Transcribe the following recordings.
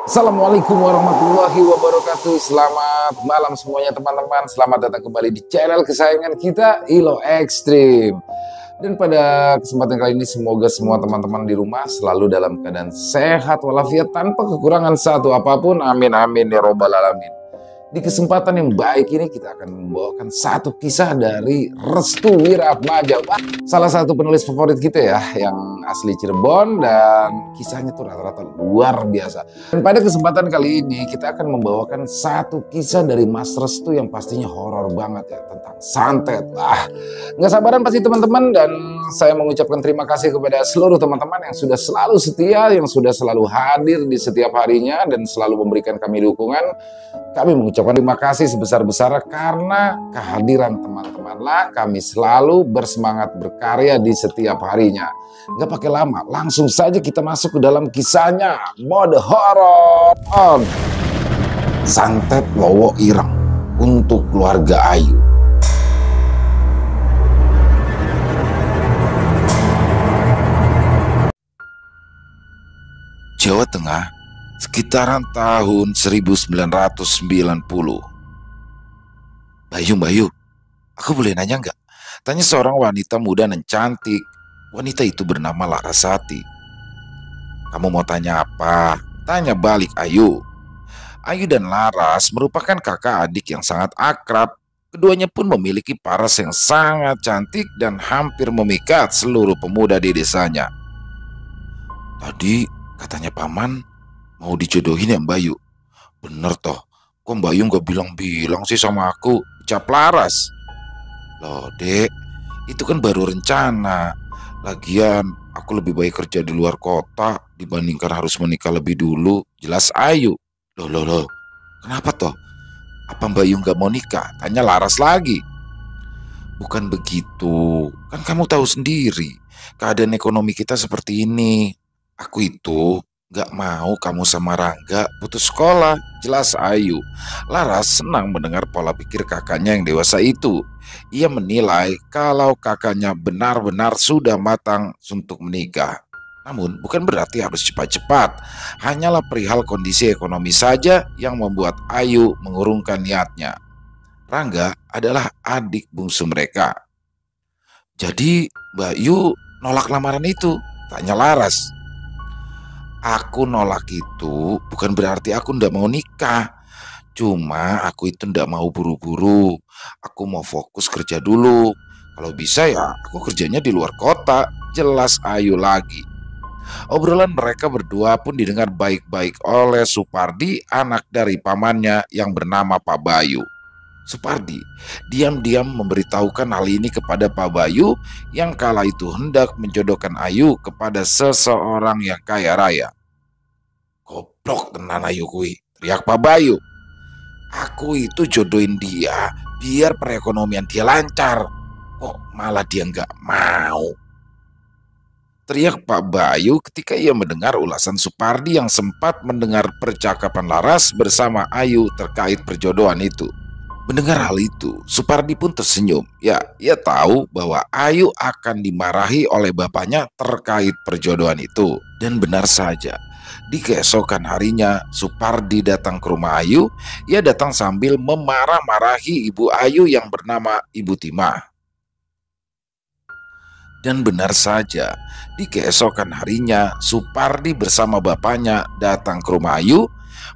Assalamualaikum warahmatullahi wabarakatuh. Selamat malam semuanya teman-teman. Selamat datang kembali di channel kesayangan kita, Ilo Extreme. Dan pada kesempatan kali ini semoga semua teman-teman di rumah selalu dalam keadaan sehat walafiat tanpa kekurangan satu apapun. Amin amin ya robbal alamin. Di kesempatan yang baik ini kita akan membawakan satu kisah dari Restu Wiratmaja. Wah, salah satu penulis favorit kita ya, yang asli Cirebon, dan kisahnya tuh rata-rata luar biasa. Dan pada kesempatan kali ini kita akan membawakan satu kisah dari Mas Restu yang pastinya horor banget ya, tentang santet. Wah, nggak sabaran pasti teman-teman, dan saya mengucapkan terima kasih kepada seluruh teman-teman yang sudah selalu setia, yang sudah selalu hadir di setiap harinya dan selalu memberikan kami dukungan. Kami mengucapkan terima kasih sebesar-besarnya karena kehadiran teman-temanlah kami selalu bersemangat berkarya di setiap harinya. Gak pakai lama, langsung saja kita masuk ke dalam kisahnya. Mode horor on. Santet Lowo Ireng untuk keluarga Ayu. Jawa Tengah, sekitaran tahun 1990. Bayu, aku boleh nanya nggak? Tanya seorang wanita muda dan cantik. Wanita itu bernama Larasati. Kamu mau tanya apa? Tanya balik, Ayu. Ayu dan Laras merupakan kakak adik yang sangat akrab. Keduanya pun memiliki paras yang sangat cantik dan hampir memikat seluruh pemuda di desanya. Tadi katanya paman mau dijodohin ya Mbak Bayu. Bener toh, kok Mbak Bayu gak bilang-bilang sih sama aku? Ucap Laras. Loh dek, itu kan baru rencana. Lagian aku lebih baik kerja di luar kota dibandingkan harus menikah lebih dulu. Jelas Ayu. Loh, kenapa toh? Apa Mbak Bayu gak mau nikah? Tanya Laras lagi. Bukan begitu, kan kamu tahu sendiri keadaan ekonomi kita seperti ini. Aku itu gak mau kamu sama Rangga putus sekolah, jelas Ayu. Laras senang mendengar pola pikir kakaknya yang dewasa itu. Ia menilai kalau kakaknya benar-benar sudah matang untuk menikah. Namun bukan berarti harus cepat-cepat. Hanyalah perihal kondisi ekonomi saja yang membuat Ayu mengurungkan niatnya. Rangga adalah adik bungsu mereka. Jadi Mbak Yu nolak lamaran itu? Tanya Laras. Aku nolak itu bukan berarti aku ndak mau nikah. Cuma aku itu ndak mau buru-buru. Aku mau fokus kerja dulu. Kalau bisa ya aku kerjanya di luar kota. Jelas Ayu lagi. Obrolan mereka berdua pun didengar baik-baik oleh Supardi, anak dari pamannya yang bernama Pak Bayu. Supardi diam-diam memberitahukan hal ini kepada Pak Bayu yang kala itu hendak menjodohkan Ayu kepada seseorang yang kaya raya. Goblok tenan Ayu kui, teriak Pak Bayu. Aku itu jodohin dia biar perekonomian dia lancar. Kok malah dia nggak mau? Teriak Pak Bayu ketika ia mendengar ulasan Supardi yang sempat mendengar percakapan Laras bersama Ayu terkait perjodohan itu. Mendengar hal itu, Supardi pun tersenyum. Ya, ia tahu bahwa Ayu akan dimarahi oleh bapaknya terkait perjodohan itu. Dan benar saja, di keesokan harinya Supardi datang ke rumah Ayu. Ia datang sambil memarah-marahi ibu Ayu yang bernama Ibu Timah. Dan benar saja, di keesokan harinya Supardi bersama bapaknya datang ke rumah Ayu.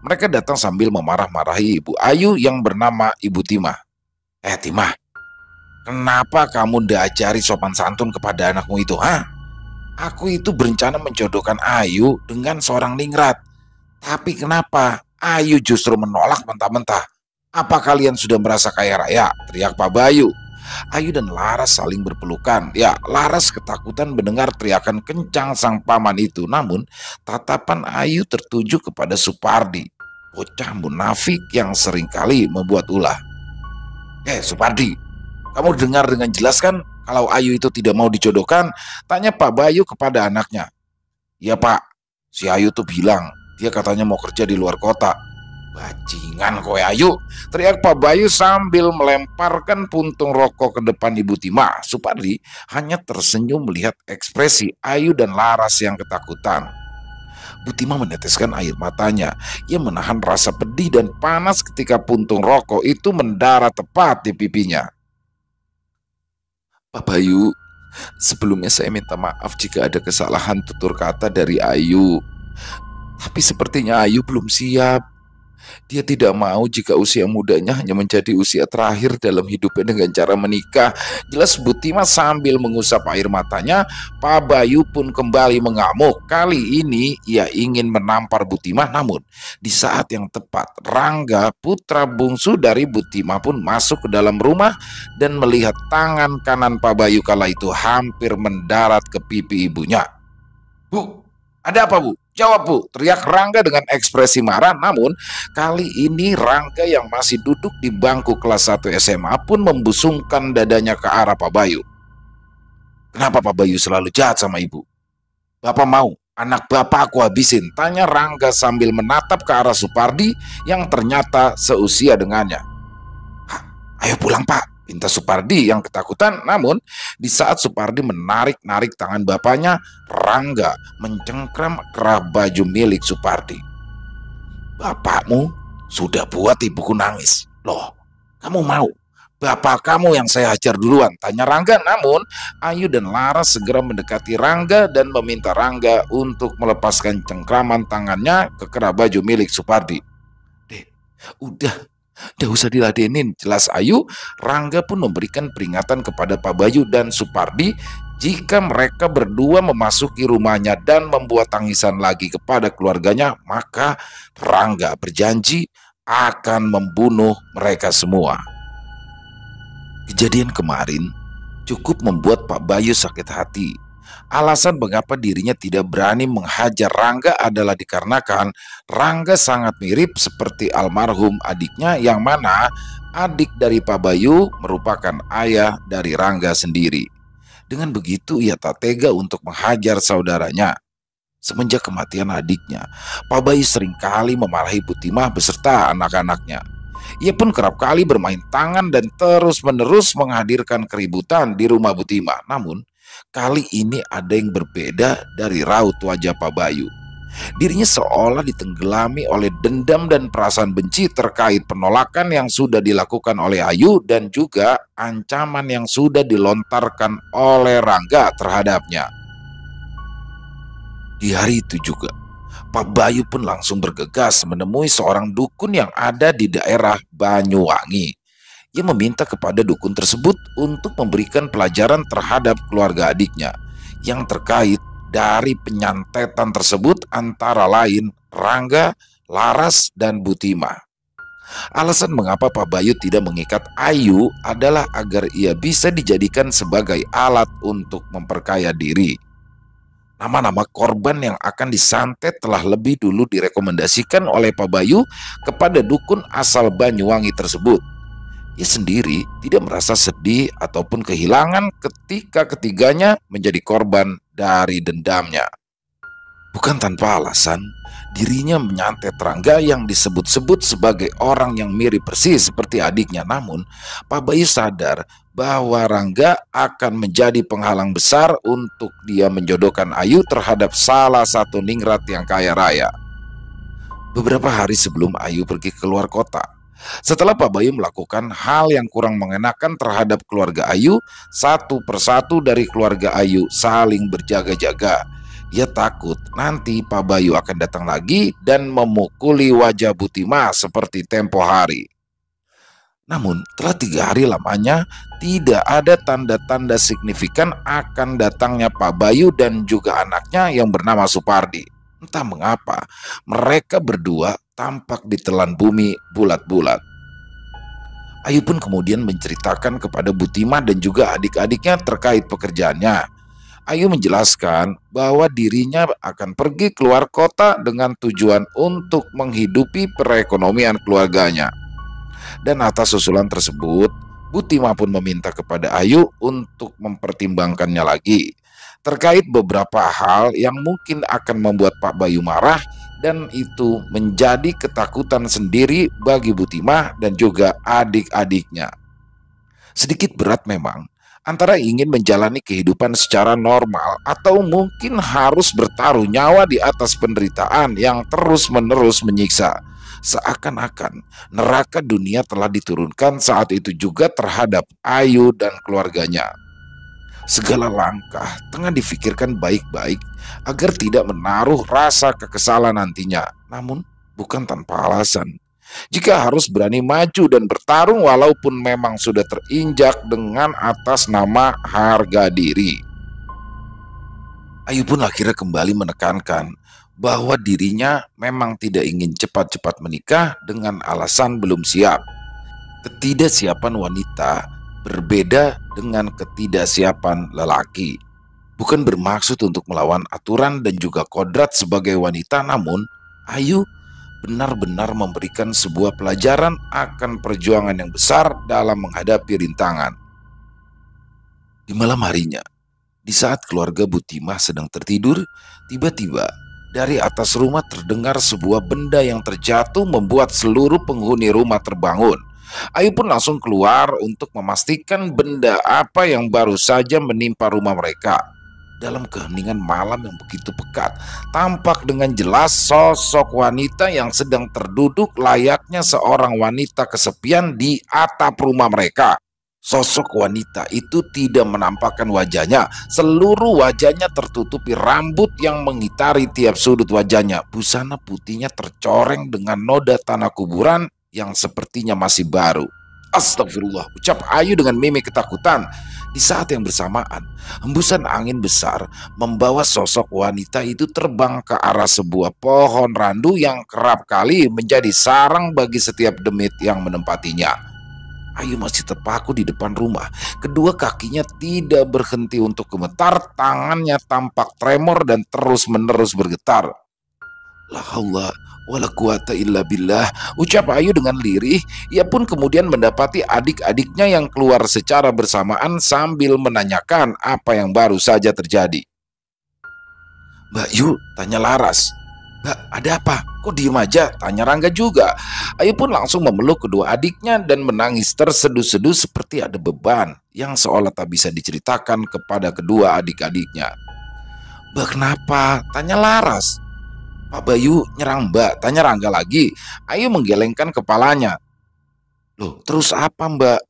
Mereka datang sambil memarah-marahi ibu Ayu yang bernama Ibu Timah. Timah, kenapa kamu ndak ajari sopan santun kepada anakmu itu, ha? Aku itu berencana menjodohkan Ayu dengan seorang ningrat. Tapi kenapa Ayu justru menolak mentah-mentah? Apa kalian sudah merasa kaya raya? Teriak Pak Bayu. Ayu dan Laras saling berpelukan. Ya, Laras ketakutan mendengar teriakan kencang sang paman itu. Namun, tatapan Ayu tertuju kepada Supardi, bocah munafik yang seringkali membuat ulah. Supardi, kamu dengar dengan jelas kan kalau Ayu itu tidak mau dijodohkan? Tanya Pak Bayu kepada anaknya. Iya Pak, si Ayu tuh bilang dia katanya mau kerja di luar kota. Bajingan kowe Ayu, teriak Pak Bayu sambil melemparkan puntung rokok ke depan Ibu Timah. Supardi hanya tersenyum melihat ekspresi Ayu dan Laras yang ketakutan. Butima meneteskan air matanya. Ia menahan rasa pedih dan panas ketika puntung rokok itu mendarat tepat di pipinya. Pak Bayu, sebelumnya saya minta maaf jika ada kesalahan tutur kata dari Ayu. Tapi sepertinya Ayu belum siap. Dia tidak mau jika usia mudanya hanya menjadi usia terakhir dalam hidupnya dengan cara menikah. Jelas Butima sambil mengusap air matanya. Pak Bayu pun kembali mengamuk. Kali ini ia ingin menampar Butima, namun di saat yang tepat Rangga, putra bungsu dari Butima, pun masuk ke dalam rumah dan melihat tangan kanan Pak Bayu kala itu hampir mendarat ke pipi ibunya. Bu, ada apa bu? Jawab bu, teriak Rangga dengan ekspresi marah. Namun kali ini Rangga yang masih duduk di bangku kelas 1 SMA pun membusungkan dadanya ke arah Pak Bayu. Kenapa Pak Bayu selalu jahat sama ibu? Bapak mau anak bapak aku habisin, tanya Rangga sambil menatap ke arah Supardi yang ternyata seusia dengannya. Ayo pulang pak, pinta Supardi yang ketakutan. Namun di saat Supardi menarik-narik tangan bapaknya, Rangga mencengkram kerah baju milik Supardi. Bapakmu sudah buat ibuku nangis. Loh, kamu mau bapak kamu yang saya hajar duluan, tanya Rangga. Namun Ayu dan Laras segera mendekati Rangga dan meminta Rangga untuk melepaskan cengkraman tangannya ke kerah baju milik Supardi. Deh, udah usah diladenin, jelas Ayu. Rangga pun memberikan peringatan kepada Pak Bayu dan Supardi jika mereka berdua memasuki rumahnya dan membuat tangisan lagi kepada keluarganya, maka Rangga berjanji akan membunuh mereka semua. Kejadian kemarin cukup membuat Pak Bayu sakit hati. Alasan mengapa dirinya tidak berani menghajar Rangga adalah dikarenakan Rangga sangat mirip seperti almarhum adiknya, yang mana adik dari Pak Bayu merupakan ayah dari Rangga sendiri. Dengan begitu ia tak tega untuk menghajar saudaranya. Semenjak kematian adiknya, Pak Bayu seringkali memarahi Butimah beserta anak-anaknya. Ia pun kerap kali bermain tangan dan terus-menerus menghadirkan keributan di rumah Butimah. Namun kali ini ada yang berbeda dari raut wajah Pak Bayu. Dirinya seolah ditenggelami oleh dendam dan perasaan benci terkait penolakan yang sudah dilakukan oleh Ayu dan juga ancaman yang sudah dilontarkan oleh Rangga terhadapnya. Di hari itu juga, Pak Bayu pun langsung bergegas menemui seorang dukun yang ada di daerah Banyuwangi. Ia meminta kepada dukun tersebut untuk memberikan pelajaran terhadap keluarga adiknya yang terkait dari penyantetan tersebut, antara lain Rangga, Laras, dan Butimah. Alasan mengapa Pak Bayu tidak mengikat Ayu adalah agar ia bisa dijadikan sebagai alat untuk memperkaya diri. Nama-nama korban yang akan disantet telah lebih dulu direkomendasikan oleh Pak Bayu kepada dukun asal Banyuwangi tersebut. Ia sendiri tidak merasa sedih ataupun kehilangan ketika ketiganya menjadi korban dari dendamnya. Bukan tanpa alasan, dirinya menyantet Rangga yang disebut-sebut sebagai orang yang mirip persis seperti adiknya. Namun Pak Bayu sadar bahwa Rangga akan menjadi penghalang besar untuk dia menjodohkan Ayu terhadap salah satu ningrat yang kaya raya. Beberapa hari sebelum Ayu pergi keluar kota, setelah Pak Bayu melakukan hal yang kurang mengenakan terhadap keluarga Ayu, satu persatu dari keluarga Ayu saling berjaga-jaga. Ia takut nanti Pak Bayu akan datang lagi dan memukuli wajah Butimah seperti tempo hari. Namun telah 3 hari lamanya tidak ada tanda-tanda signifikan akan datangnya Pak Bayu dan juga anaknya yang bernama Supardi. Entah mengapa mereka berdua tampak ditelan bumi bulat-bulat. Ayu pun kemudian menceritakan kepada Butimah dan juga adik-adiknya terkait pekerjaannya. Ayu menjelaskan bahwa dirinya akan pergi keluar kota dengan tujuan untuk menghidupi perekonomian keluarganya. Dan atas usulan tersebut, Butimah pun meminta kepada Ayu untuk mempertimbangkannya lagi terkait beberapa hal yang mungkin akan membuat Pak Bayu marah, dan itu menjadi ketakutan sendiri bagi Butimah dan juga adik-adiknya. Sedikit berat memang, Antara ingin menjalani kehidupan secara normal atau mungkin harus bertaruh nyawa di atas penderitaan yang terus-menerus menyiksa. Seakan-akan neraka dunia telah diturunkan saat itu juga terhadap Ayu dan keluarganya. Segala langkah tengah difikirkan baik-baik agar tidak menaruh rasa kekesalan nantinya, namun bukan tanpa alasan. Jika harus berani maju dan bertarung walaupun memang sudah terinjak dengan atas nama harga diri. Ayu pun akhirnya kembali menekankan bahwa dirinya memang tidak ingin cepat-cepat menikah dengan alasan belum siap. Ketidaksiapan wanita berbeda dengan ketidaksiapan lelaki. Bukan bermaksud untuk melawan aturan dan juga kodrat sebagai wanita, namun Ayu benar-benar memberikan sebuah pelajaran akan perjuangan yang besar dalam menghadapi rintangan. Di malam harinya, di saat keluarga Butimah sedang tertidur, tiba-tiba dari atas rumah terdengar sebuah benda yang terjatuh membuat seluruh penghuni rumah terbangun. Ayu pun langsung keluar untuk memastikan benda apa yang baru saja menimpa rumah mereka. Dalam keheningan malam yang begitu pekat, tampak dengan jelas sosok wanita yang sedang terduduk layaknya seorang wanita kesepian di atap rumah mereka. Sosok wanita itu tidak menampakkan wajahnya. Seluruh wajahnya tertutupi rambut yang mengitari tiap sudut wajahnya. Busana putihnya tercoreng dengan noda tanah kuburan yang sepertinya masih baru. Astagfirullah, ucap Ayu dengan mimik ketakutan. Di saat yang bersamaan, hembusan angin besar membawa sosok wanita itu terbang ke arah sebuah pohon randu yang kerap kali menjadi sarang bagi setiap demit yang menempatinya. Ayu masih terpaku di depan rumah. Kedua kakinya tidak berhenti untuk gemetar, tangannya tampak tremor dan terus-menerus bergetar. La haula wala quwata illa billah, ucap Ayu dengan lirih. Ia pun kemudian mendapati adik-adiknya yang keluar secara bersamaan sambil menanyakan apa yang baru saja terjadi. "Mbak Yu," tanya Laras. "Mbak, ada apa? Kok diem aja?" tanya Rangga juga. Ayu pun langsung memeluk kedua adiknya dan menangis terseduh-seduh seperti ada beban yang seolah tak bisa diceritakan kepada kedua adik-adiknya. "Mbak, kenapa?" tanya Laras. "Pak Bayu nyerang Mbak," tanya Rangga lagi. Ayu menggelengkan kepalanya. "Loh, terus apa Mbak?"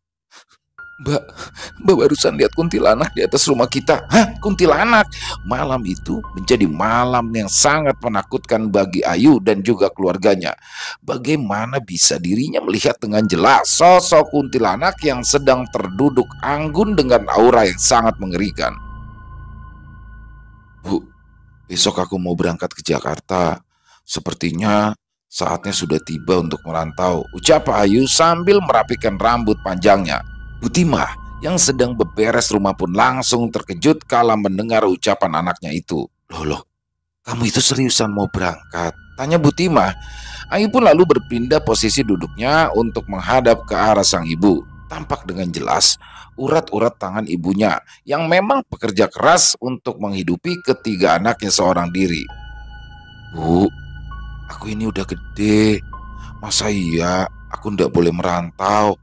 Mbak barusan lihat kuntilanak di atas rumah kita." "Hah, kuntilanak?" Malam itu menjadi malam yang sangat menakutkan bagi Ayu dan juga keluarganya. Bagaimana bisa dirinya melihat dengan jelas sosok kuntilanak yang sedang terduduk anggun dengan aura yang sangat mengerikan. "Bu, besok aku mau berangkat ke Jakarta. Sepertinya saatnya sudah tiba untuk merantau," ucap Ayu sambil merapikan rambut panjangnya. Butimah yang sedang beberes rumah pun langsung terkejut kala mendengar ucapan anaknya itu. Loh, kamu itu seriusan mau berangkat?" tanya Butimah. Ayu pun lalu berpindah posisi duduknya untuk menghadap ke arah sang ibu. Tampak dengan jelas urat-urat tangan ibunya yang memang pekerja keras untuk menghidupi ketiga anaknya seorang diri. "Bu, aku ini udah gede. Masa iya aku ndak boleh merantau?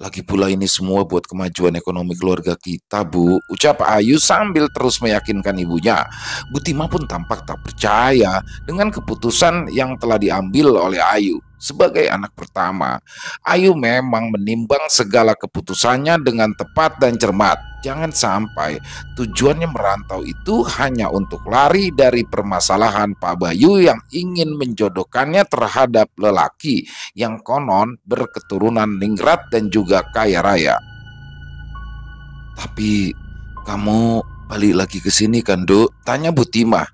Lagi pula ini semua buat kemajuan ekonomi keluarga kita, Bu," ucap Ayu sambil terus meyakinkan ibunya. Butimah pun tampak tak percaya dengan keputusan yang telah diambil oleh Ayu. Sebagai anak pertama, Ayu memang menimbang segala keputusannya dengan tepat dan cermat. Jangan sampai tujuannya merantau itu hanya untuk lari dari permasalahan Pak Bayu yang ingin menjodohkannya terhadap lelaki yang konon berketurunan ningrat dan juga kaya raya. "Tapi kamu balik lagi ke sini kan, Duk?" tanya Butimah.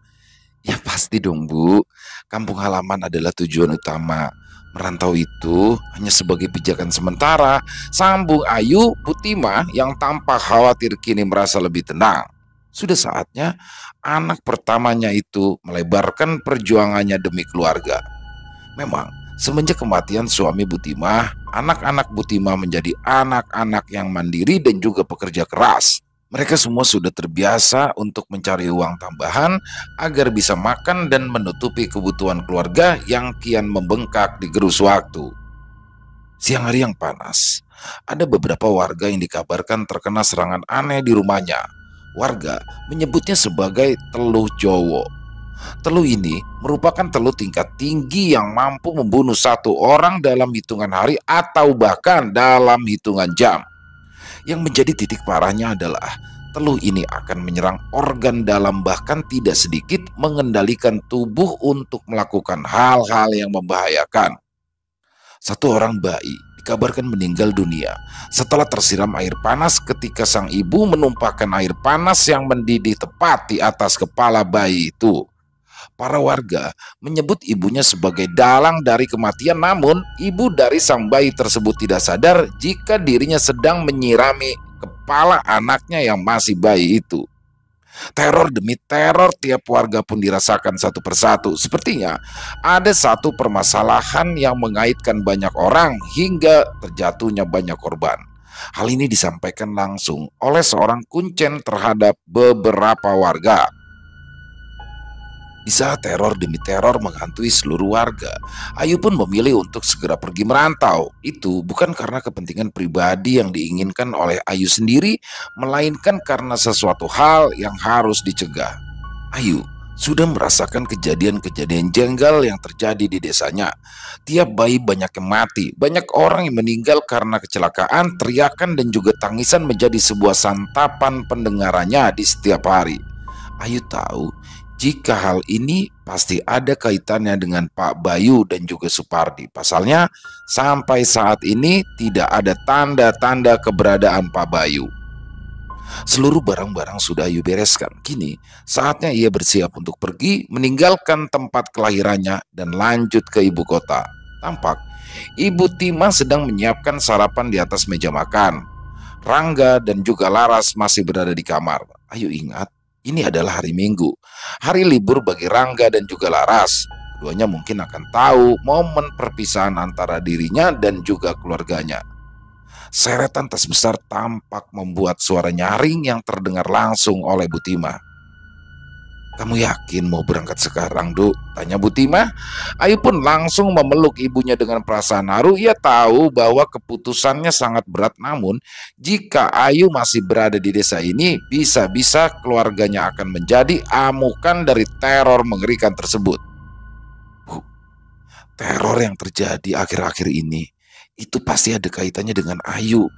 "Ya pasti dong, Bu. Kampung halaman adalah tujuan utama. Merantau itu hanya sebagai pijakan sementara," sambung Ayu. Butimah yang tampak khawatir kini merasa lebih tenang. Sudah saatnya anak pertamanya itu melebarkan perjuangannya demi keluarga. Memang, semenjak kematian suami Butimah, anak-anak Butimah menjadi anak-anak yang mandiri dan juga pekerja keras. Mereka semua sudah terbiasa untuk mencari uang tambahan agar bisa makan dan menutupi kebutuhan keluarga yang kian membengkak di gerus waktu. Siang hari yang panas, ada beberapa warga yang dikabarkan terkena serangan aneh di rumahnya. Warga menyebutnya sebagai teluh Jowo. Teluh ini merupakan teluh tingkat tinggi yang mampu membunuh satu orang dalam hitungan hari atau bahkan dalam hitungan jam. Yang menjadi titik parahnya adalah teluh ini akan menyerang organ dalam, bahkan tidak sedikit mengendalikan tubuh untuk melakukan hal-hal yang membahayakan. Satu orang bayi dikabarkan meninggal dunia setelah tersiram air panas ketika sang ibu menumpahkan air panas yang mendidih tepat di atas kepala bayi itu. Para warga menyebut ibunya sebagai dalang dari kematian, namun ibu dari sang bayi tersebut tidak sadar jika dirinya sedang menyirami kepala anaknya yang masih bayi itu. Teror demi teror tiap warga pun dirasakan satu persatu. Sepertinya ada satu permasalahan yang mengaitkan banyak orang hingga terjatuhnya banyak korban. Hal ini disampaikan langsung oleh seorang kuncen terhadap beberapa warga. Di saat teror demi teror menghantui seluruh warga, Ayu pun memilih untuk segera pergi merantau. Itu bukan karena kepentingan pribadi yang diinginkan oleh Ayu sendiri, melainkan karena sesuatu hal yang harus dicegah. Ayu sudah merasakan kejadian-kejadian jenggal yang terjadi di desanya. Tiap bayi banyak yang mati, banyak orang yang meninggal karena kecelakaan, teriakan dan juga tangisan menjadi sebuah santapan pendengarannya di setiap hari. Ayu tahu jika hal ini pasti ada kaitannya dengan Pak Bayu dan juga Supardi. Pasalnya, sampai saat ini tidak ada tanda-tanda keberadaan Pak Bayu. Seluruh barang-barang sudah Ayu bereskan. Kini, saatnya ia bersiap untuk pergi meninggalkan tempat kelahirannya dan lanjut ke ibu kota. Tampak, Ibu Tima sedang menyiapkan sarapan di atas meja makan. Rangga dan juga Laras masih berada di kamar. Ayu ingat, ini adalah hari Minggu, hari libur bagi Rangga dan juga Laras. Keduanya mungkin akan tahu momen perpisahan antara dirinya dan juga keluarganya. Seretan tas besar tampak membuat suara nyaring yang terdengar langsung oleh Bu Tima. "Kamu yakin mau berangkat sekarang, Duk?" tanya Bu Tima. Ayu pun langsung memeluk ibunya dengan perasaan haru. Ia tahu bahwa keputusannya sangat berat, namun jika Ayu masih berada di desa ini, bisa-bisa keluarganya akan menjadi amukan dari teror mengerikan tersebut. "Bu, teror yang terjadi akhir-akhir ini itu pasti ada kaitannya dengan Ayu.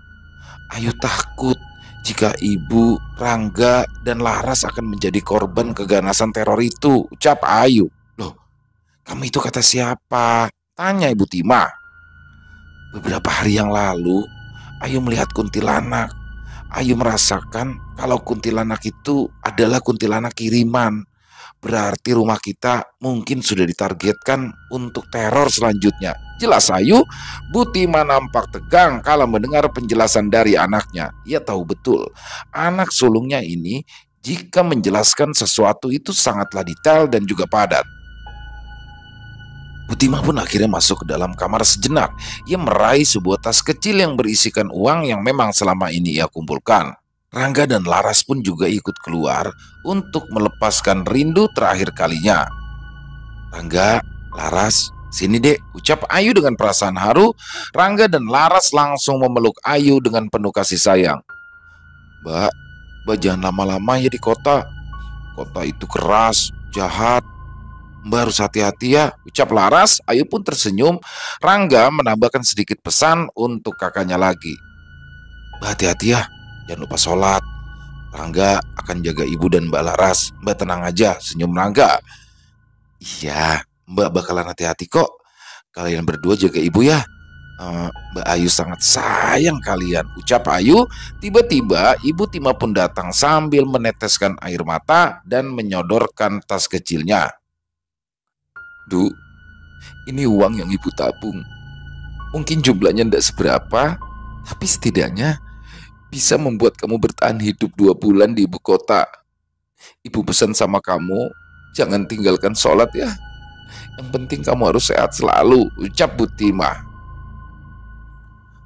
Ayu takut jika ibu, Rangga, dan Laras akan menjadi korban keganasan teror itu," ucap Ayu. "Loh, kamu itu kata siapa?" tanya Ibu Tima. "Beberapa hari yang lalu, Ayu melihat kuntilanak. Ayu merasakan kalau kuntilanak itu adalah kuntilanak kiriman. Berarti rumah kita mungkin sudah ditargetkan untuk teror selanjutnya," jelas Ayu. Bu Tima nampak tegang kalau mendengar penjelasan dari anaknya. Ia tahu betul anak sulungnya ini jika menjelaskan sesuatu itu sangatlah detail dan juga padat. Bu Tima pun akhirnya masuk ke dalam kamar sejenak. Ia meraih sebuah tas kecil yang berisikan uang yang memang selama ini ia kumpulkan. Rangga dan Laras pun juga ikut keluar untuk melepaskan rindu terakhir kalinya. "Rangga, Laras, sini dek," ucap Ayu dengan perasaan haru. Rangga dan Laras langsung memeluk Ayu dengan penuh kasih sayang. Mbak jangan lama-lama ya di kota. Kota itu keras, jahat. Mbak harus hati-hati ya," ucap Laras. Ayu pun tersenyum. Rangga menambahkan sedikit pesan untuk kakaknya lagi. "Mbak hati-hati ya, jangan lupa sholat. Rangga akan jaga ibu dan Mbak Laras. Mbak tenang aja," senyum Rangga. "Iya, Mbak bakalan hati-hati kok. Kalian berdua jaga ibu ya. Mbak Ayu sangat sayang kalian," ucap Ayu. Tiba-tiba Ibu Tima pun datang sambil meneteskan air mata dan menyodorkan tas kecilnya. "Du, ini uang yang ibu tabung. Mungkin jumlahnya tidak seberapa, tapi setidaknya bisa membuat kamu bertahan hidup 2 bulan di ibu kota. Ibu pesan sama kamu, jangan tinggalkan sholat ya. Yang penting kamu harus sehat selalu," ucap Bu Tima.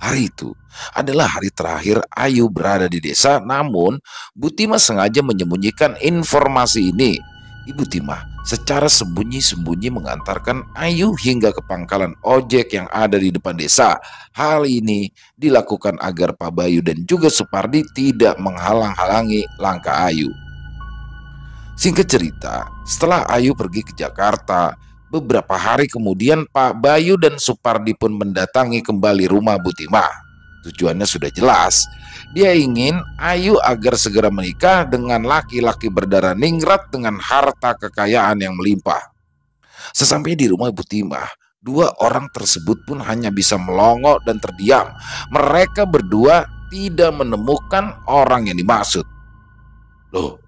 Hari itu adalah hari terakhir Ayu berada di desa, namun Bu Tima sengaja menyembunyikan informasi ini. Ibu Tima secara sembunyi-sembunyi mengantarkan Ayu hingga ke pangkalan ojek yang ada di depan desa. Hal ini dilakukan agar Pak Bayu dan juga Supardi tidak menghalang-halangi langkah Ayu. Singkat cerita, setelah Ayu pergi ke Jakarta, beberapa hari kemudian Pak Bayu dan Supardi pun mendatangi kembali rumah Butimah. Tujuannya sudah jelas. Dia ingin Ayu agar segera menikah dengan laki-laki berdarah ningrat dengan harta kekayaan yang melimpah. Sesampainya di rumah Butimah, dua orang tersebut pun hanya bisa melongo dan terdiam. Mereka berdua tidak menemukan orang yang dimaksud. Loh,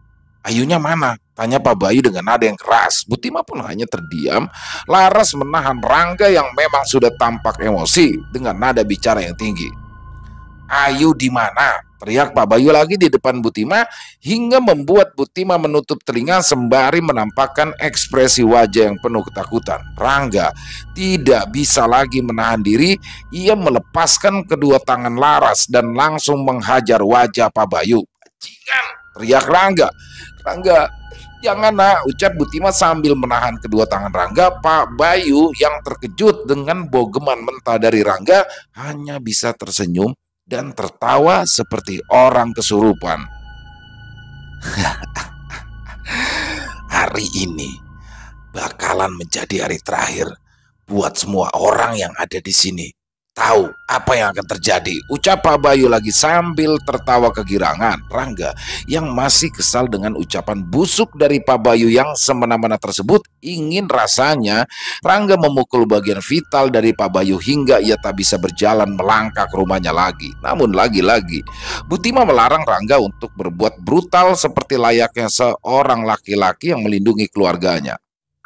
Ayunya mana? Tanya Pak Bayu dengan nada yang keras. Butimah pun hanya terdiam. Laras menahan Rangga yang memang sudah tampak emosi dengan nada bicara yang tinggi. Ayu di mana? Teriak Pak Bayu lagi di depan Butimah hingga membuat Butimah menutup telinga sembari menampakkan ekspresi wajah yang penuh ketakutan. Rangga tidak bisa lagi menahan diri. Ia melepaskan kedua tangan Laras dan langsung menghajar wajah Pak Bayu. Bajingan, teriak Rangga. Rangga, jangan nak, ucap Butimah sambil menahan kedua tangan Rangga. Pak Bayu yang terkejut dengan bogeman mentah dari Rangga hanya bisa tersenyum dan tertawa seperti orang kesurupan. Hari ini bakalan menjadi hari terakhir buat semua orang yang ada di sini. Tahu apa yang akan terjadi, ucap Pak Bayu lagi sambil tertawa kegirangan. Rangga yang masih kesal dengan ucapan busuk dari Pak Bayu yang semena-mena tersebut ingin rasanya Rangga memukul bagian vital dari Pak Bayu hingga ia tak bisa berjalan melangkah ke rumahnya lagi. Namun lagi-lagi Butimah melarang Rangga untuk berbuat brutal seperti layaknya seorang laki-laki yang melindungi keluarganya.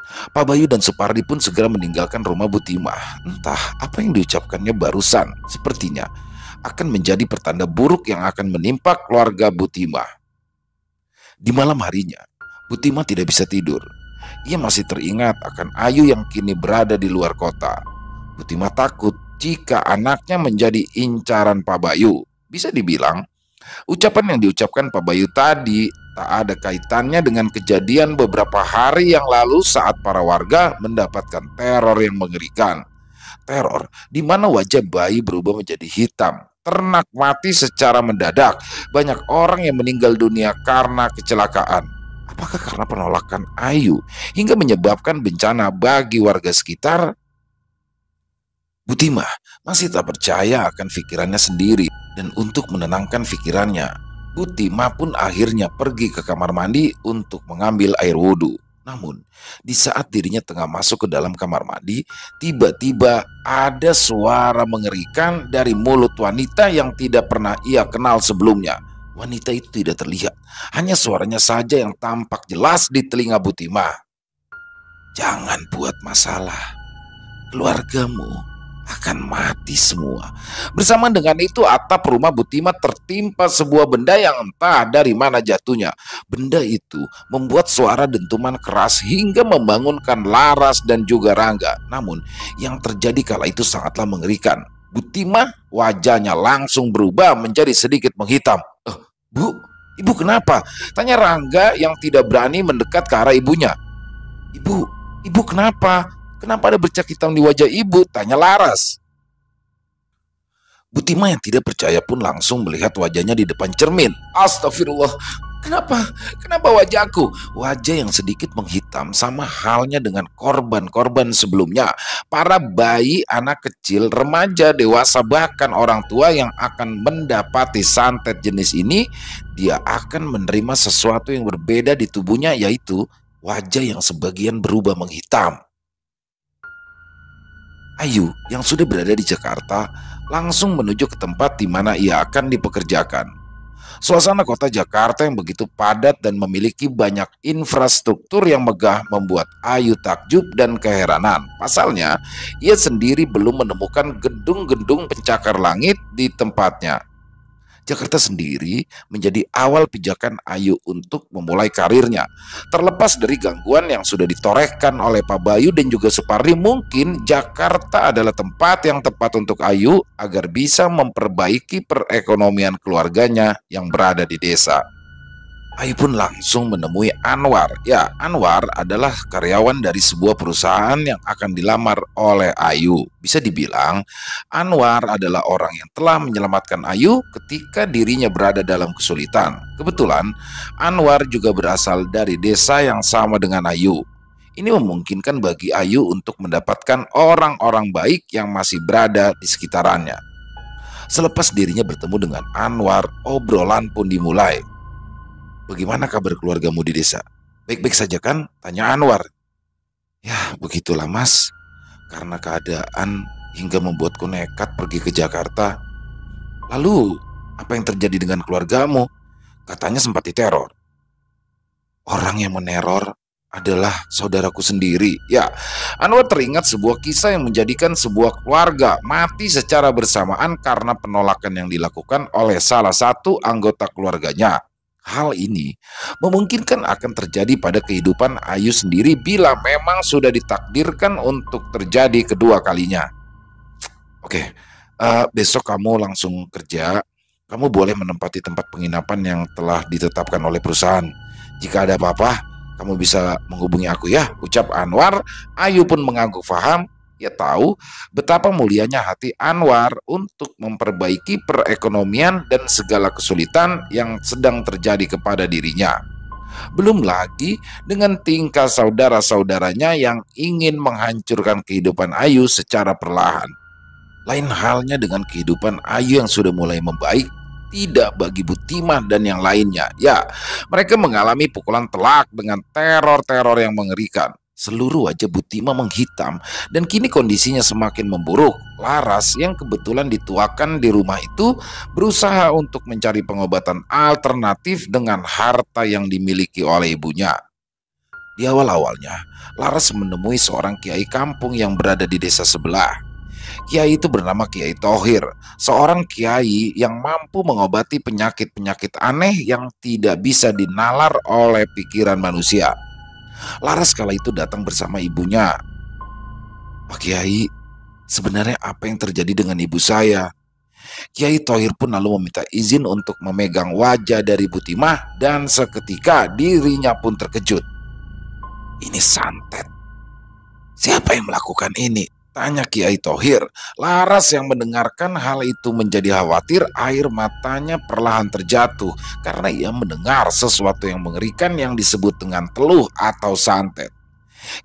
Pak Bayu dan Supardi pun segera meninggalkan rumah Butimah. Entah apa yang diucapkannya barusan, sepertinya akan menjadi pertanda buruk yang akan menimpa keluarga Butimah. Di malam harinya, Butimah tidak bisa tidur. Ia masih teringat akan Ayu yang kini berada di luar kota. Butimah takut jika anaknya menjadi incaran Pak Bayu. Bisa dibilang, ucapan yang diucapkan Pak Bayu tadi tak ada kaitannya dengan kejadian beberapa hari yang lalu saat para warga mendapatkan teror yang mengerikan. Teror di mana wajah bayi berubah menjadi hitam, ternak mati secara mendadak, banyak orang yang meninggal dunia karena kecelakaan. Apakah karena penolakan Ayu hingga menyebabkan bencana bagi warga sekitar? Butimah masih tak percaya akan pikirannya sendiri, dan untuk menenangkan pikirannya, Butimah pun akhirnya pergi ke kamar mandi untuk mengambil air wudhu. Namun, di saat dirinya tengah masuk ke dalam kamar mandi, tiba-tiba ada suara mengerikan dari mulut wanita yang tidak pernah ia kenal sebelumnya. Wanita itu tidak terlihat, hanya suaranya saja yang tampak jelas di telinga Butimah. Jangan buat masalah, keluargamu akan mati semua. Bersamaan dengan itu atap rumah Butimah tertimpa sebuah benda yang entah dari mana jatuhnya. Benda itu membuat suara dentuman keras hingga membangunkan Laras dan juga Rangga. Namun yang terjadi kala itu sangatlah mengerikan. Butimah wajahnya langsung berubah menjadi sedikit menghitam. Bu, ibu kenapa? Tanya Rangga yang tidak berani mendekat ke arah ibunya. Ibu kenapa? Kenapa ada bercak hitam di wajah ibu? Tanya Laras. Butimah yang tidak percaya pun langsung melihat wajahnya di depan cermin. Astagfirullah, kenapa wajahku? Wajah yang sedikit menghitam sama halnya dengan korban-korban sebelumnya. Para bayi, anak kecil, remaja, dewasa, bahkan orang tua yang akan mendapati santet jenis ini, dia akan menerima sesuatu yang berbeda di tubuhnya, yaitu wajah yang sebagian berubah menghitam. Ayu yang sudah berada di Jakarta langsung menuju ke tempat di mana ia akan dipekerjakan. Suasana kota Jakarta yang begitu padat dan memiliki banyak infrastruktur yang megah membuat Ayu takjub dan keheranan. Pasalnya, ia sendiri belum menemukan gedung-gedung pencakar langit di tempatnya. Jakarta sendiri menjadi awal pijakan Ayu untuk memulai karirnya. Terlepas dari gangguan yang sudah ditorehkan oleh Pak Bayu dan juga Supardi, mungkin Jakarta adalah tempat yang tepat untuk Ayu agar bisa memperbaiki perekonomian keluarganya yang berada di desa. Ayu pun langsung menemui Anwar. Ya, Anwar adalah karyawan dari sebuah perusahaan yang akan dilamar oleh Ayu. Bisa dibilang, Anwar adalah orang yang telah menyelamatkan Ayu ketika dirinya berada dalam kesulitan. Kebetulan, Anwar juga berasal dari desa yang sama dengan Ayu. Ini memungkinkan bagi Ayu untuk mendapatkan orang-orang baik yang masih berada di sekitarannya. Selepas dirinya bertemu dengan Anwar, obrolan pun dimulai. "Bagaimana kabar keluargamu di desa? Baik-baik saja kan?" tanya Anwar. "Ya, begitulah Mas. Karena keadaan hingga membuatku nekat pergi ke Jakarta." "Lalu, apa yang terjadi dengan keluargamu? Katanya sempat diteror." "Orang yang meneror adalah saudaraku sendiri." Ya, Anwar teringat sebuah kisah yang menjadikan sebuah keluarga mati secara bersamaan karena penolakan yang dilakukan oleh salah satu anggota keluarganya. Hal ini memungkinkan akan terjadi pada kehidupan Ayu sendiri bila memang sudah ditakdirkan untuk terjadi kedua kalinya. Oke, besok kamu langsung kerja. Kamu boleh menempati tempat penginapan yang telah ditetapkan oleh perusahaan. Jika ada apa-apa, kamu bisa menghubungi aku ya, ucap Anwar. Ayu pun mengangguk paham. Ia tahu betapa mulianya hati Anwar untuk memperbaiki perekonomian dan segala kesulitan yang sedang terjadi kepada dirinya. Belum lagi dengan tingkah saudara-saudaranya yang ingin menghancurkan kehidupan Ayu secara perlahan. Lain halnya dengan kehidupan Ayu yang sudah mulai membaik, tidak bagi Butimah dan yang lainnya. Ya, mereka mengalami pukulan telak dengan teror-teror yang mengerikan. Seluruh wajah Butimah menghitam dan kini kondisinya semakin memburuk. Laras yang kebetulan dituakan di rumah itu berusaha untuk mencari pengobatan alternatif dengan harta yang dimiliki oleh ibunya. Di awal-awalnya, Laras menemui seorang kiai kampung yang berada di desa sebelah. Kiai itu bernama Kiai Thohir, seorang kiai yang mampu mengobati penyakit-penyakit aneh yang tidak bisa dinalar oleh pikiran manusia. Laras kala itu datang bersama ibunya. "Pak Kiai, sebenarnya apa yang terjadi dengan ibu saya?" Kiai Thohir pun lalu meminta izin untuk memegang wajah dari Butimah dan seketika dirinya pun terkejut. "Ini santet. Siapa yang melakukan ini?" tanya Kiai Thohir. Laras yang mendengarkan hal itu menjadi khawatir, air matanya perlahan terjatuh karena ia mendengar sesuatu yang mengerikan yang disebut dengan teluh atau santet.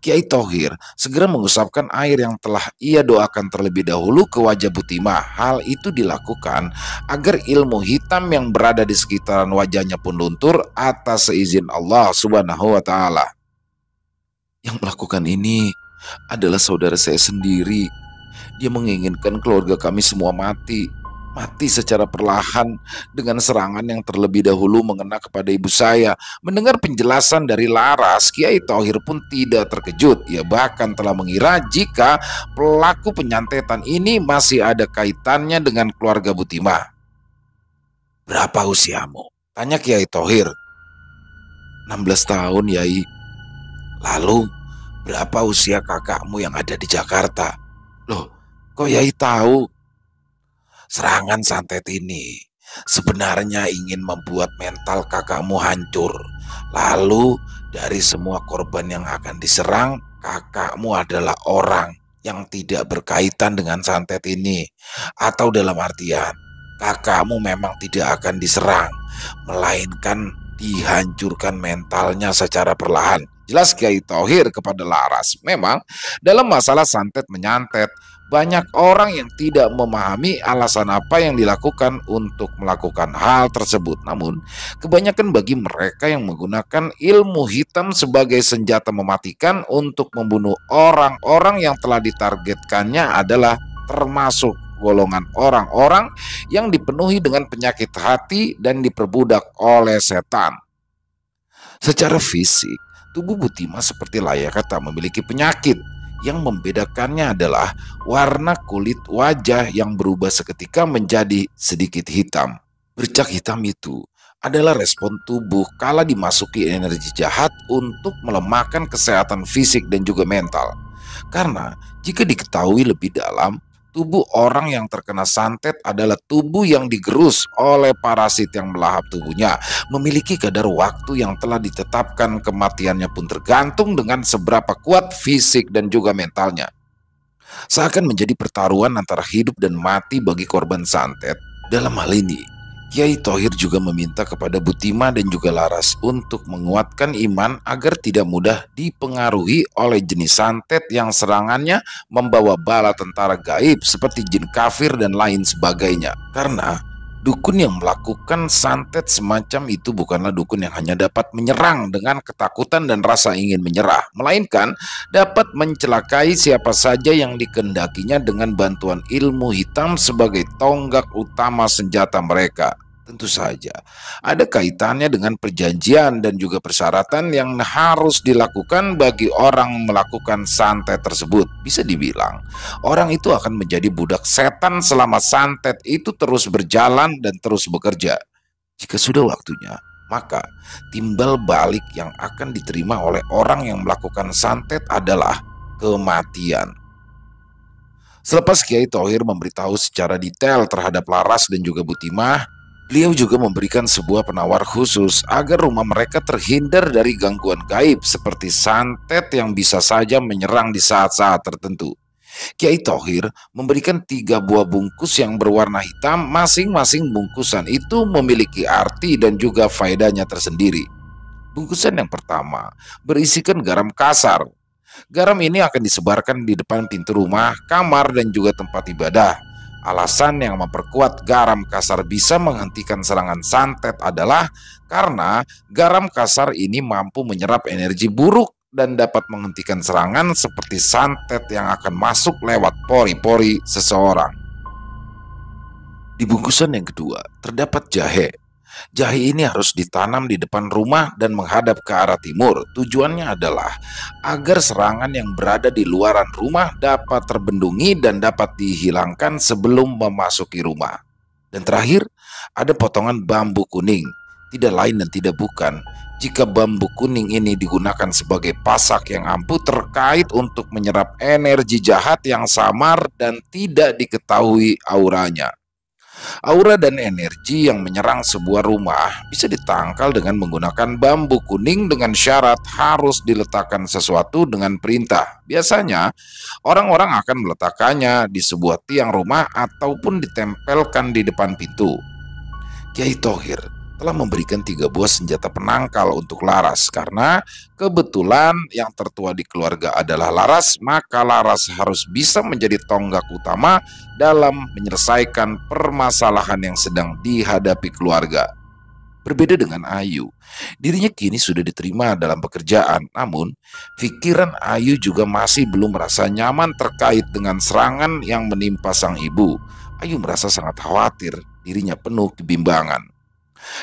Kiai Thohir segera mengusapkan air yang telah ia doakan terlebih dahulu ke wajah Butimah. Hal itu dilakukan agar ilmu hitam yang berada di sekitaran wajahnya pun luntur atas seizin Allah Subhanahu wa Ta'ala. "Yang melakukan ini adalah saudara saya sendiri. Dia menginginkan keluarga kami semua mati. Mati secara perlahan dengan serangan yang terlebih dahulu mengena kepada ibu saya." Mendengar penjelasan dari Laras, Kiai Thohir pun tidak terkejut. Ia bahkan telah mengira jika pelaku penyantetan ini masih ada kaitannya dengan keluarga Butimah. "Berapa usiamu?" tanya Kiai Thohir. 16 tahun, Yai." "Lalu berapa usia kakakmu yang ada di Jakarta?" "Loh, kok Yai tahu?" "Serangan santet ini sebenarnya ingin membuat mental kakakmu hancur. Lalu dari semua korban yang akan diserang, kakakmu adalah orang yang tidak berkaitan dengan santet ini. Atau dalam artian, kakakmu memang tidak akan diserang, melainkan dihancurkan mentalnya secara perlahan." Jelas Kiai Thohir kepada Laras. Memang dalam masalah santet menyantet, banyak orang yang tidak memahami alasan apa yang dilakukan untuk melakukan hal tersebut. Namun, kebanyakan bagi mereka yang menggunakan ilmu hitam sebagai senjata mematikan untuk membunuh orang-orang yang telah ditargetkannya adalah termasuk golongan orang-orang yang dipenuhi dengan penyakit hati dan diperbudak oleh setan. Secara fisik, tubuh Butimah seperti layaknya tak memiliki penyakit. Yang membedakannya adalah warna kulit wajah yang berubah seketika menjadi sedikit hitam. Bercak hitam itu adalah respon tubuh kala dimasuki energi jahat untuk melemahkan kesehatan fisik dan juga mental. Karena jika diketahui lebih dalam, Tubuh orang yang terkena santet adalah tubuh yang digerus oleh parasit yang melahap tubuhnya. Memiliki kadar waktu yang telah ditetapkan, kematiannya pun tergantung dengan seberapa kuat fisik dan juga mentalnya. Seakan menjadi pertaruhan antara hidup dan mati bagi korban santet. Dalam hal ini, Kiai Thohir juga meminta kepada Butima dan juga Laras untuk menguatkan iman agar tidak mudah dipengaruhi oleh jenis santet yang serangannya membawa bala tentara gaib seperti jin kafir dan lain sebagainya. Karena dukun yang melakukan santet semacam itu bukanlah dukun yang hanya dapat menyerang dengan ketakutan dan rasa ingin menyerah, melainkan dapat mencelakai siapa saja yang dikehendakinya dengan bantuan ilmu hitam sebagai tonggak utama senjata mereka. Tentu saja ada kaitannya dengan perjanjian dan juga persyaratan yang harus dilakukan bagi orang melakukan santet tersebut. Bisa dibilang, orang itu akan menjadi budak setan selama santet itu terus berjalan dan terus bekerja. Jika sudah waktunya, maka timbal balik yang akan diterima oleh orang yang melakukan santet adalah kematian. Selepas Kiai Thohir memberitahu secara detail terhadap Laras dan juga Butimah, beliau juga memberikan sebuah penawar khusus agar rumah mereka terhindar dari gangguan gaib seperti santet yang bisa saja menyerang di saat-saat tertentu. Kiai Thohir memberikan 3 buah bungkus yang berwarna hitam. Masing-masing bungkusan itu memiliki arti dan juga faedahnya tersendiri. Bungkusan yang pertama berisikan garam kasar. Garam ini akan disebarkan di depan pintu rumah, kamar, dan juga tempat ibadah. Alasan yang memperkuat garam kasar bisa menghentikan serangan santet adalah karena garam kasar ini mampu menyerap energi buruk dan dapat menghentikan serangan seperti santet yang akan masuk lewat pori-pori seseorang. Di bungkusan yang kedua terdapat jahe. Jahe ini harus ditanam di depan rumah dan menghadap ke arah timur. Tujuannya adalah agar serangan yang berada di luaran rumah dapat terbendungi dan dapat dihilangkan sebelum memasuki rumah. Dan terakhir, ada potongan bambu kuning. Tidak lain dan tidak bukan, jika bambu kuning ini digunakan sebagai pasak yang ampuh terkait untuk menyerap energi jahat yang samar dan tidak diketahui auranya. Aura dan energi yang menyerang sebuah rumah bisa ditangkal dengan menggunakan bambu kuning dengan syarat harus diletakkan sesuatu dengan perintah. Biasanya, orang-orang akan meletakkannya di sebuah tiang rumah ataupun ditempelkan di depan pintu. Kiai Thohir telah memberikan 3 buah senjata penangkal untuk Laras karena kebetulan yang tertua di keluarga adalah Laras, maka Laras harus bisa menjadi tonggak utama dalam menyelesaikan permasalahan yang sedang dihadapi keluarga. Berbeda dengan Ayu, dirinya kini sudah diterima dalam pekerjaan, namun pikiran Ayu juga masih belum merasa nyaman terkait dengan serangan yang menimpa sang ibu. Ayu merasa sangat khawatir, dirinya penuh kebimbangan.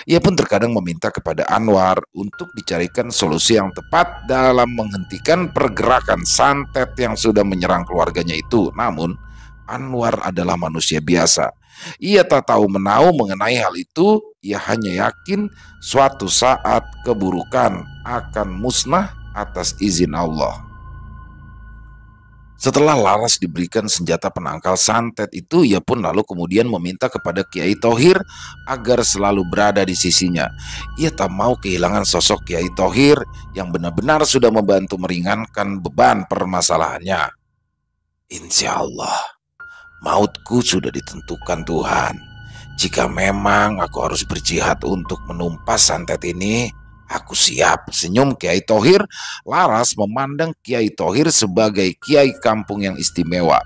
Ia pun terkadang meminta kepada Anwar untuk dicarikan solusi yang tepat dalam menghentikan pergerakan santet yang sudah menyerang keluarganya itu. Namun, Anwar adalah manusia biasa. Ia tak tahu menahu mengenai hal itu. Ia hanya yakin suatu saat keburukan akan musnah atas izin Allah. Setelah Laras diberikan senjata penangkal santet itu, ia pun lalu kemudian meminta kepada Kiai Thohir agar selalu berada di sisinya. Ia tak mau kehilangan sosok Kiai Thohir yang benar-benar sudah membantu meringankan beban permasalahannya. Insya Allah, mautku sudah ditentukan Tuhan. Jika memang aku harus berjihad untuk menumpas santet ini, aku siap, senyum Kiai Thohir. Laras memandang Kiai Thohir sebagai kiai kampung yang istimewa.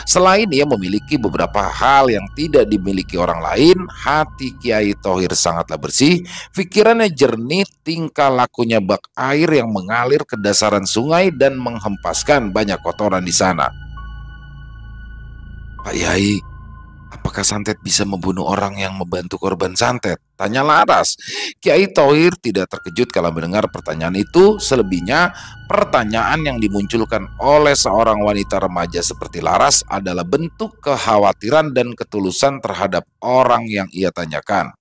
Selain ia memiliki beberapa hal yang tidak dimiliki orang lain, hati Kiai Thohir sangatlah bersih, pikirannya jernih, tingkah lakunya bak air yang mengalir ke dasaran sungai dan menghempaskan banyak kotoran di sana. Pak Yai, apakah santet bisa membunuh orang yang membantu korban santet? Tanya Laras. Kiai Thohir tidak terkejut kalau mendengar pertanyaan itu. Selebihnya, pertanyaan yang dimunculkan oleh seorang wanita remaja seperti Laras adalah bentuk kekhawatiran dan ketulusan terhadap orang yang ia tanyakan.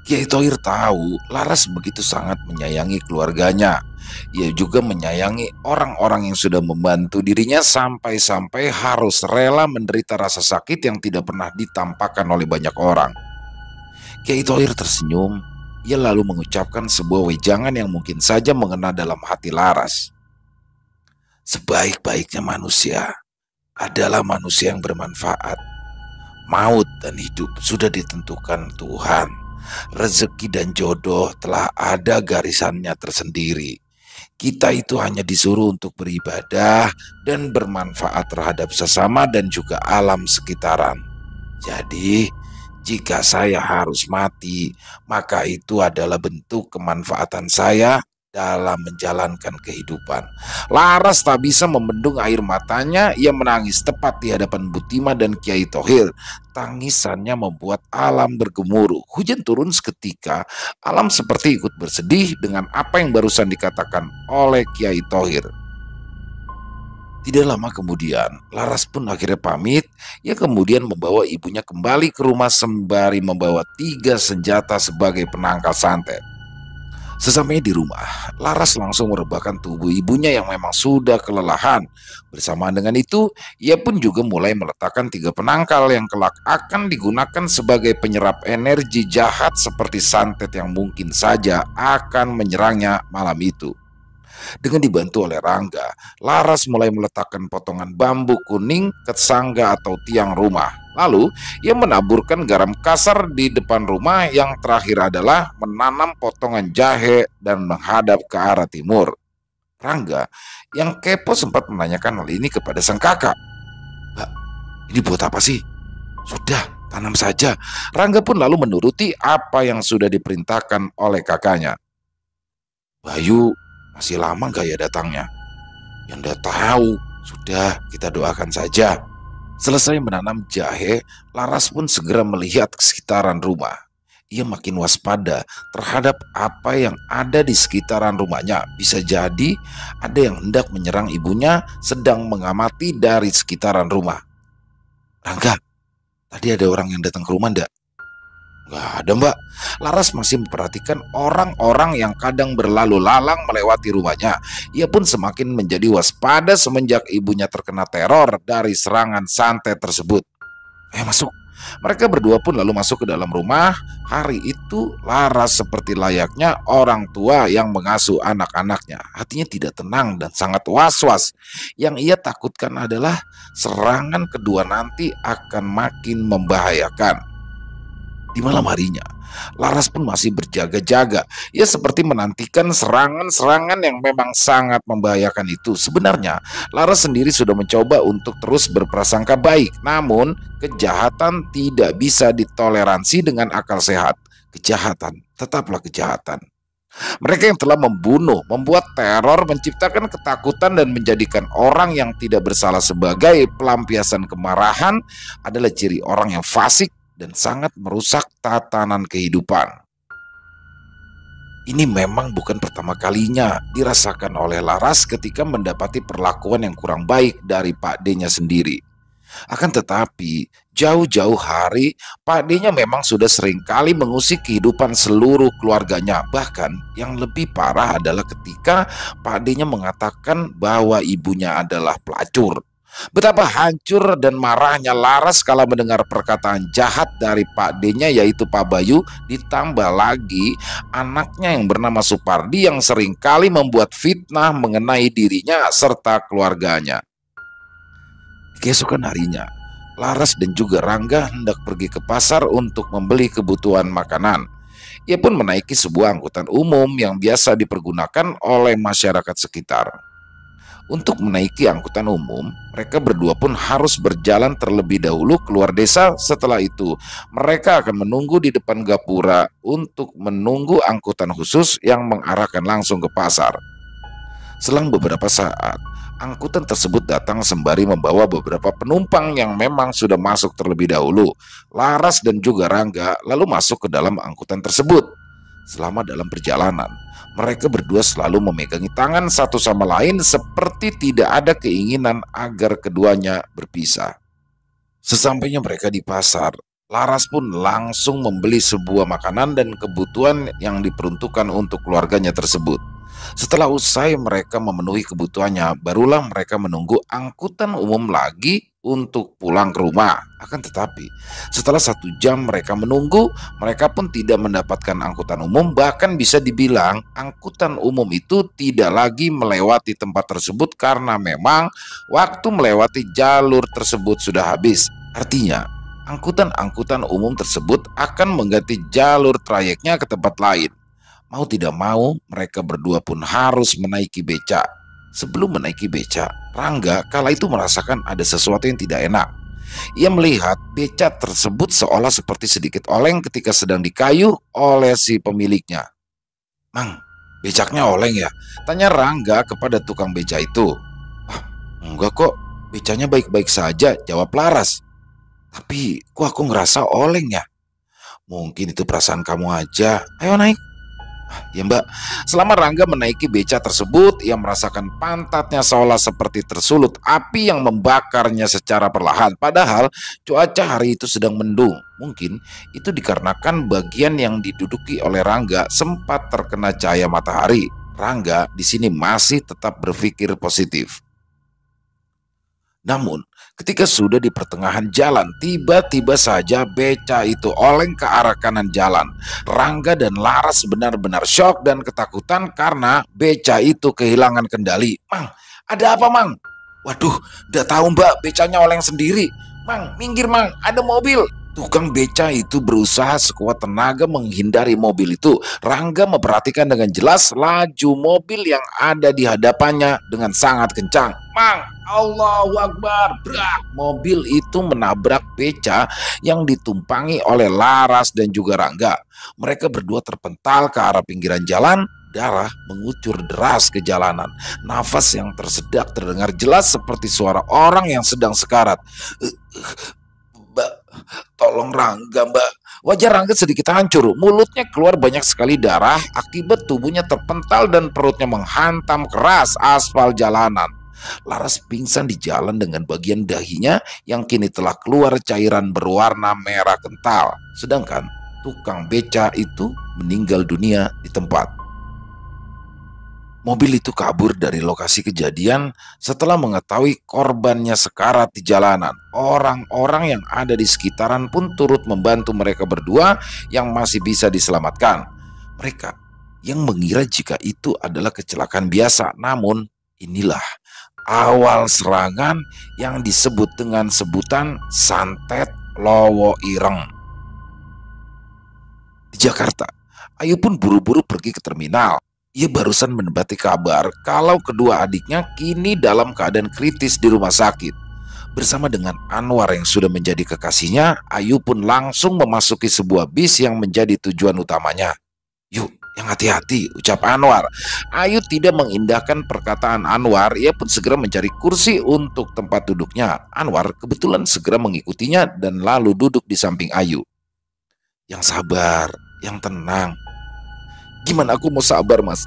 Kiai Thohir tahu Laras begitu sangat menyayangi keluarganya. Ia juga menyayangi orang-orang yang sudah membantu dirinya sampai-sampai harus rela menderita rasa sakit yang tidak pernah ditampakkan oleh banyak orang. Kiai Thohir tersenyum. Ia lalu mengucapkan sebuah wejangan yang mungkin saja mengena dalam hati Laras. Sebaik-baiknya manusia adalah manusia yang bermanfaat. Maut dan hidup sudah ditentukan Tuhan. Rezeki dan jodoh telah ada garisannya tersendiri. Kita itu hanya disuruh untuk beribadah dan bermanfaat terhadap sesama dan juga alam sekitaran. Jadi, jika saya harus mati, maka itu adalah bentuk kemanfaatan saya dalam menjalankan kehidupan. Laras tak bisa membendung air matanya. Ia menangis tepat di hadapan Butima dan Kiai Thohir. Tangisannya membuat alam bergemuruh. Hujan turun seketika. Alam seperti ikut bersedih dengan apa yang barusan dikatakan oleh Kiai Thohir. Tidak lama kemudian, Laras pun akhirnya pamit. Ia kemudian membawa ibunya kembali ke rumah sembari membawa 3 senjata sebagai penangkal santet. Sesampainya di rumah, Laras langsung merebahkan tubuh ibunya yang memang sudah kelelahan. Bersamaan dengan itu, ia pun juga mulai meletakkan 3 penangkal yang kelak akan digunakan sebagai penyerap energi jahat seperti santet yang mungkin saja akan menyerangnya malam itu. Dengan dibantu oleh Rangga, Laras mulai meletakkan potongan bambu kuning ke sangga atau tiang rumah. Lalu, ia menaburkan garam kasar di depan rumah. Yang terakhir adalah menanam potongan jahe dan menghadap ke arah timur. Rangga yang kepo sempat menanyakan hal ini kepada sang kakak. "Mbak, ini buat apa sih?" "Sudah, tanam saja." Rangga pun lalu menuruti apa yang sudah diperintahkan oleh kakaknya. "Bayu masih lama gak ya datangnya?" "Ya ndak tahu, sudah kita doakan saja." Selesai menanam jahe, Laras pun segera melihat ke sekitaran rumah. Ia makin waspada terhadap apa yang ada di sekitaran rumahnya. Bisa jadi ada yang hendak menyerang ibunya sedang mengamati dari sekitaran rumah. "Rangga, tadi ada orang yang datang ke rumah ndak?" "Nggak ada, Mbak." Laras masih memperhatikan orang-orang yang kadang berlalu lalang melewati rumahnya. Ia pun semakin menjadi waspada semenjak ibunya terkena teror dari serangan santet tersebut. "Ayo masuk." Mereka berdua pun lalu masuk ke dalam rumah. Hari itu Laras seperti layaknya orang tua yang mengasuh anak-anaknya. Hatinya tidak tenang dan sangat was-was. Yang ia takutkan adalah serangan kedua nanti akan makin membahayakan. Di malam harinya, Laras pun masih berjaga-jaga. Ia seperti menantikan serangan-serangan yang memang sangat membahayakan itu. Sebenarnya, Laras sendiri sudah mencoba untuk terus berprasangka baik. Namun, kejahatan tidak bisa ditoleransi dengan akal sehat. Kejahatan tetaplah kejahatan. Mereka yang telah membunuh, membuat teror, menciptakan ketakutan dan menjadikan orang yang tidak bersalah sebagai pelampiasan kemarahan adalah ciri orang yang fasik dan sangat merusak tatanan kehidupan. Ini memang bukan pertama kalinya dirasakan oleh Laras ketika mendapati perlakuan yang kurang baik dari Pak D-nya sendiri. Akan tetapi, jauh-jauh hari, Pak D-nya memang sudah seringkali mengusik kehidupan seluruh keluarganya. Bahkan yang lebih parah adalah ketika Pak D-nya mengatakan bahwa ibunya adalah pelacur. Betapa hancur dan marahnya Laras kala mendengar perkataan jahat dari Pak D-nya yaitu Pak Bayu, ditambah lagi anaknya yang bernama Supardi yang seringkali membuat fitnah mengenai dirinya serta keluarganya. Keesokan harinya, Laras dan juga Rangga hendak pergi ke pasar untuk membeli kebutuhan makanan. Ia pun menaiki sebuah angkutan umum yang biasa dipergunakan oleh masyarakat sekitar. Untuk menaiki angkutan umum, mereka berdua pun harus berjalan terlebih dahulu keluar desa. Setelah itu, mereka akan menunggu di depan gapura untuk menunggu angkutan khusus yang mengarahkan langsung ke pasar. Selang beberapa saat, angkutan tersebut datang sembari membawa beberapa penumpang yang memang sudah masuk terlebih dahulu. Laras dan juga Rangga lalu masuk ke dalam angkutan tersebut. Selama dalam perjalanan, mereka berdua selalu memegangi tangan satu sama lain seperti tidak ada keinginan agar keduanya berpisah. Sesampainya mereka di pasar, Laras pun langsung membeli sebuah makanan dan kebutuhan yang diperuntukkan untuk keluarganya tersebut. Setelah usai mereka memenuhi kebutuhannya, barulah mereka menunggu angkutan umum lagi untuk pulang ke rumah. Akan tetapi, setelah 1 jam mereka menunggu, mereka pun tidak mendapatkan angkutan umum. Bahkan bisa dibilang angkutan umum itu tidak lagi melewati tempat tersebut karena memang waktu melewati jalur tersebut sudah habis. Artinya, angkutan-angkutan umum tersebut akan mengganti jalur trayeknya ke tempat lain. Mau tidak mau, mereka berdua pun harus menaiki becak. Sebelum menaiki becak, Rangga kala itu merasakan ada sesuatu yang tidak enak. Ia melihat becak tersebut seolah seperti sedikit oleng ketika sedang dikayuh oleh si pemiliknya. "Mang, becaknya oleng ya?" tanya Rangga kepada tukang becak itu. "Ah, enggak kok, becaknya baik-baik saja," jawab Laras. "Tapi kok aku ngerasa oleng ya?" "Mungkin itu perasaan kamu aja. Ayo naik." "Ya mbak." Selama Rangga menaiki beca tersebut, ia merasakan pantatnya seolah seperti tersulut api yang membakarnya secara perlahan. Padahal cuaca hari itu sedang mendung. Mungkin itu dikarenakan bagian yang diduduki oleh Rangga sempat terkena cahaya matahari. Rangga di sini masih tetap berpikir positif. Namun, ketika sudah di pertengahan jalan, tiba-tiba saja beca itu oleng ke arah kanan jalan. Rangga dan Laras benar-benar syok dan ketakutan karena beca itu kehilangan kendali. "Mang, ada apa, Mang?" "Waduh, udah tahu mbak, becanya oleng sendiri." "Mang, minggir Mang, ada mobil." Tukang beca itu berusaha sekuat tenaga menghindari mobil itu. Rangga memperhatikan dengan jelas laju mobil yang ada di hadapannya dengan sangat kencang. "Mang, Allahu Akbar!" Brak! Mobil itu menabrak beca yang ditumpangi oleh Laras dan juga Rangga. Mereka berdua terpental ke arah pinggiran jalan. Darah mengucur deras ke jalanan. Nafas yang tersedak terdengar jelas seperti suara orang yang sedang sekarat. "Mbak, tolong Rangga mbak." Wajah Rangga sedikit hancur, mulutnya keluar banyak sekali darah akibat tubuhnya terpental dan perutnya menghantam keras aspal jalanan. Laras pingsan di jalan dengan bagian dahinya yang kini telah keluar cairan berwarna merah kental. Sedangkan tukang beca itu meninggal dunia di tempat. Mobil itu kabur dari lokasi kejadian setelah mengetahui korbannya sekarat di jalanan. Orang-orang yang ada di sekitaran pun turut membantu mereka berdua yang masih bisa diselamatkan. Mereka yang mengira jika itu adalah kecelakaan biasa, namun inilah awal serangan yang disebut dengan sebutan Santet Lowo Ireng. Di Jakarta, Ayu pun buru-buru pergi ke terminal. Ia barusan mendapati kabar kalau kedua adiknya kini dalam keadaan kritis di rumah sakit. Bersama dengan Anwar yang sudah menjadi kekasihnya, Ayu pun langsung memasuki sebuah bis yang menjadi tujuan utamanya. "Yuk, yang hati-hati," ucap Anwar. Ayu tidak mengindahkan perkataan Anwar, ia pun segera mencari kursi untuk tempat duduknya. Anwar kebetulan segera mengikutinya dan lalu duduk di samping Ayu. "Yang sabar, yang tenang." "Gimana aku mau sabar mas?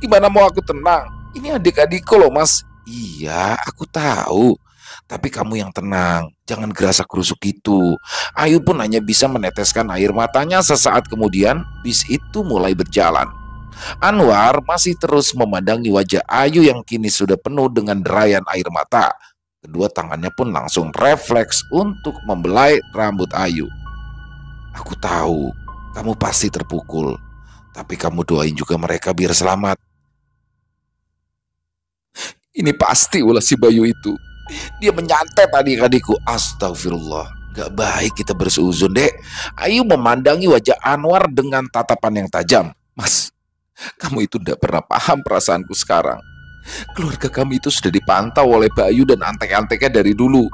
Gimana mau aku tenang? Ini adik-adikku loh mas." "Iya, aku tahu. Tapi kamu yang tenang, jangan gerasa gerusuk gitu." Ayu pun hanya bisa meneteskan air matanya. Sesaat kemudian, bis itu mulai berjalan. Anwar masih terus memandangi wajah Ayu yang kini sudah penuh dengan derayan air mata. Kedua tangannya pun langsung refleks untuk membelai rambut Ayu. "Aku tahu, kamu pasti terpukul. Tapi kamu doain juga mereka biar selamat." "Ini pasti ulah si Bayu itu. Dia menyantet adik-adikku." "Astagfirullah, gak baik kita berseuzon dek." Ayu memandangi wajah Anwar dengan tatapan yang tajam. "Mas, kamu itu gak pernah paham perasaanku sekarang. Keluarga kami itu sudah dipantau oleh Bayu dan antek-anteknya dari dulu.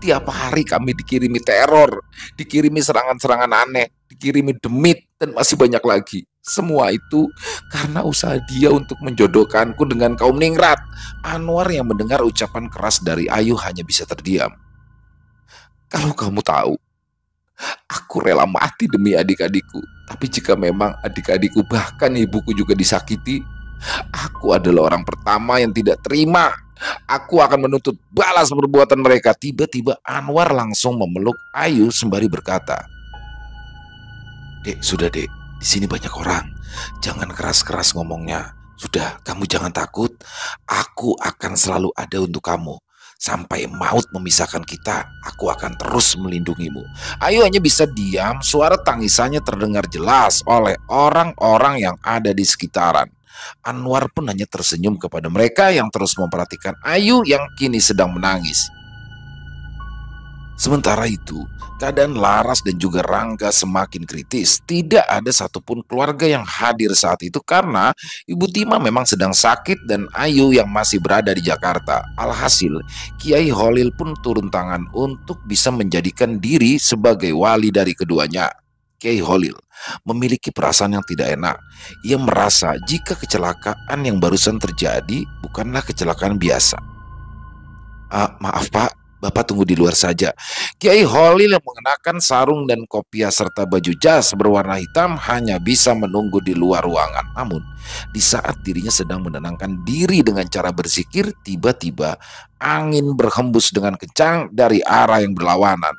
Tiap hari kami dikirimi teror, dikirimi serangan-serangan aneh, dikirimi demit, dan masih banyak lagi. Semua itu karena usaha dia untuk menjodohkanku dengan kaum ningrat." Anwar yang mendengar ucapan keras dari Ayu hanya bisa terdiam. "Kalau kamu tahu, aku rela mati demi adik-adikku. Tapi jika memang adik-adikku bahkan ibuku juga disakiti, aku adalah orang pertama yang tidak terima Aku akan menuntut balas perbuatan mereka. Tiba-tiba Anwar langsung memeluk Ayu sembari berkata, "Dek, sudah dek, di sini banyak orang. Jangan keras-keras ngomongnya. Sudah, kamu jangan takut. Aku akan selalu ada untuk kamu. Sampai maut memisahkan kita, aku akan terus melindungimu." Ayu hanya bisa diam, suara tangisannya terdengar jelas oleh orang-orang yang ada di sekitaran. Anwar pun hanya tersenyum kepada mereka yang terus memperhatikan Ayu yang kini sedang menangis. Sementara itu, keadaan Laras dan juga Rangga semakin kritis. Tidak ada satupun keluarga yang hadir saat itu karena Ibu Tima memang sedang sakit dan Ayu yang masih berada di Jakarta. Alhasil, Kiai Holil pun turun tangan untuk bisa menjadikan diri sebagai wali dari keduanya. Kiai Holil memiliki perasaan yang tidak enak. Ia merasa jika kecelakaan yang barusan terjadi bukanlah kecelakaan biasa. Maaf Pak, Bapak tunggu di luar saja." Kiai Holil yang mengenakan sarung dan kopiah serta baju jas berwarna hitam hanya bisa menunggu di luar ruangan. Namun, di saat dirinya sedang menenangkan diri dengan cara berzikir, tiba-tiba angin berhembus dengan kencang dari arah yang berlawanan.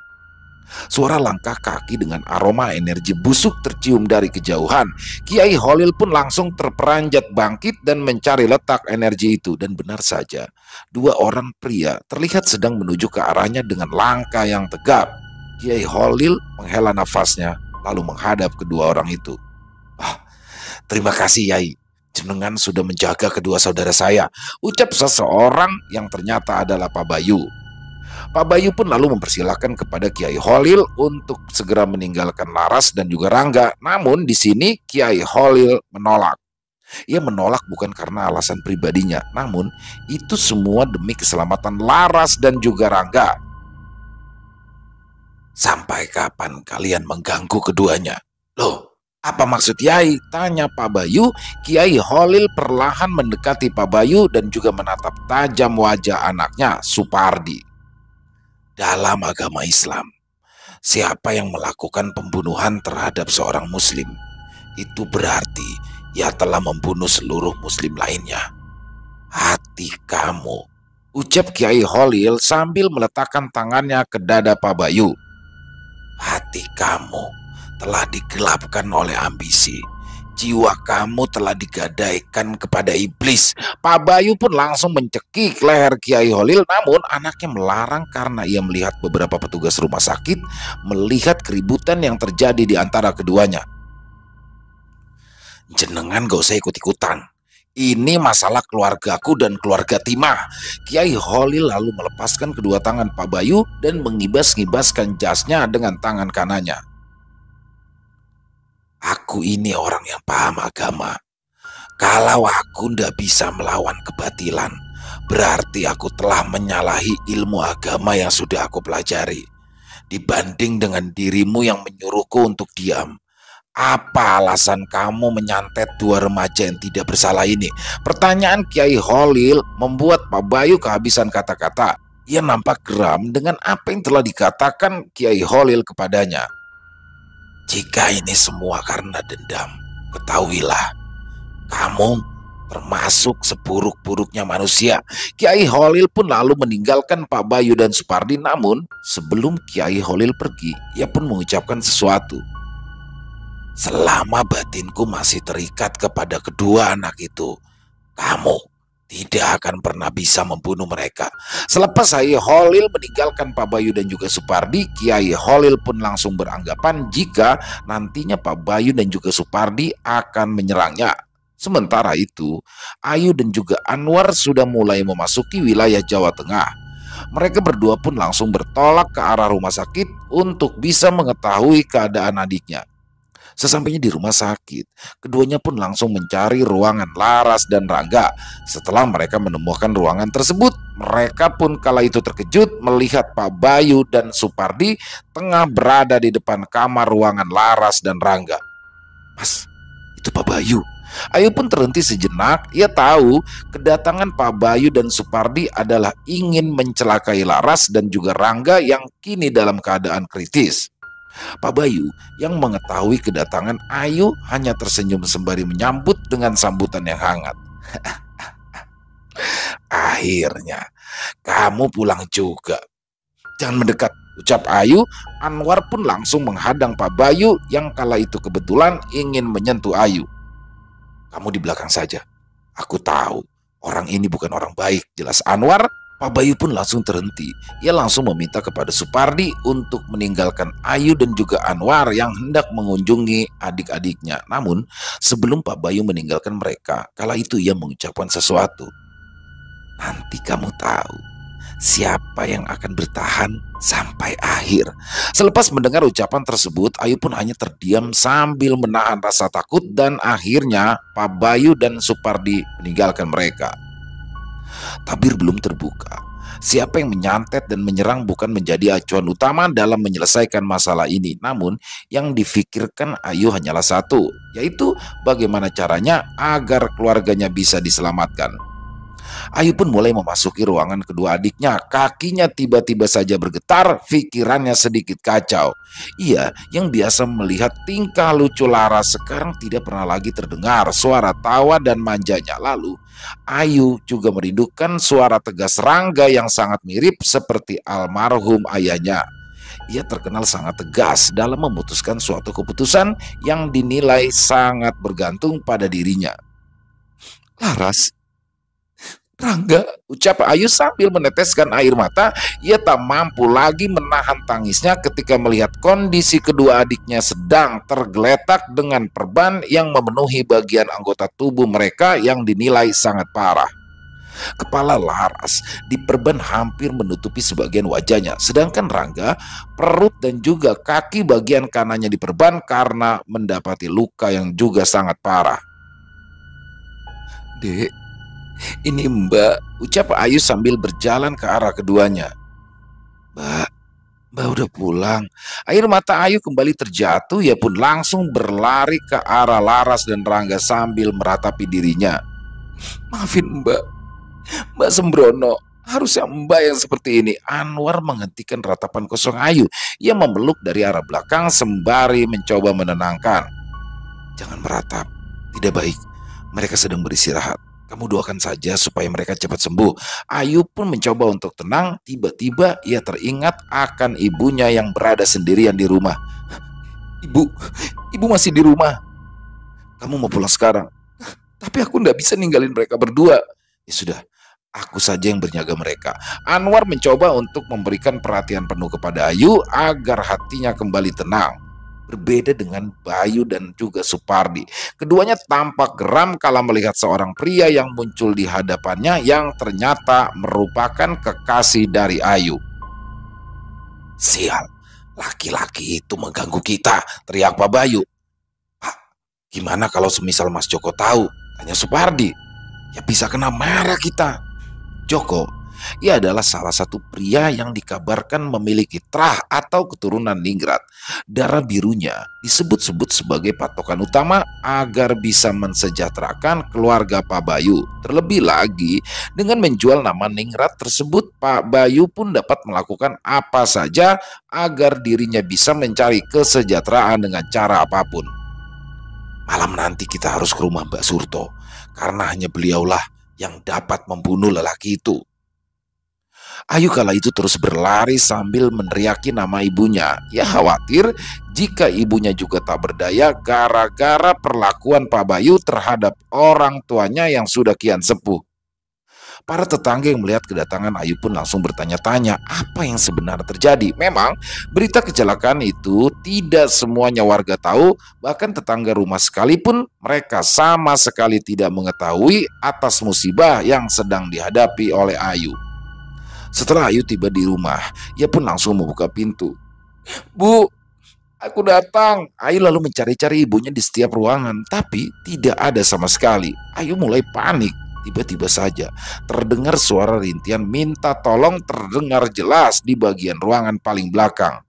Suara langkah kaki dengan aroma energi busuk tercium dari kejauhan. Kiai Holil pun langsung terperanjat bangkit dan mencari letak energi itu. Dan benar saja, dua orang pria terlihat sedang menuju ke arahnya dengan langkah yang tegap. Kiai Holil menghela nafasnya lalu menghadap kedua orang itu. "Terima kasih Yai, jenengan sudah menjaga kedua saudara saya," ucap seseorang yang ternyata adalah Pak Bayu. Pak Bayu pun lalu mempersilahkan kepada Kiai Holil untuk segera meninggalkan Laras dan juga Rangga. Namun di sini Kiai Holil menolak. Ia menolak bukan karena alasan pribadinya, namun itu semua demi keselamatan Laras dan juga Rangga. "Sampai kapan kalian mengganggu keduanya?" "Loh, apa maksud Yai?" tanya Pak Bayu. Kiai Holil perlahan mendekati Pak Bayu dan juga menatap tajam wajah anaknya, Supardi. "Dalam agama Islam, siapa yang melakukan pembunuhan terhadap seorang muslim, itu berarti ia telah membunuh seluruh muslim lainnya. Hati kamu," ucap Kiai Holil sambil meletakkan tangannya ke dada Pak Bayu. "Hati kamu telah digelapkan oleh ambisi. Jiwa kamu telah digadaikan kepada iblis." Pak Bayu pun langsung mencekik leher Kiai Holil, namun anaknya melarang karena ia melihat beberapa petugas rumah sakit melihat keributan yang terjadi di antara keduanya. "Jenengan gak usah ikut-ikutan. Ini masalah keluargaku dan keluarga Timah." Kiai Holil lalu melepaskan kedua tangan Pak Bayu dan mengibas-ngibaskan jasnya dengan tangan kanannya. "Aku ini orang yang paham agama. Kalau aku ndak bisa melawan kebatilan, berarti aku telah menyalahi ilmu agama yang sudah aku pelajari. Dibanding dengan dirimu yang menyuruhku untuk diam, apa alasan kamu menyantet dua remaja yang tidak bersalah ini?" Pertanyaan Kiai Holil membuat Pak Bayu kehabisan kata-kata. Ia nampak geram dengan apa yang telah dikatakan Kiai Holil kepadanya. "Jika ini semua karena dendam, ketahuilah, kamu termasuk seburuk-buruknya manusia." Kiai Holil pun lalu meninggalkan Pak Bayu dan Supardi. Namun sebelum Kiai Holil pergi, ia pun mengucapkan sesuatu. "Selama batinku masih terikat kepada kedua anak itu, kamu tidak akan pernah bisa membunuh mereka." Selepas Kiai Holil meninggalkan Pak Bayu dan juga Supardi, Kiai Holil pun langsung beranggapan jika nantinya Pak Bayu dan juga Supardi akan menyerangnya. Sementara itu, Ayu dan juga Anwar sudah mulai memasuki wilayah Jawa Tengah. Mereka berdua pun langsung bertolak ke arah rumah sakit untuk bisa mengetahui keadaan adiknya. Sesampainya di rumah sakit, keduanya pun langsung mencari ruangan Laras dan Rangga. Setelah mereka menemukan ruangan tersebut, mereka pun kala itu terkejut melihat Pak Bayu dan Supardi tengah berada di depan kamar ruangan Laras dan Rangga. "Mas, itu Pak Bayu." Ayu pun terhenti sejenak. Ia tahu kedatangan Pak Bayu dan Supardi adalah ingin mencelakai Laras dan juga Rangga yang kini dalam keadaan kritis. Pak Bayu yang mengetahui kedatangan Ayu hanya tersenyum sembari menyambut dengan sambutan yang hangat. Akhirnya, kamu pulang juga. Jangan mendekat, ucap Ayu. Anwar pun langsung menghadang Pak Bayu yang kala itu kebetulan ingin menyentuh Ayu. Kamu di belakang saja. Aku tahu, orang ini bukan orang baik, jelas Anwar. Pak Bayu pun langsung terhenti. Ia langsung meminta kepada Supardi untuk meninggalkan Ayu dan juga Anwar yang hendak mengunjungi adik-adiknya. Namun, sebelum Pak Bayu meninggalkan mereka, kala itu ia mengucapkan sesuatu. Nanti kamu tahu siapa yang akan bertahan sampai akhir. Selepas mendengar ucapan tersebut, Ayu pun hanya terdiam sambil menahan rasa takut dan akhirnya Pak Bayu dan Supardi meninggalkan mereka. Tabir belum terbuka. Siapa yang menyantet dan menyerang bukan menjadi acuan utama dalam menyelesaikan masalah ini. Namun yang difikirkan Ayu hanyalah satu, yaitu bagaimana caranya agar keluarganya bisa diselamatkan. Ayu pun mulai memasuki ruangan kedua adiknya. Kakinya tiba-tiba saja bergetar, pikirannya sedikit kacau. Ia yang biasa melihat tingkah lucu Laras sekarang tidak pernah lagi terdengar suara tawa dan manjanya. Lalu Ayu juga merindukan suara tegas Rangga yang sangat mirip seperti almarhum ayahnya. Ia terkenal sangat tegas dalam memutuskan suatu keputusan yang dinilai sangat bergantung pada dirinya. Laras, Rangga, ucap Ayu sambil meneteskan air mata. Ia tak mampu lagi menahan tangisnya ketika melihat kondisi kedua adiknya sedang tergeletak dengan perban yang memenuhi bagian anggota tubuh mereka yang dinilai sangat parah. Kepala Laras diperban hampir menutupi sebagian wajahnya, sedangkan Rangga, perut dan juga kaki bagian kanannya diperban karena mendapati luka yang juga sangat parah. Dek, ini Mbak, ucap Ayu sambil berjalan ke arah keduanya. Mbak udah pulang. Air mata Ayu kembali terjatuh. Ia pun langsung berlari ke arah Laras dan Rangga sambil meratapi dirinya. Maafin Mbak sembrono. Harusnya Mbak yang seperti ini. Anwar menghentikan ratapan kosong Ayu. Ia memeluk dari arah belakang sembari mencoba menenangkan. Jangan meratap, tidak baik. Mereka sedang beristirahat. Kamu doakan saja supaya mereka cepat sembuh. Ayu pun mencoba untuk tenang. Tiba-tiba ia teringat akan ibunya yang berada sendirian di rumah. Ibu masih di rumah. Kamu mau pulang sekarang. Tapi aku tidak bisa ninggalin mereka berdua. Ya sudah, aku saja yang berjaga mereka. Anwar mencoba untuk memberikan perhatian penuh kepada Ayu agar hatinya kembali tenang. Berbeda dengan Bayu dan juga Supardi. Keduanya tampak geram kala melihat seorang pria yang muncul di hadapannya yang ternyata merupakan kekasih dari Ayu. Sial, laki-laki itu mengganggu kita, teriak Pak Bayu. Pak, gimana kalau semisal Mas Joko tahu? Tanya Supardi. Ya bisa kena marah kita. Joko, ia adalah salah satu pria yang dikabarkan memiliki trah atau keturunan ningrat. Darah birunya disebut-sebut sebagai patokan utama agar bisa mensejahterakan keluarga Pak Bayu. Terlebih lagi, dengan menjual nama ningrat tersebut, Pak Bayu pun dapat melakukan apa saja agar dirinya bisa mencari kesejahteraan dengan cara apapun. Malam nanti kita harus ke rumah Mbak Surto, karena hanya beliaulah yang dapat membunuh lelaki itu. Ayu kala itu terus berlari sambil meneriaki nama ibunya. Ia khawatir jika ibunya juga tak berdaya gara-gara perlakuan Pak Bayu terhadap orang tuanya yang sudah kian sepuh. Para tetangga yang melihat kedatangan Ayu pun langsung bertanya-tanya apa yang sebenarnya terjadi. Memang berita kecelakaan itu tidak semuanya warga tahu, bahkan tetangga rumah sekalipun mereka sama sekali tidak mengetahui atas musibah yang sedang dihadapi oleh Ayu. Setelah Ayu tiba di rumah, ia pun langsung membuka pintu. Bu, aku datang. Ayu lalu mencari-cari ibunya di setiap ruangan, tapi tidak ada sama sekali. Ayu mulai panik. Tiba-tiba saja terdengar suara rintian minta tolong terdengar jelas di bagian ruangan paling belakang.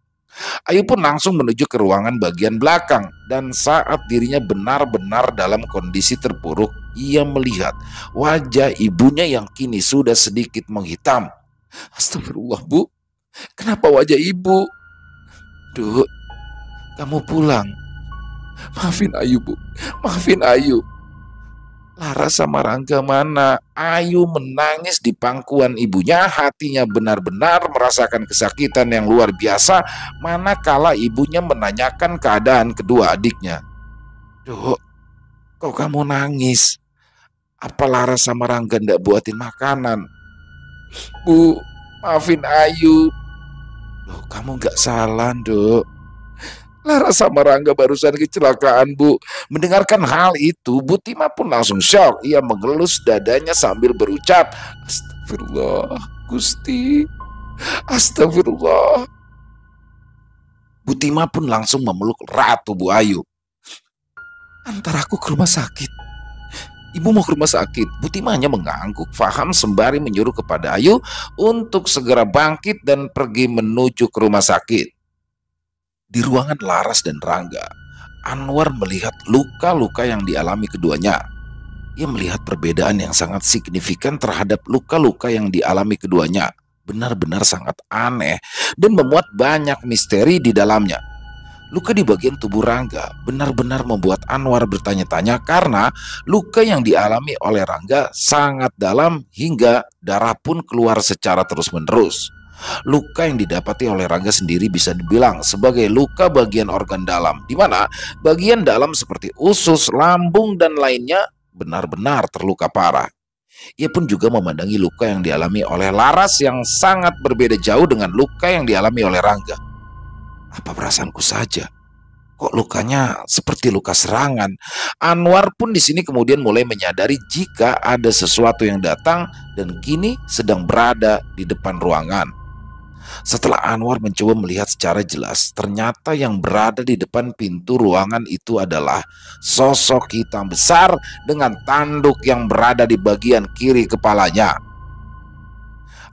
Ayu pun langsung menuju ke ruangan bagian belakang, dan saat dirinya benar-benar dalam kondisi terpuruk, ia melihat wajah ibunya yang kini sudah sedikit menghitam. Astagfirullah, Bu. Kenapa wajah ibu? Duk, kamu pulang. Maafin Ayu, Bu. Maafin Ayu. Laras sama Rangga mana? Ayu menangis di pangkuan ibunya, hatinya benar-benar merasakan kesakitan yang luar biasa manakala ibunya menanyakan keadaan kedua adiknya. Dok, kok kamu nangis? Apa Laras sama Rangga ndak buatin makanan? Bu, maafin Ayu. Loh, kamu nggak salah, Dok. Laras sama Rangga barusan kecelakaan, Bu. Mendengarkan hal itu, Bu Tima pun langsung shock. Ia mengelus dadanya sambil berucap, Astagfirullah, Gusti. Astagfirullah. Bu Tima pun langsung memeluk Ratu Bu Ayu. Antar aku ke rumah sakit. Ibu mau ke rumah sakit. Bu Tima hanya mengangguk faham sembari menyuruh kepada Ayu untuk segera bangkit dan pergi menuju ke rumah sakit. Di ruangan Laras dan Rangga, Anwar melihat luka-luka yang dialami keduanya. Ia melihat perbedaan yang sangat signifikan terhadap luka-luka yang dialami keduanya. Benar-benar sangat aneh dan memuat banyak misteri di dalamnya. Luka di bagian tubuh Rangga benar-benar membuat Anwar bertanya-tanya karena luka yang dialami oleh Rangga sangat dalam hingga darah pun keluar secara terus-menerus. Luka yang didapati oleh Rangga sendiri bisa dibilang sebagai luka bagian organ dalam, di mana bagian dalam seperti usus, lambung, dan lainnya benar-benar terluka parah. Ia pun juga memandangi luka yang dialami oleh Laras yang sangat berbeda jauh dengan luka yang dialami oleh Rangga. Apa perasaanku saja? Kok lukanya seperti luka serangan? Anwar pun di sini kemudian mulai menyadari jika ada sesuatu yang datang dan kini sedang berada di depan ruangan. Setelah Anwar mencoba melihat secara jelas, ternyata yang berada di depan pintu ruangan itu adalah sosok hitam besar dengan tanduk yang berada di bagian kiri kepalanya.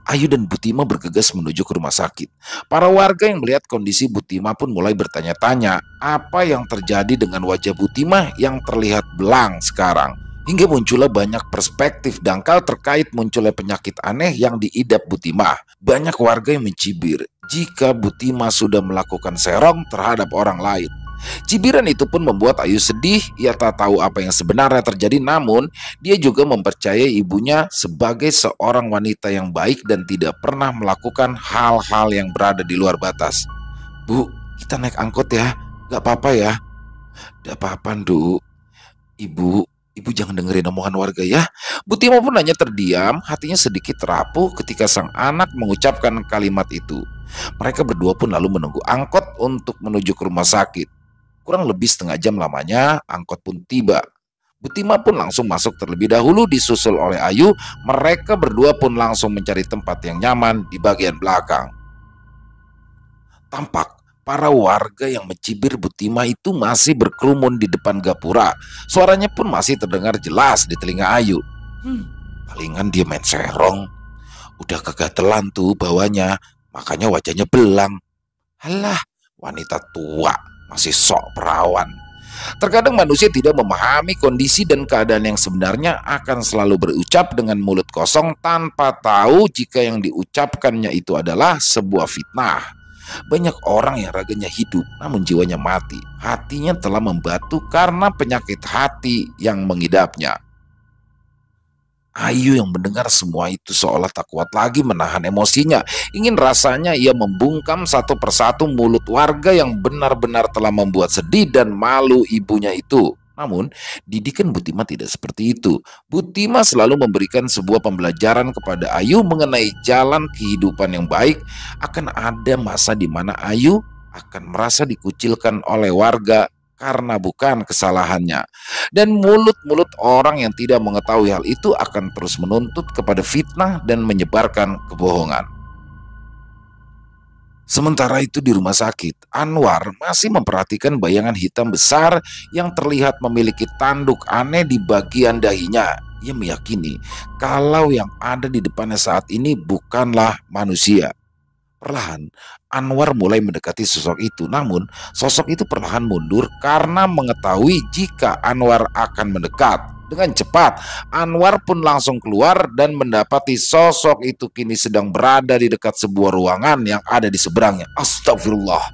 Ayu dan Butima bergegas menuju ke rumah sakit. Para warga yang melihat kondisi Butima pun mulai bertanya-tanya apa yang terjadi dengan wajah Butima yang terlihat belang sekarang. Hingga muncullah banyak perspektif dangkal terkait munculnya penyakit aneh yang diidap Butima. Banyak warga yang mencibir jika Butima sudah melakukan serong terhadap orang lain. Cibiran itu pun membuat Ayu sedih. Ia tak tahu apa yang sebenarnya terjadi, namun dia juga mempercayai ibunya sebagai seorang wanita yang baik dan tidak pernah melakukan hal-hal yang berada di luar batas. Bu, kita naik angkot ya. Gak apa-apa ya. Gak apa-apa, Du. Ibu jangan dengerin omongan warga ya. Bu Timo pun hanya terdiam, hatinya sedikit rapuh ketika sang anak mengucapkan kalimat itu. Mereka berdua pun lalu menunggu angkot untuk menuju ke rumah sakit. Kurang lebih setengah jam lamanya, angkot pun tiba. Butima pun langsung masuk terlebih dahulu disusul oleh Ayu. Mereka berdua pun langsung mencari tempat yang nyaman di bagian belakang. Tampak para warga yang mencibir Butima itu masih berkerumun di depan gapura. Suaranya pun masih terdengar jelas di telinga Ayu. Palingan dia main serong. Udah kegatelan tuh bawahnya, makanya wajahnya belang. Halah, wanita tua masih sok perawan. Terkadang manusia tidak memahami kondisi dan keadaan yang sebenarnya, akan selalu berucap dengan mulut kosong tanpa tahu jika yang diucapkannya itu adalah sebuah fitnah. Banyak orang yang raganya hidup namun jiwanya mati. Hatinya telah membatu karena penyakit hati yang mengidapnya. Ayu yang mendengar semua itu seolah tak kuat lagi menahan emosinya. Ingin rasanya ia membungkam satu persatu mulut warga yang benar-benar telah membuat sedih dan malu ibunya itu. Namun, didikan Butima tidak seperti itu. Butima selalu memberikan sebuah pembelajaran kepada Ayu mengenai jalan kehidupan yang baik. Akan ada masa di mana Ayu akan merasa dikucilkan oleh warga karena bukan kesalahannya. Dan mulut-mulut orang yang tidak mengetahui hal itu akan terus menuntut kepada fitnah dan menyebarkan kebohongan. Sementara itu di rumah sakit, Anwar masih memperhatikan bayangan hitam besar yang terlihat memiliki tanduk aneh di bagian dahinya. Ia meyakini kalau yang ada di depannya saat ini bukanlah manusia. Perlahan, Anwar mulai mendekati sosok itu, namun sosok itu perlahan mundur karena mengetahui jika Anwar akan mendekat. Dengan cepat, Anwar pun langsung keluar dan mendapati sosok itu kini sedang berada di dekat sebuah ruangan yang ada di seberangnya. Astagfirullah.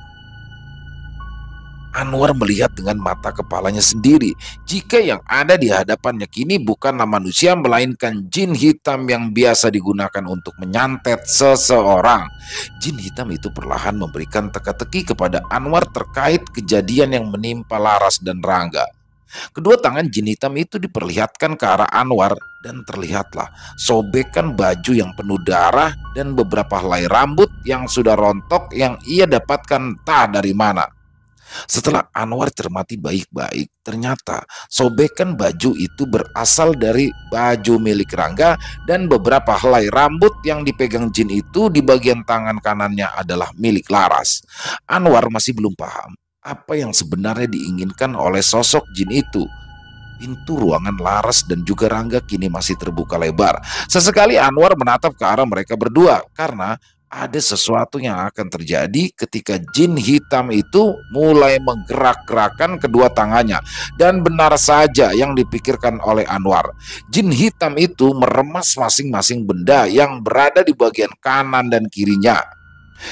Anwar melihat dengan mata kepalanya sendiri jika yang ada di hadapannya kini bukanlah manusia melainkan jin hitam yang biasa digunakan untuk menyantet seseorang. Jin hitam itu perlahan memberikan teka-teki kepada Anwar terkait kejadian yang menimpa Laras dan Rangga. Kedua tangan jin hitam itu diperlihatkan ke arah Anwar dan terlihatlah sobekan baju yang penuh darah dan beberapa helai rambut yang sudah rontok yang ia dapatkan entah dari mana. Setelah Anwar cermati baik-baik, ternyata sobekan baju itu berasal dari baju milik Rangga dan beberapa helai rambut yang dipegang jin itu di bagian tangan kanannya adalah milik Laras. Anwar masih belum paham apa yang sebenarnya diinginkan oleh sosok jin itu. Pintu ruangan Laras dan juga Rangga kini masih terbuka lebar. Sesekali Anwar menatap ke arah mereka berdua karena ada sesuatu yang akan terjadi ketika jin hitam itu mulai menggerak-gerakkan kedua tangannya. Dan benar saja yang dipikirkan oleh Anwar. Jin hitam itu meremas masing-masing benda yang berada di bagian kanan dan kirinya.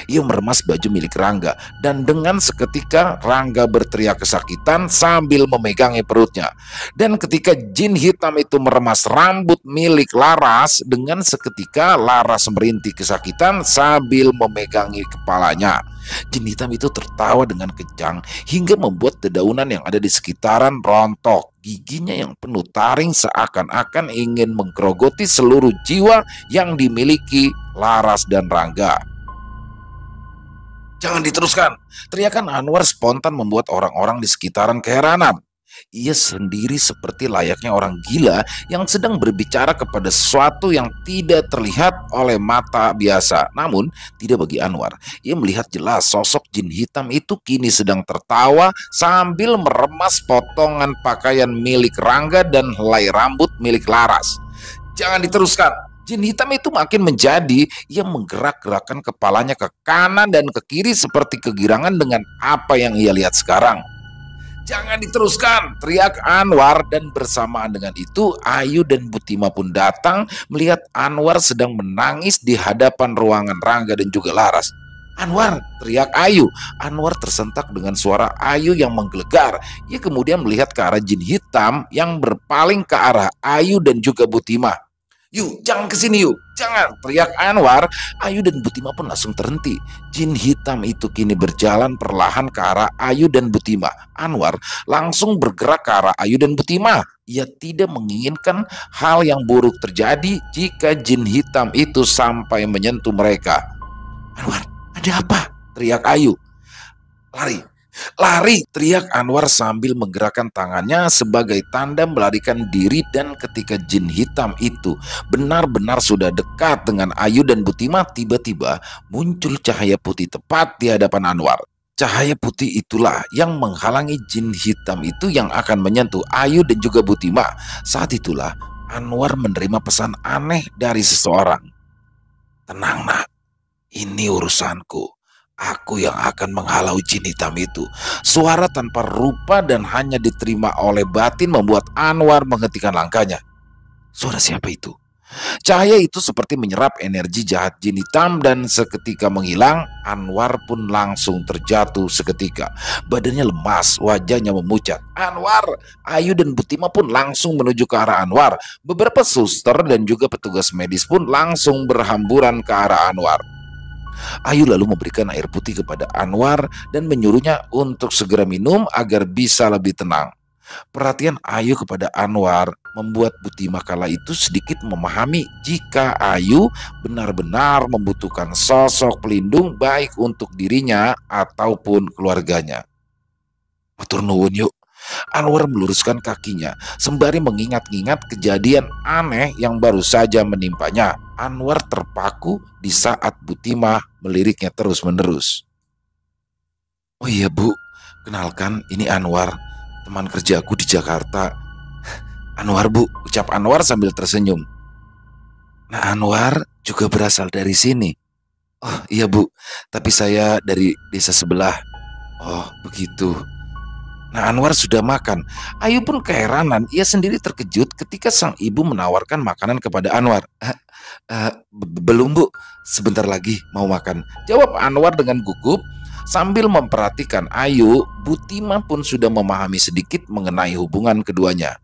Ia meremas baju milik Rangga dan dengan seketika Rangga berteriak kesakitan sambil memegangi perutnya. Dan ketika jin hitam itu meremas rambut milik Laras, dengan seketika Laras merintih kesakitan sambil memegangi kepalanya. Jin hitam itu tertawa dengan kencang hingga membuat dedaunan yang ada di sekitaran rontok. Giginya yang penuh taring seakan-akan ingin menggerogoti seluruh jiwa yang dimiliki Laras dan Rangga. "Jangan diteruskan!" Teriakan Anwar spontan membuat orang-orang di sekitaran keheranan. Ia sendiri seperti layaknya orang gila yang sedang berbicara kepada sesuatu yang tidak terlihat oleh mata biasa. Namun tidak bagi Anwar. Ia melihat jelas sosok jin hitam itu kini sedang tertawa sambil meremas potongan pakaian milik Rangga dan helai rambut milik Laras. "Jangan diteruskan!" Jin hitam itu makin menjadi, ia menggerak-gerakkan kepalanya ke kanan dan ke kiri seperti kegirangan dengan apa yang ia lihat sekarang. "Jangan diteruskan!" teriak Anwar, dan bersamaan dengan itu Ayu dan Butima pun datang melihat Anwar sedang menangis di hadapan ruangan Rangga dan juga Laras. "Anwar!" teriak Ayu. Anwar tersentak dengan suara Ayu yang menggelegar. Ia kemudian melihat ke arah jin hitam yang berpaling ke arah Ayu dan juga Butima. "Yuk, jangan kesini yuk, jangan!" teriak Anwar. Ayu dan Butima pun langsung terhenti. Jin hitam itu kini berjalan perlahan ke arah Ayu dan Butima. Anwar langsung bergerak ke arah Ayu dan Butima. Ia tidak menginginkan hal yang buruk terjadi jika jin hitam itu sampai menyentuh mereka. "Anwar, ada apa?" teriak Ayu. "Lari! Lari!" teriak Anwar sambil menggerakkan tangannya sebagai tanda melarikan diri. Dan ketika jin hitam itu benar-benar sudah dekat dengan Ayu dan Butima, tiba-tiba muncul cahaya putih tepat di hadapan Anwar. Cahaya putih itulah yang menghalangi jin hitam itu yang akan menyentuh Ayu dan juga Butima. Saat itulah Anwar menerima pesan aneh dari seseorang. "Tenang nak, ini urusanku. Aku yang akan menghalau jin hitam itu." Suara tanpa rupa dan hanya diterima oleh batin membuat Anwar menghentikan langkahnya. Suara siapa itu? Cahaya itu seperti menyerap energi jahat jin hitam dan seketika menghilang. Anwar pun langsung terjatuh seketika. Badannya lemas, wajahnya memucat. "Anwar!" Ayu dan Butima pun langsung menuju ke arah Anwar. Beberapa suster dan juga petugas medis pun langsung berhamburan ke arah Anwar. Ayu lalu memberikan air putih kepada Anwar dan menyuruhnya untuk segera minum agar bisa lebih tenang. Perhatian Ayu kepada Anwar membuat Butima kala itu sedikit memahami jika Ayu benar-benar membutuhkan sosok pelindung baik untuk dirinya ataupun keluarganya. "Matur nuwun yuk." Anwar meluruskan kakinya sembari mengingat-ingat kejadian aneh yang baru saja menimpanya. Anwar terpaku di saat Butima meliriknya terus-menerus. "Oh iya Bu, kenalkan ini Anwar, teman kerjaku di Jakarta." "Anwar Bu," ucap Anwar sambil tersenyum. "Nah Anwar juga berasal dari sini?" "Oh iya Bu, tapi saya dari desa sebelah." "Oh begitu. Nah Anwar sudah makan?" Ayu pun keheranan, ia sendiri terkejut ketika sang ibu menawarkan makanan kepada Anwar. Belum Bu, sebentar lagi mau makan," jawab Anwar dengan gugup. Sambil memperhatikan Ayu, Butima pun sudah memahami sedikit mengenai hubungan keduanya.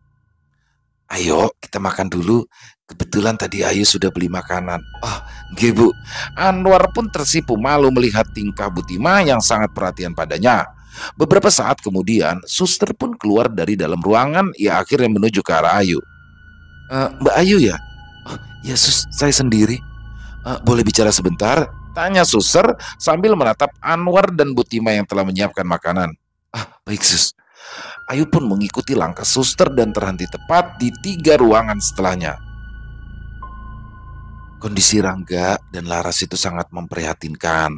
Ayo kita makan dulu. Kebetulan tadi Ayu sudah beli makanan. Oh, nggih Bu. Anwar pun tersipu malu melihat tingkah Butima yang sangat perhatian padanya. Beberapa saat kemudian, suster pun keluar dari dalam ruangan. Ia akhirnya menuju ke arah Ayu. Mbak Ayu ya? Oh, ya sus, saya sendiri. Boleh bicara sebentar? Tanya suster sambil menatap Anwar dan Butima yang telah menyiapkan makanan. Baik sus. Ayu pun mengikuti langkah suster dan terhenti tepat di 3 ruangan setelahnya. Kondisi Rangga dan Laras itu sangat memprihatinkan.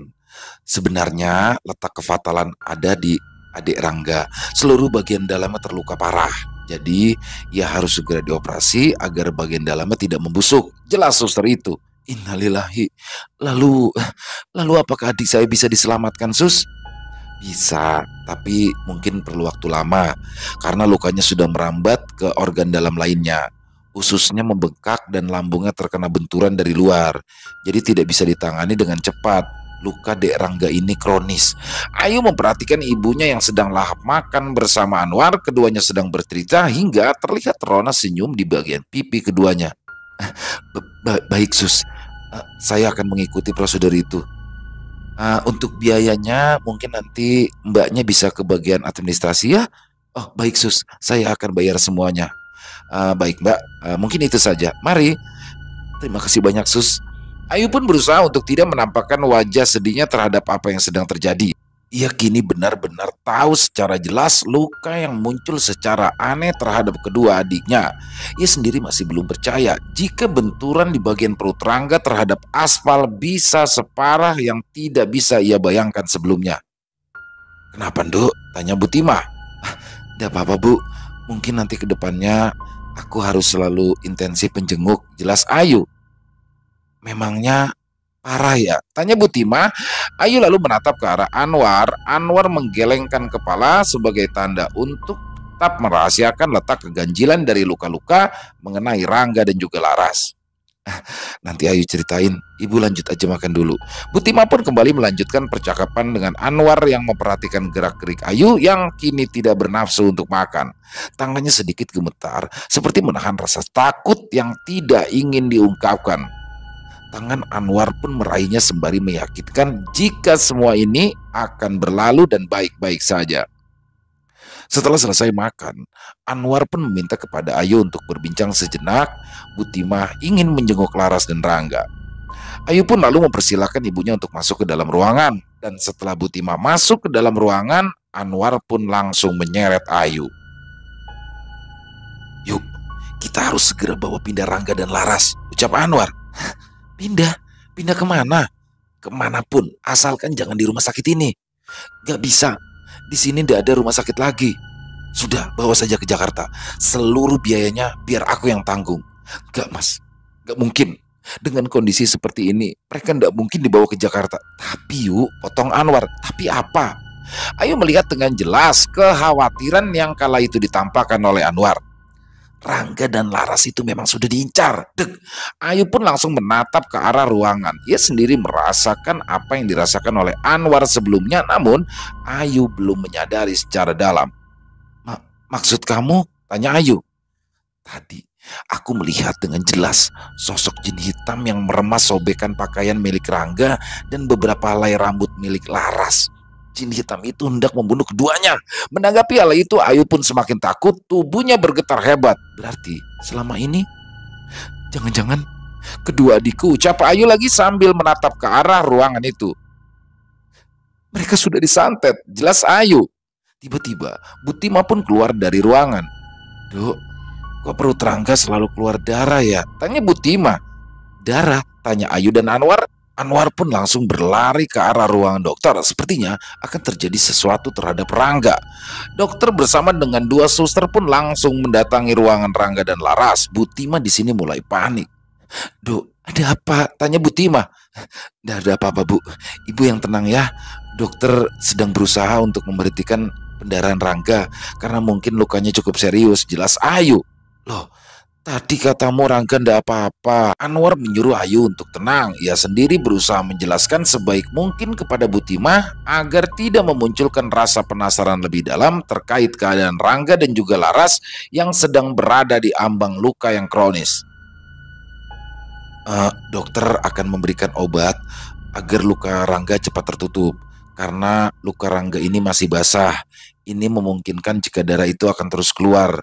Sebenarnya letak kefatalan ada di adik Rangga. Seluruh bagian dalamnya terluka parah. Jadi ia harus segera dioperasi agar bagian dalamnya tidak membusuk. Jelas suster itu. Innalillahi. Lalu apakah adik saya bisa diselamatkan, sus? Bisa, tapi mungkin perlu waktu lama karena lukanya sudah merambat ke organ dalam lainnya. Ususnya membengkak dan lambungnya terkena benturan dari luar. Jadi tidak bisa ditangani dengan cepat. Luka Dek Rangga ini kronis. Ayu memperhatikan ibunya yang sedang lahap makan bersama Anwar. Keduanya sedang bercerita hingga terlihat terona senyum di bagian pipi keduanya. Baik sus, saya akan mengikuti prosedur itu. Untuk biayanya mungkin nanti mbaknya bisa ke bagian administrasi ya. Oh baik sus, saya akan bayar semuanya. Baik mbak, mungkin itu saja. Mari. Terima kasih banyak sus. Ayu pun berusaha untuk tidak menampakkan wajah sedihnya terhadap apa yang sedang terjadi. Ia kini benar-benar tahu secara jelas luka yang muncul secara aneh terhadap kedua adiknya. Ia sendiri masih belum percaya jika benturan di bagian perut Rangga terhadap aspal bisa separah yang tidak bisa ia bayangkan sebelumnya. Kenapa, Nduk? Tanya Butima. Tidak apa-apa, Bu. Mungkin nanti ke depannya aku harus selalu intensif menjenguk. Jelas Ayu. Memangnya parah ya? Tanya Butima. Ayu lalu menatap ke arah Anwar. Anwar menggelengkan kepala sebagai tanda untuk tetap merahasiakan letak keganjilan dari luka-luka mengenai Rangga dan juga Laras. Nanti Ayu ceritain, ibu lanjut aja makan dulu. Butima pun kembali melanjutkan percakapan dengan Anwar yang memperhatikan gerak-gerik Ayu yang kini tidak bernafsu untuk makan. Tangannya sedikit gemetar, seperti menahan rasa takut yang tidak ingin diungkapkan. Tangan Anwar pun meraihnya sembari meyakinkan jika semua ini akan berlalu dan baik-baik saja. Setelah selesai makan, Anwar pun meminta kepada Ayu untuk berbincang sejenak. Butima ingin menjenguk Laras dan Rangga. Ayu pun lalu mempersilahkan ibunya untuk masuk ke dalam ruangan. Dan setelah Butima masuk ke dalam ruangan, Anwar pun langsung menyeret Ayu. Yuk, kita harus segera bawa pindah Rangga dan Laras, ucap Anwar. Pindah kemana? Kemanapun, asalkan jangan di rumah sakit ini. Gak bisa. Di sini tidak ada rumah sakit lagi. Sudah, bawa saja ke Jakarta. Seluruh biayanya biar aku yang tanggung. Gak mas, gak mungkin. Dengan kondisi seperti ini, mereka tidak mungkin dibawa ke Jakarta. Tapi yuk, potong Anwar. Tapi apa? Ayu melihat dengan jelas kekhawatiran yang kala itu ditampakkan oleh Anwar. Rangga dan Laras itu memang sudah diincar. Ayu pun langsung menatap ke arah ruangan. Ia sendiri merasakan apa yang dirasakan oleh Anwar sebelumnya. Namun Ayu belum menyadari secara dalam. Maksud kamu? Tanya Ayu. Tadi aku melihat dengan jelas sosok jin hitam yang meremas sobekan pakaian milik Rangga dan beberapa helai rambut milik Laras. Jin hitam itu hendak membunuh keduanya. Menanggapi hal itu, Ayu pun semakin takut. Tubuhnya bergetar hebat. Berarti selama ini jangan-jangan kedua adikku, ucap Ayu lagi sambil menatap ke arah ruangan itu. Mereka sudah disantet, jelas Ayu. Tiba-tiba Butima pun keluar dari ruangan. Duk, kok perut Rangga selalu keluar darah ya? Tanya Butima. Darah? Tanya Ayu dan Anwar. Anwar pun langsung berlari ke arah ruangan dokter. Sepertinya akan terjadi sesuatu terhadap Rangga. Dokter bersama dengan 2 suster pun langsung mendatangi ruangan Rangga dan Laras. Butima di sini mulai panik. Duk, ada apa? Tanya Butima. Tidak ada apa-apa, Bu. Ibu yang tenang ya. Dokter sedang berusaha untuk memberhentikan pendarahan Rangga karena mungkin lukanya cukup serius, jelas Ayu. Loh, Tadi katamu Rangga ndak apa-apa. Anwar menyuruh Ayu untuk tenang. Ia sendiri berusaha menjelaskan sebaik mungkin kepada Butimah agar tidak memunculkan rasa penasaran lebih dalam terkait keadaan Rangga dan juga Laras yang sedang berada di ambang luka yang kronis. Dokter akan memberikan obat agar luka Rangga cepat tertutup. Karena luka Rangga ini masih basah. Ini memungkinkan jika darah itu akan terus keluar.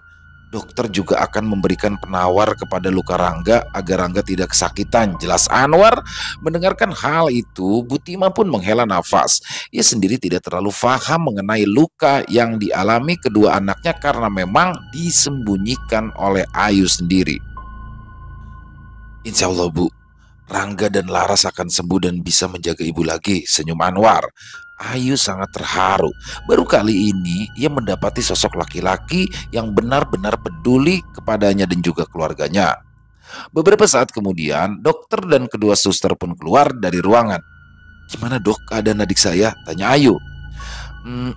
Dokter juga akan memberikan penawar kepada luka Rangga agar Rangga tidak kesakitan. Jelas Anwar. Mendengarkan hal itu, Butima pun menghela nafas. Ia sendiri tidak terlalu paham mengenai luka yang dialami kedua anaknya karena memang disembunyikan oleh Ayu sendiri. Insya Allah Bu, Rangga dan Laras akan sembuh dan bisa menjaga ibu lagi, senyum Anwar. Ayu sangat terharu. Baru kali ini ia mendapati sosok laki-laki yang benar-benar peduli kepadanya dan juga keluarganya. Beberapa saat kemudian, dokter dan kedua suster pun keluar dari ruangan. Gimana dok keadaan adik saya? Tanya Ayu.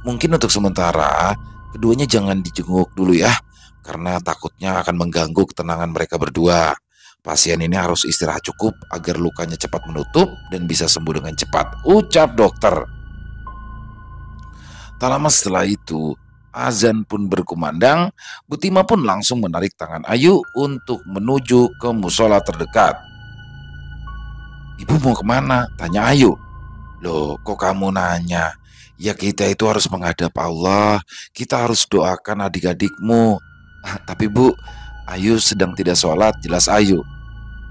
Mungkin untuk sementara, keduanya jangan dijenguk dulu ya, karena takutnya akan mengganggu ketenangan mereka berdua. Pasien ini harus istirahat cukup agar lukanya cepat menutup dan bisa sembuh dengan cepat, ucap dokter. Tak lama setelah itu, azan pun berkumandang. Butima pun langsung menarik tangan Ayu untuk menuju ke musola terdekat. Ibu mau kemana? Tanya Ayu. Loh, kok kamu nanya? Ya kita itu harus menghadap Allah. Kita harus doakan adik-adikmu. Tapi Bu, Ayu sedang tidak sholat, jelas Ayu.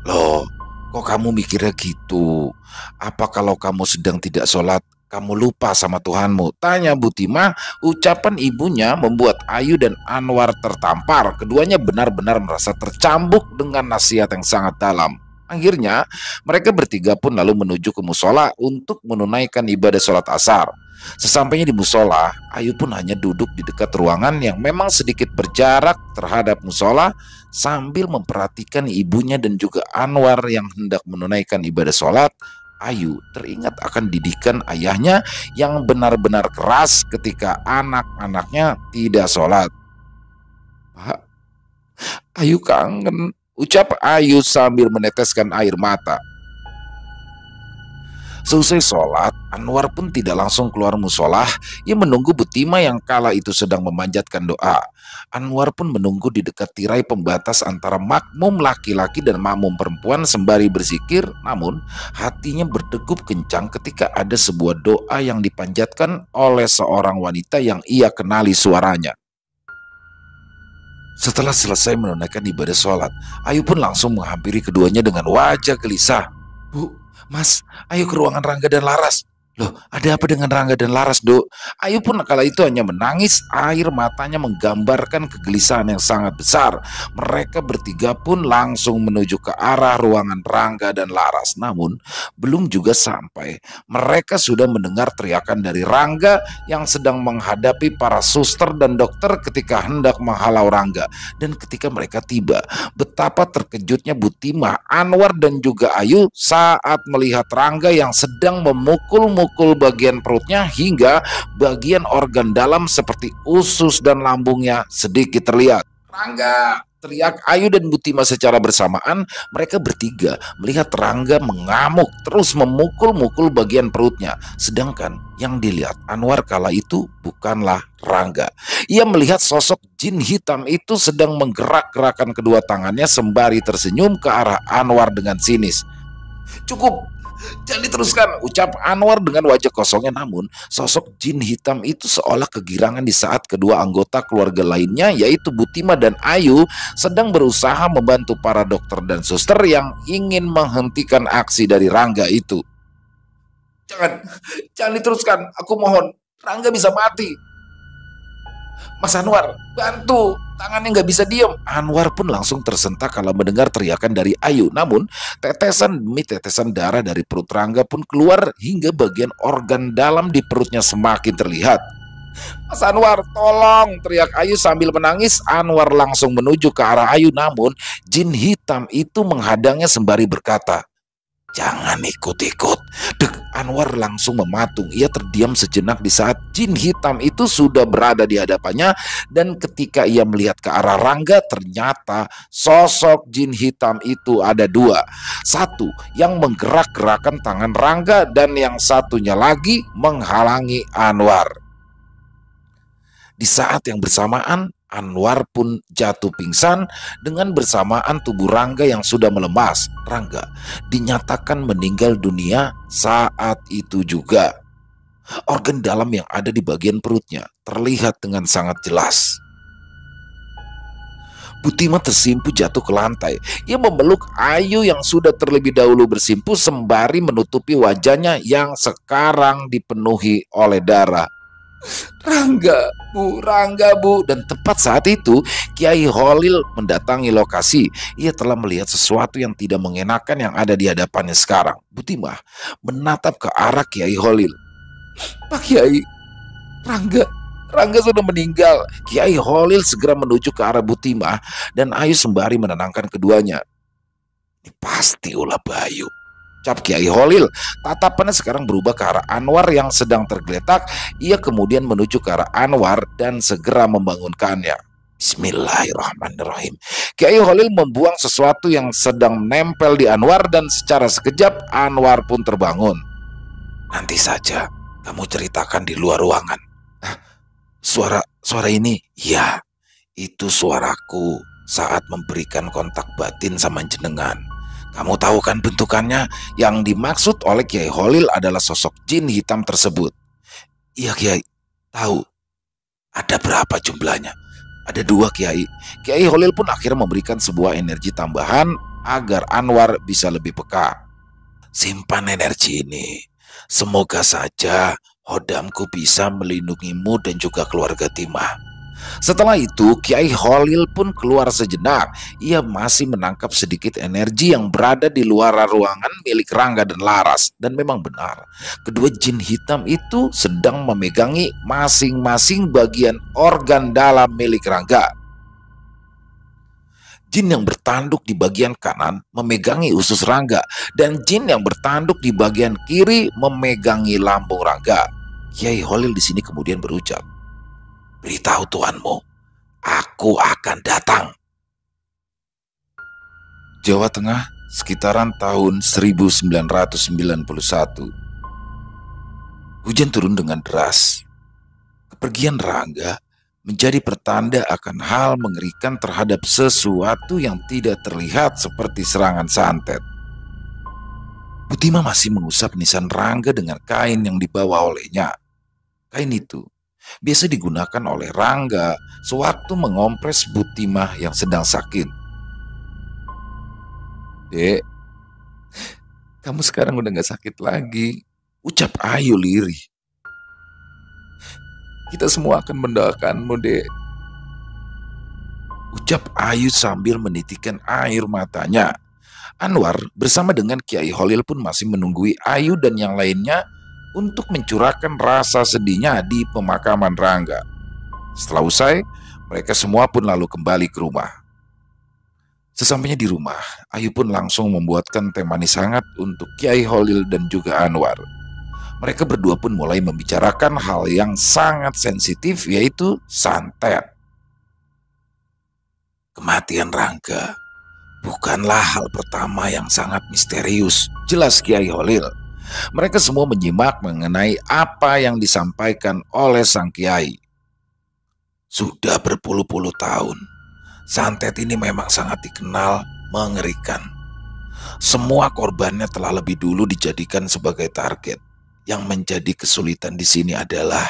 Loh, kok kamu mikirnya gitu? Apa kalau kamu sedang tidak sholat, kamu lupa sama Tuhanmu? Tanya Butima. Ucapan ibunya membuat Ayu dan Anwar tertampar. Keduanya benar-benar merasa tercambuk dengan nasihat yang sangat dalam. Akhirnya, mereka bertiga pun lalu menuju ke musola untuk menunaikan ibadah sholat asar. Sesampainya di musola, Ayu pun hanya duduk di dekat ruangan yang memang sedikit berjarak terhadap musola sambil memperhatikan ibunya dan juga Anwar yang hendak menunaikan ibadah sholat. Ayu teringat akan didikan ayahnya yang benar-benar keras ketika anak-anaknya tidak sholat. Pak, Ayu kangen, ucap Ayu sambil meneteskan air mata. Selesai sholat, Anwar pun tidak langsung keluar musola. Ia menunggu Butima yang kala itu sedang memanjatkan doa. Anwar pun menunggu di dekat tirai pembatas antara makmum laki-laki dan makmum perempuan sembari berzikir. Namun hatinya berdegup kencang ketika ada sebuah doa yang dipanjatkan oleh seorang wanita yang ia kenali suaranya. Setelah selesai menunaikan ibadah sholat, Ayu pun langsung menghampiri keduanya dengan wajah gelisah. Bu, Mas, ayo ke ruangan Rangga dan Laras. Loh, ada apa dengan Rangga dan Laras, Dok? Ayu pun kala itu hanya menangis, air matanya menggambarkan kegelisahan yang sangat besar. Mereka bertiga pun langsung menuju ke arah ruangan Rangga dan Laras. Namun, belum juga sampai, mereka sudah mendengar teriakan dari Rangga yang sedang menghadapi para suster dan dokter ketika hendak menghalau Rangga. Dan ketika mereka tiba, betapa terkejutnya Butima, Anwar dan juga Ayu saat melihat Rangga yang sedang memukul-mukul bagian perutnya hingga bagian organ dalam seperti usus dan lambungnya sedikit terlihat. Rangga! Teriak Ayu dan Butima secara bersamaan. Mereka bertiga melihat Rangga mengamuk terus memukul-mukul bagian perutnya. Sedangkan yang dilihat Anwar kala itu bukanlah Rangga. Ia melihat sosok jin hitam itu sedang menggerak-gerakan kedua tangannya sembari tersenyum ke arah Anwar dengan sinis. Cukup, jangan diteruskan, ucap Anwar dengan wajah kosongnya. Namun sosok jin hitam itu seolah kegirangan di saat kedua anggota keluarga lainnya yaitu Butima dan Ayu sedang berusaha membantu para dokter dan suster yang ingin menghentikan aksi dari Rangga itu. Jangan diteruskan, aku mohon, Rangga bisa mati. Mas Anwar, bantu, tangannya nggak bisa diem. Anwar pun langsung tersentak kalau mendengar teriakan dari Ayu. Namun tetesan demi tetesan darah dari perut Rangga pun keluar hingga bagian organ dalam di perutnya semakin terlihat. Mas Anwar, tolong, teriak Ayu sambil menangis. Anwar langsung menuju ke arah Ayu, namun jin hitam itu menghadangnya sembari berkata, Jangan ikut-ikut. Dek, Anwar langsung mematung. Ia terdiam sejenak di saat jin hitam itu sudah berada di hadapannya. Dan ketika ia melihat ke arah Rangga, ternyata sosok jin hitam itu ada dua. Satu yang menggerak-gerakan tangan Rangga dan yang satunya lagi menghalangi Anwar. Di saat yang bersamaan, Anwar pun jatuh pingsan dengan bersamaan tubuh Rangga yang sudah melemas. Rangga dinyatakan meninggal dunia saat itu juga. Organ dalam yang ada di bagian perutnya terlihat dengan sangat jelas. Butima tersimpu jatuh ke lantai. Ia memeluk Ayu yang sudah terlebih dahulu bersimpu sembari menutupi wajahnya yang sekarang dipenuhi oleh darah. Rangga bu. Dan tepat saat itu Kiai Holil mendatangi lokasi. Ia telah melihat sesuatu yang tidak mengenakan yang ada di hadapannya sekarang. Butimah menatap ke arah Kiai Holil. Pak Kiai, Rangga sudah meninggal. Kiai Holil segera menuju ke arah Butimah dan Ayu sembari menenangkan keduanya. Ini pasti ulah Bayu, ucap Kiai Holil. Tatapannya sekarang berubah ke arah Anwar yang sedang tergeletak. Ia kemudian menuju ke arah Anwar dan segera membangunkannya. Bismillahirrahmanirrahim. Kiai Holil membuang sesuatu yang sedang menempel di Anwar dan secara sekejap Anwar pun terbangun. Nanti saja kamu ceritakan di luar ruangan. Suara ini, ya, itu suaraku saat memberikan kontak batin sama jenengan. Kamu tahu kan bentukannya? Yang dimaksud oleh Kiai Holil adalah sosok jin hitam tersebut. Iya Kiai, tahu. Ada berapa jumlahnya? Ada 2 Kiai. Kiai Holil pun akhirnya memberikan sebuah energi tambahan agar Anwar bisa lebih peka. Simpan energi ini. Semoga saja hodamku bisa melindungimu dan juga keluarga Timah. Setelah itu Kiai Holil pun keluar sejenak. Ia masih menangkap sedikit energi yang berada di luar ruangan milik Rangga dan Laras. Dan memang benar, kedua jin hitam itu sedang memegangi masing-masing bagian organ dalam milik Rangga. Jin yang bertanduk di bagian kanan memegangi usus Rangga dan jin yang bertanduk di bagian kiri memegangi lambung Rangga. Kiai Holil di sini kemudian berucap, "Beritahu tuanmu, aku akan datang." Jawa Tengah, sekitaran tahun 1991. Hujan turun dengan deras. Kepergian Rangga menjadi pertanda akan hal mengerikan terhadap sesuatu yang tidak terlihat seperti serangan santet. Butima masih mengusap nisan Rangga dengan kain yang dibawa olehnya. Kain itu biasa digunakan oleh Rangga sewaktu mengompres Butimah yang sedang sakit. Dek, kamu sekarang udah gak sakit lagi, ucap Ayu lirih. Kita semua akan mendoakanmu, Dek, ucap Ayu sambil menitikkan air matanya. Anwar bersama dengan Kiai Holil pun masih menunggui Ayu dan yang lainnya untuk mencurahkan rasa sedihnya di pemakaman Rangga. Setelah usai, mereka semua pun lalu kembali ke rumah. Sesampainya di rumah, Ayu pun langsung membuatkan teh manis hangat untuk Kiai Holil dan juga Anwar. Mereka berdua pun mulai membicarakan hal yang sangat sensitif, yaitu santet. Kematian Rangga bukanlah hal pertama yang sangat misterius, jelas Kiai Holil. Mereka semua menyimak mengenai apa yang disampaikan oleh sang Kiai. Sudah berpuluh-puluh tahun, santet ini memang sangat dikenal mengerikan. Semua korbannya telah lebih dulu dijadikan sebagai target. Yang menjadi kesulitan di sini adalah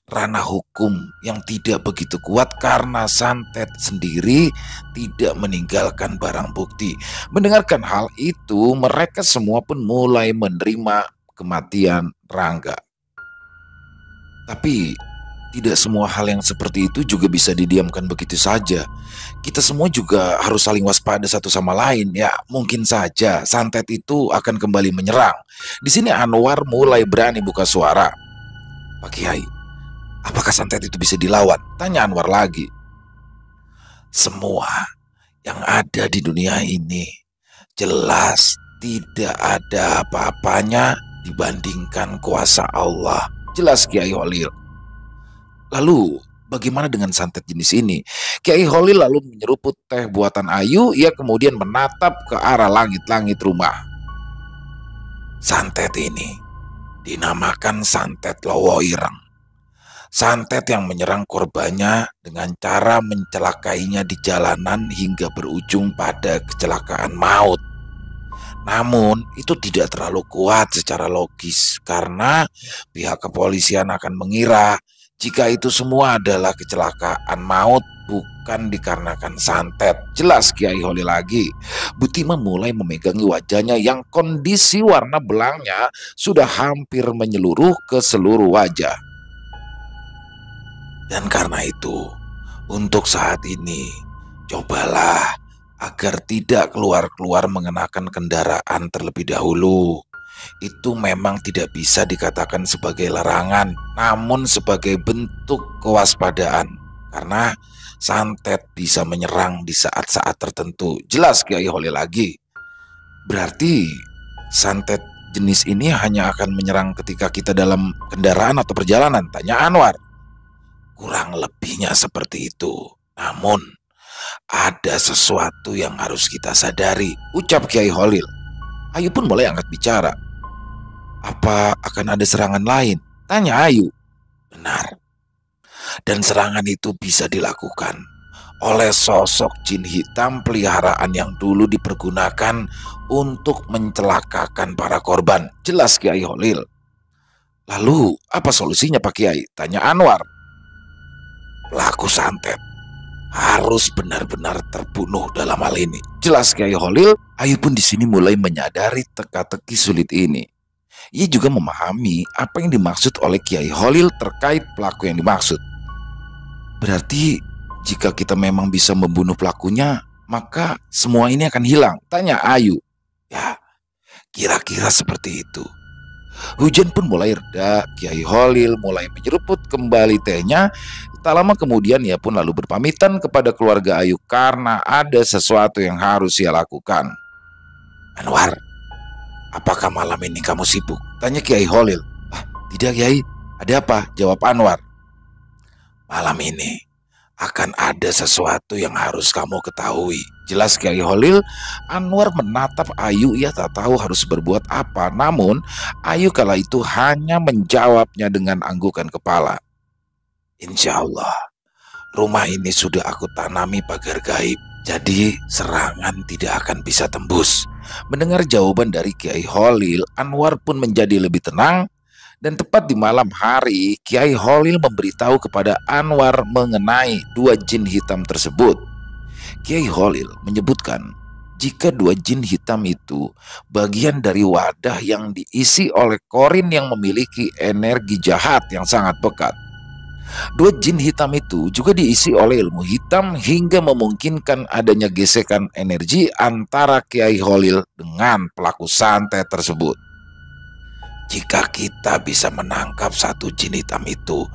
ranah hukum yang tidak begitu kuat karena santet sendiri tidak meninggalkan barang bukti. Mendengarkan hal itu, mereka semua pun mulai menerima kematian Rangga. Tapi tidak semua hal yang seperti itu juga bisa didiamkan begitu saja. Kita semua juga harus saling waspada satu sama lain. Ya, mungkin saja santet itu akan kembali menyerang. Di sini Anwar mulai berani buka suara. Pak Kiai, apakah santet itu bisa dilawan? Tanya Anwar lagi. Semua yang ada di dunia ini jelas tidak ada apa-apanya dibandingkan kuasa Allah. Jelas Kiai Holil. Lalu bagaimana dengan santet jenis ini? Kiai Holil lalu menyeruput teh buatan Ayu. Ia kemudian menatap ke arah langit-langit rumah. Santet ini dinamakan santet Lowo Ireng. Santet yang menyerang korbannya dengan cara mencelakainya di jalanan hingga berujung pada kecelakaan maut. Namun itu tidak terlalu kuat secara logis karena pihak kepolisian akan mengira jika itu semua adalah kecelakaan maut bukan dikarenakan santet. Jelas Kiai Holil lagi. Butima mulai memegangi wajahnya yang kondisi warna belangnya sudah hampir menyeluruh ke seluruh wajah. Dan karena itu, untuk saat ini, cobalah agar tidak keluar-keluar mengenakan kendaraan terlebih dahulu. Itu memang tidak bisa dikatakan sebagai larangan, namun sebagai bentuk kewaspadaan. Karena santet bisa menyerang di saat-saat tertentu. Jelas Kiai Holil lagi. Berarti santet jenis ini hanya akan menyerang ketika kita dalam kendaraan atau perjalanan? Tanya Anwar. Kurang lebihnya seperti itu. Namun ada sesuatu yang harus kita sadari, ucap Kiai Holil. Ayu pun mulai angkat bicara. Apa akan ada serangan lain? Tanya Ayu. Benar. Dan serangan itu bisa dilakukan oleh sosok jin hitam peliharaan yang dulu dipergunakan untuk mencelakakan para korban. Jelas Kiai Holil. Lalu apa solusinya Pak Kiai? Tanya Anwar. Pelaku santet harus benar-benar terbunuh dalam hal ini. Jelas Kiai Holil. Ayu pun di sini mulai menyadari teka-teki sulit ini. Ia juga memahami apa yang dimaksud oleh Kiai Holil terkait pelaku yang dimaksud. Berarti jika kita memang bisa membunuh pelakunya, maka semua ini akan hilang. Tanya Ayu. Ya, kira-kira seperti itu. Hujan pun mulai reda. Kiai Holil mulai menyeruput kembali tehnya. Tak lama kemudian ia pun lalu berpamitan kepada keluarga Ayu karena ada sesuatu yang harus ia lakukan. Anwar, apakah malam ini kamu sibuk? Tanya Kiai Holil. Tidak Kiai, ada apa? Jawab Anwar. Malam ini akan ada sesuatu yang harus kamu ketahui. Jelas Kiai Holil. Anwar menatap Ayu. Ia tak tahu harus berbuat apa. Namun Ayu kala itu hanya menjawabnya dengan anggukan kepala. Insya Allah rumah ini sudah aku tanami pagar gaib, jadi serangan tidak akan bisa tembus. Mendengar jawaban dari Kiai Holil, Anwar pun menjadi lebih tenang. Dan tepat di malam hari, Kiai Holil memberitahu kepada Anwar mengenai dua jin hitam tersebut. Kiai Holil menyebutkan jika dua jin hitam itu bagian dari wadah yang diisi oleh korin yang memiliki energi jahat yang sangat pekat. Dua jin hitam itu juga diisi oleh ilmu hitam hingga memungkinkan adanya gesekan energi antara Kiai Holil dengan pelaku santet tersebut. Jika kita bisa menangkap satu jin hitam itu,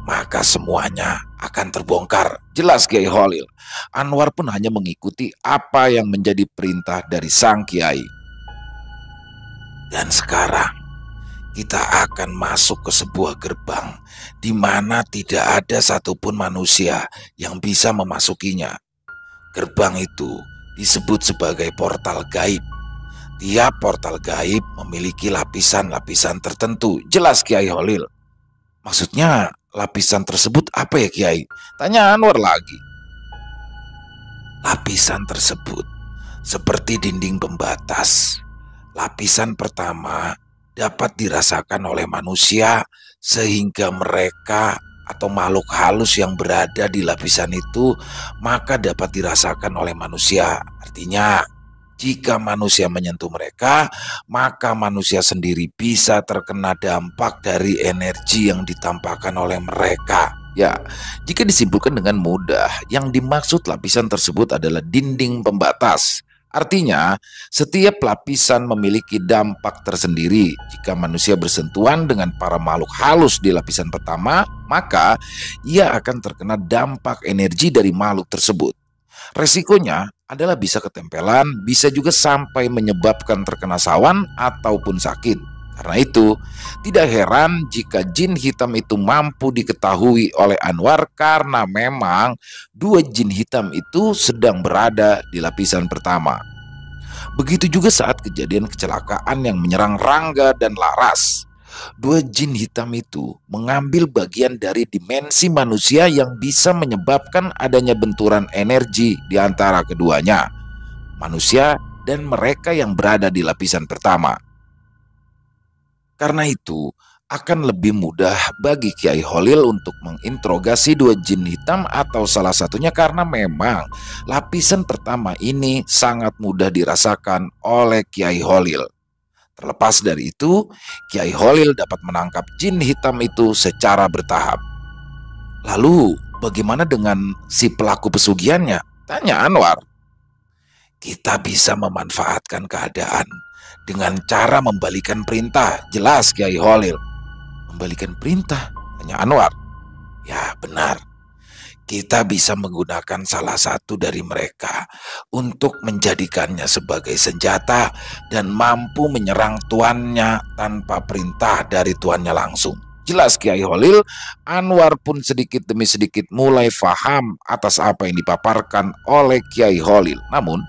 maka semuanya akan terbongkar. Jelas Kiai Holil. Anwar pun hanya mengikuti apa yang menjadi perintah dari sang Kiai. Dan sekarang kita akan masuk ke sebuah gerbang di mana tidak ada satupun manusia yang bisa memasukinya. Gerbang itu disebut sebagai portal gaib. Tiap portal gaib memiliki lapisan-lapisan tertentu. Jelas Kiai Holil. Maksudnya lapisan tersebut apa ya Kiai? Tanya Anwar lagi. Lapisan tersebut seperti dinding pembatas. Lapisan pertama dapat dirasakan oleh manusia sehingga mereka atau makhluk halus yang berada di lapisan itu maka dapat dirasakan oleh manusia. Artinya jika manusia menyentuh mereka, maka manusia sendiri bisa terkena dampak dari energi yang ditampakkan oleh mereka. Ya, jika disimpulkan dengan mudah, yang dimaksud lapisan tersebut adalah dinding pembatas. Artinya, setiap lapisan memiliki dampak tersendiri. Jika manusia bersentuhan dengan para makhluk halus di lapisan pertama, maka ia akan terkena dampak energi dari makhluk tersebut. Resikonya, adalah bisa ketempelan, bisa juga sampai menyebabkan terkena sawan ataupun sakit. Karena itu, tidak heran jika jin hitam itu mampu diketahui oleh Anwar karena memang dua jin hitam itu sedang berada di lapisan pertama. Begitu juga saat kejadian kecelakaan yang menyerang Rangga dan Laras. Dua jin hitam itu mengambil bagian dari dimensi manusia yang bisa menyebabkan adanya benturan energi di antara keduanya, manusia dan mereka yang berada di lapisan pertama. Karena itu, akan lebih mudah bagi Kiai Holil untuk menginterogasi dua jin hitam atau salah satunya karena memang lapisan pertama ini sangat mudah dirasakan oleh Kiai Holil. Terlepas dari itu, Kiai Holil dapat menangkap jin hitam itu secara bertahap. Lalu, bagaimana dengan si pelaku pesugihannya? Tanya Anwar. Kita bisa memanfaatkan keadaan dengan cara membalikan perintah. Jelas Kiai Holil. Membalikan perintah? Tanya Anwar. Ya benar. Kita bisa menggunakan salah satu dari mereka untuk menjadikannya sebagai senjata dan mampu menyerang tuannya tanpa perintah dari tuannya langsung. Jelas Kiai Holil. Anwar pun sedikit demi sedikit mulai faham atas apa yang dipaparkan oleh Kiai Holil. Namun,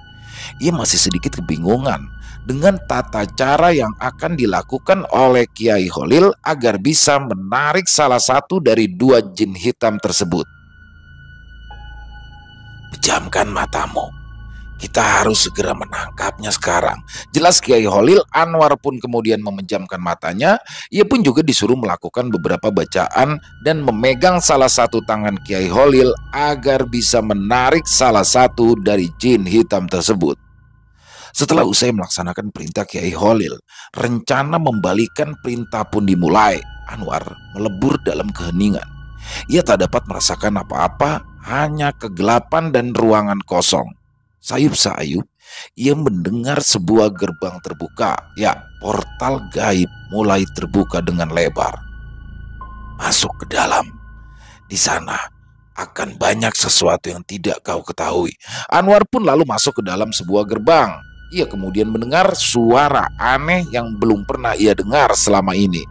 ia masih sedikit kebingungan dengan tata cara yang akan dilakukan oleh Kiai Holil agar bisa menarik salah satu dari dua jin hitam tersebut. Pejamkan matamu. Kita harus segera menangkapnya sekarang. Jelas Kiai Holil. Anwar pun kemudian memejamkan matanya. Ia pun juga disuruh melakukan beberapa bacaan dan memegang salah satu tangan Kiai Holil agar bisa menarik salah satu dari jin hitam tersebut. Setelah usai melaksanakan perintah Kiai Holil, rencana membalikan perintah pun dimulai. Anwar melebur dalam keheningan. Ia tak dapat merasakan apa-apa, hanya kegelapan dan ruangan kosong. Sayup-sayup, ia mendengar sebuah gerbang terbuka. Ya, portal gaib mulai terbuka dengan lebar. Masuk ke dalam. Di sana akan banyak sesuatu yang tidak kau ketahui. Anwar pun lalu masuk ke dalam sebuah gerbang. Ia kemudian mendengar suara aneh yang belum pernah ia dengar selama ini.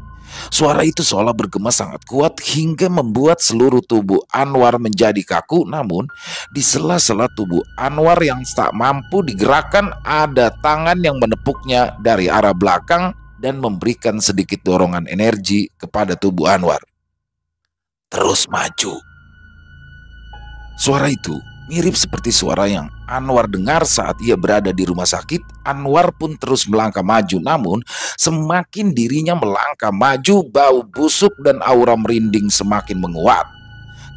Suara itu seolah bergema sangat kuat hingga membuat seluruh tubuh Anwar menjadi kaku. Namun di sela-sela tubuh Anwar yang tak mampu digerakkan, ada tangan yang menepuknya dari arah belakang dan memberikan sedikit dorongan energi kepada tubuh Anwar. Terus maju. Suara itu mirip seperti suara yang Anwar dengar saat ia berada di rumah sakit. Anwar pun terus melangkah maju, namun semakin dirinya melangkah maju, bau busuk dan aura merinding semakin menguat.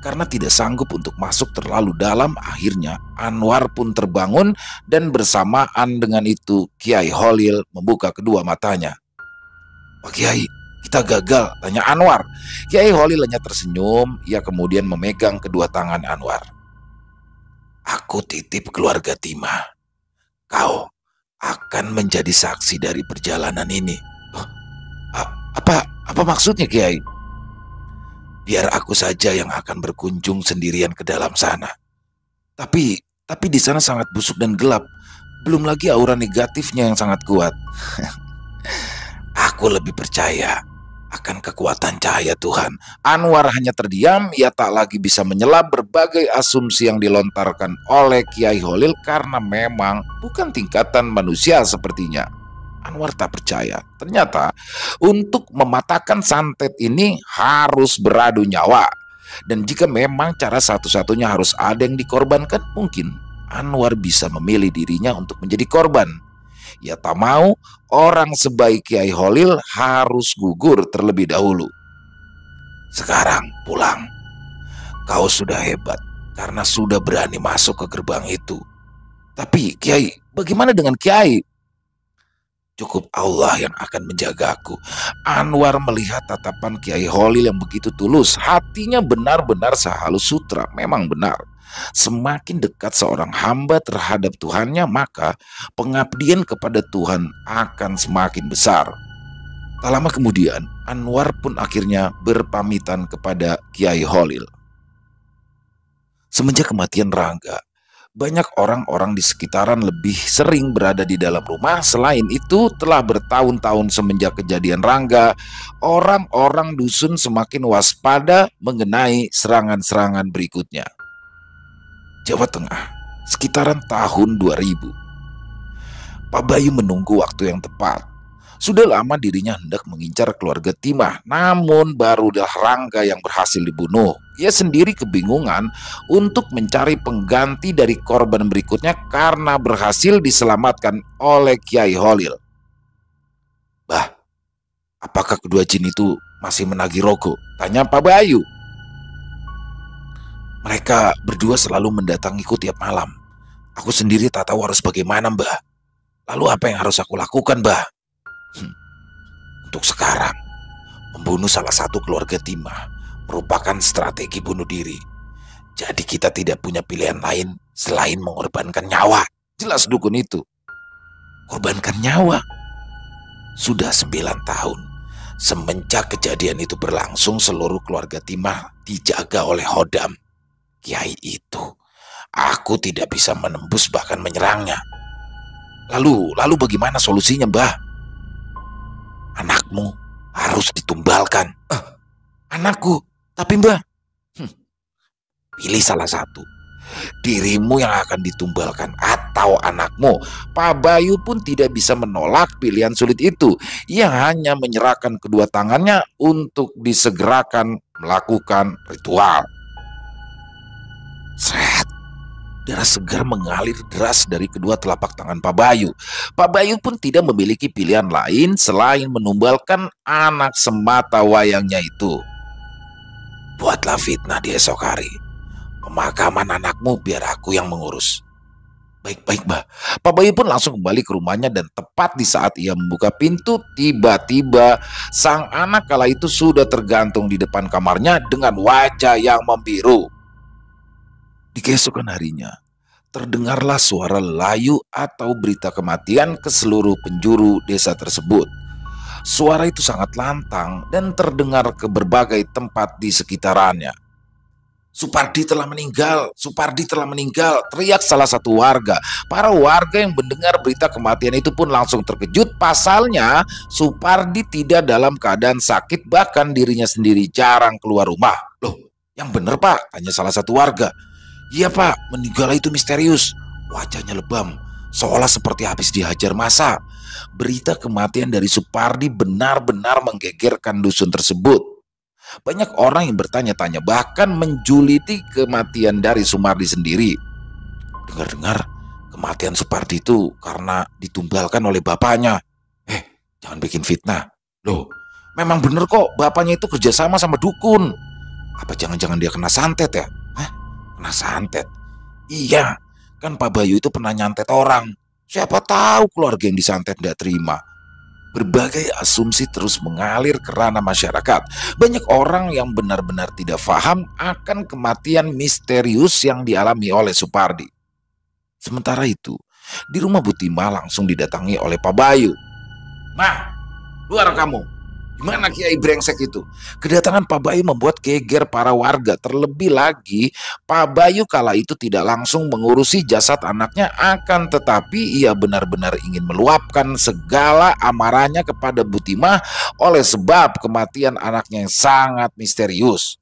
Karena tidak sanggup untuk masuk terlalu dalam, akhirnya Anwar pun terbangun dan bersamaan dengan itu Kiai Holil membuka kedua matanya. Pak Kiai, kita gagal, tanya Anwar. Kiai Holil hanya tersenyum. Ia kemudian memegang kedua tangan Anwar. Aku titip keluarga Timah. Kau akan menjadi saksi dari perjalanan ini. Apa maksudnya, Kiai? Biar aku saja yang akan berkunjung sendirian ke dalam sana. Tapi di sana sangat busuk dan gelap. Belum lagi aura negatifnya yang sangat kuat. Aku lebih percaya akan kekuatan cahaya Tuhan. Anwar hanya terdiam. Ia tak lagi bisa menyela berbagai asumsi yang dilontarkan oleh Kiai Holil karena memang bukan tingkatan manusia sepertinya. Anwar tak percaya. Ternyata untuk mematahkan santet ini harus beradu nyawa. Dan jika memang cara satu-satunya harus ada yang dikorbankan, mungkin Anwar bisa memilih dirinya untuk menjadi korban. Ia tak mau orang sebaik Kiai Holil harus gugur terlebih dahulu. Sekarang pulang. Kau sudah hebat karena sudah berani masuk ke gerbang itu. Tapi Kiai, bagaimana dengan Kiai? Cukup Allah yang akan menjagaku. Anwar melihat tatapan Kiai Holil yang begitu tulus. Hatinya benar-benar sehalus sutra. Memang benar. Semakin dekat seorang hamba terhadap Tuhannya, maka pengabdian kepada Tuhan akan semakin besar. Tak lama kemudian, Anwar pun akhirnya berpamitan kepada Kiai Holil. Semenjak kematian Rangga, Banyak orang-orang di sekitaran lebih sering berada di dalam rumah. Selain itu, telah bertahun-tahun semenjak kejadian Rangga, orang-orang dusun semakin waspada mengenai serangan-serangan berikutnya. Jawa Tengah, sekitaran tahun 2000. Pak Bayu menunggu waktu yang tepat. Sudah lama dirinya hendak mengincar keluarga Timah, namun barulah Rangga yang berhasil dibunuh. Ia sendiri kebingungan untuk mencari pengganti dari korban berikutnya karena berhasil diselamatkan oleh Kiai Holil. Bah, apakah kedua jin itu masih menagih rogo? Tanya Pak Bayu. Mereka berdua selalu mendatangiku tiap malam. Aku sendiri tak tahu harus bagaimana, Mbah. Lalu apa yang harus aku lakukan, Mbah? Untuk sekarang, membunuh salah satu keluarga Timah merupakan strategi bunuh diri. Jadi kita tidak punya pilihan lain selain mengorbankan nyawa. Jelas dukun itu. Korbankan nyawa. Sudah 9 tahun. Semenjak kejadian itu berlangsung, seluruh keluarga Timah dijaga oleh Hodam. Kiai itu. Aku tidak bisa menembus bahkan menyerangnya. Lalu bagaimana solusinya, Mbah? Anakmu harus ditumbalkan. Anakku? Tapi Mbah, pilih salah satu. Dirimu yang akan ditumbalkan atau anakmu. Pak Bayu pun tidak bisa menolak pilihan sulit itu. Ia hanya menyerahkan kedua tangannya untuk disegerakan melakukan ritual. Sret. Darah segar mengalir deras dari kedua telapak tangan Pak Bayu. Pak Bayu pun tidak memiliki pilihan lain selain menumbalkan anak semata wayangnya itu. Buatlah fitnah di esok hari. Pemakaman anakmu biar aku yang mengurus. Baik-baik, Mbah. Pak Bayu pun langsung kembali ke rumahnya dan tepat di saat ia membuka pintu, tiba-tiba sang anak kala itu sudah tergantung di depan kamarnya dengan wajah yang membiru. Di keesokan harinya, terdengarlah suara layu atau berita kematian ke seluruh penjuru desa tersebut. Suara itu sangat lantang dan terdengar ke berbagai tempat di sekitarannya. Supardi telah meninggal, Supardi telah meninggal, teriak salah satu warga. Para warga yang mendengar berita kematian itu pun langsung terkejut. Pasalnya, Supardi tidak dalam keadaan sakit, bahkan dirinya sendiri jarang keluar rumah. Loh, yang benar Pak? Tanya salah satu warga. Iya Pak, meninggal itu misterius. Wajahnya lebam, seolah seperti habis dihajar massa. Berita kematian dari Supardi benar-benar menggegerkan dusun tersebut. Banyak orang yang bertanya-tanya, bahkan menjuliti kematian dari Sumardi sendiri. Dengar-dengar, kematian Supardi itu karena ditumbalkan oleh bapaknya. Jangan bikin fitnah. Loh, memang bener kok, bapaknya itu kerjasama sama dukun. Apa jangan-jangan dia kena santet ya? Kena santet? Iya, kan Pak Bayu itu pernah nyantet orang. Siapa tahu keluarga yang disantet gak terima. Berbagai asumsi terus mengalir ke ranah masyarakat. Banyak orang yang benar-benar tidak paham akan kematian misterius yang dialami oleh Supardi. Sementara itu, di rumah Butima langsung didatangi oleh Pak Bayu. Mah, luar kamu. Gimana Kiai brengsek itu? Kedatangan Pak Bayu membuat geger para warga. Terlebih lagi, Pak Bayu kala itu tidak langsung mengurusi jasad anaknya, akan tetapi ia benar-benar ingin meluapkan segala amarahnya kepada Butimah oleh sebab kematian anaknya yang sangat misterius.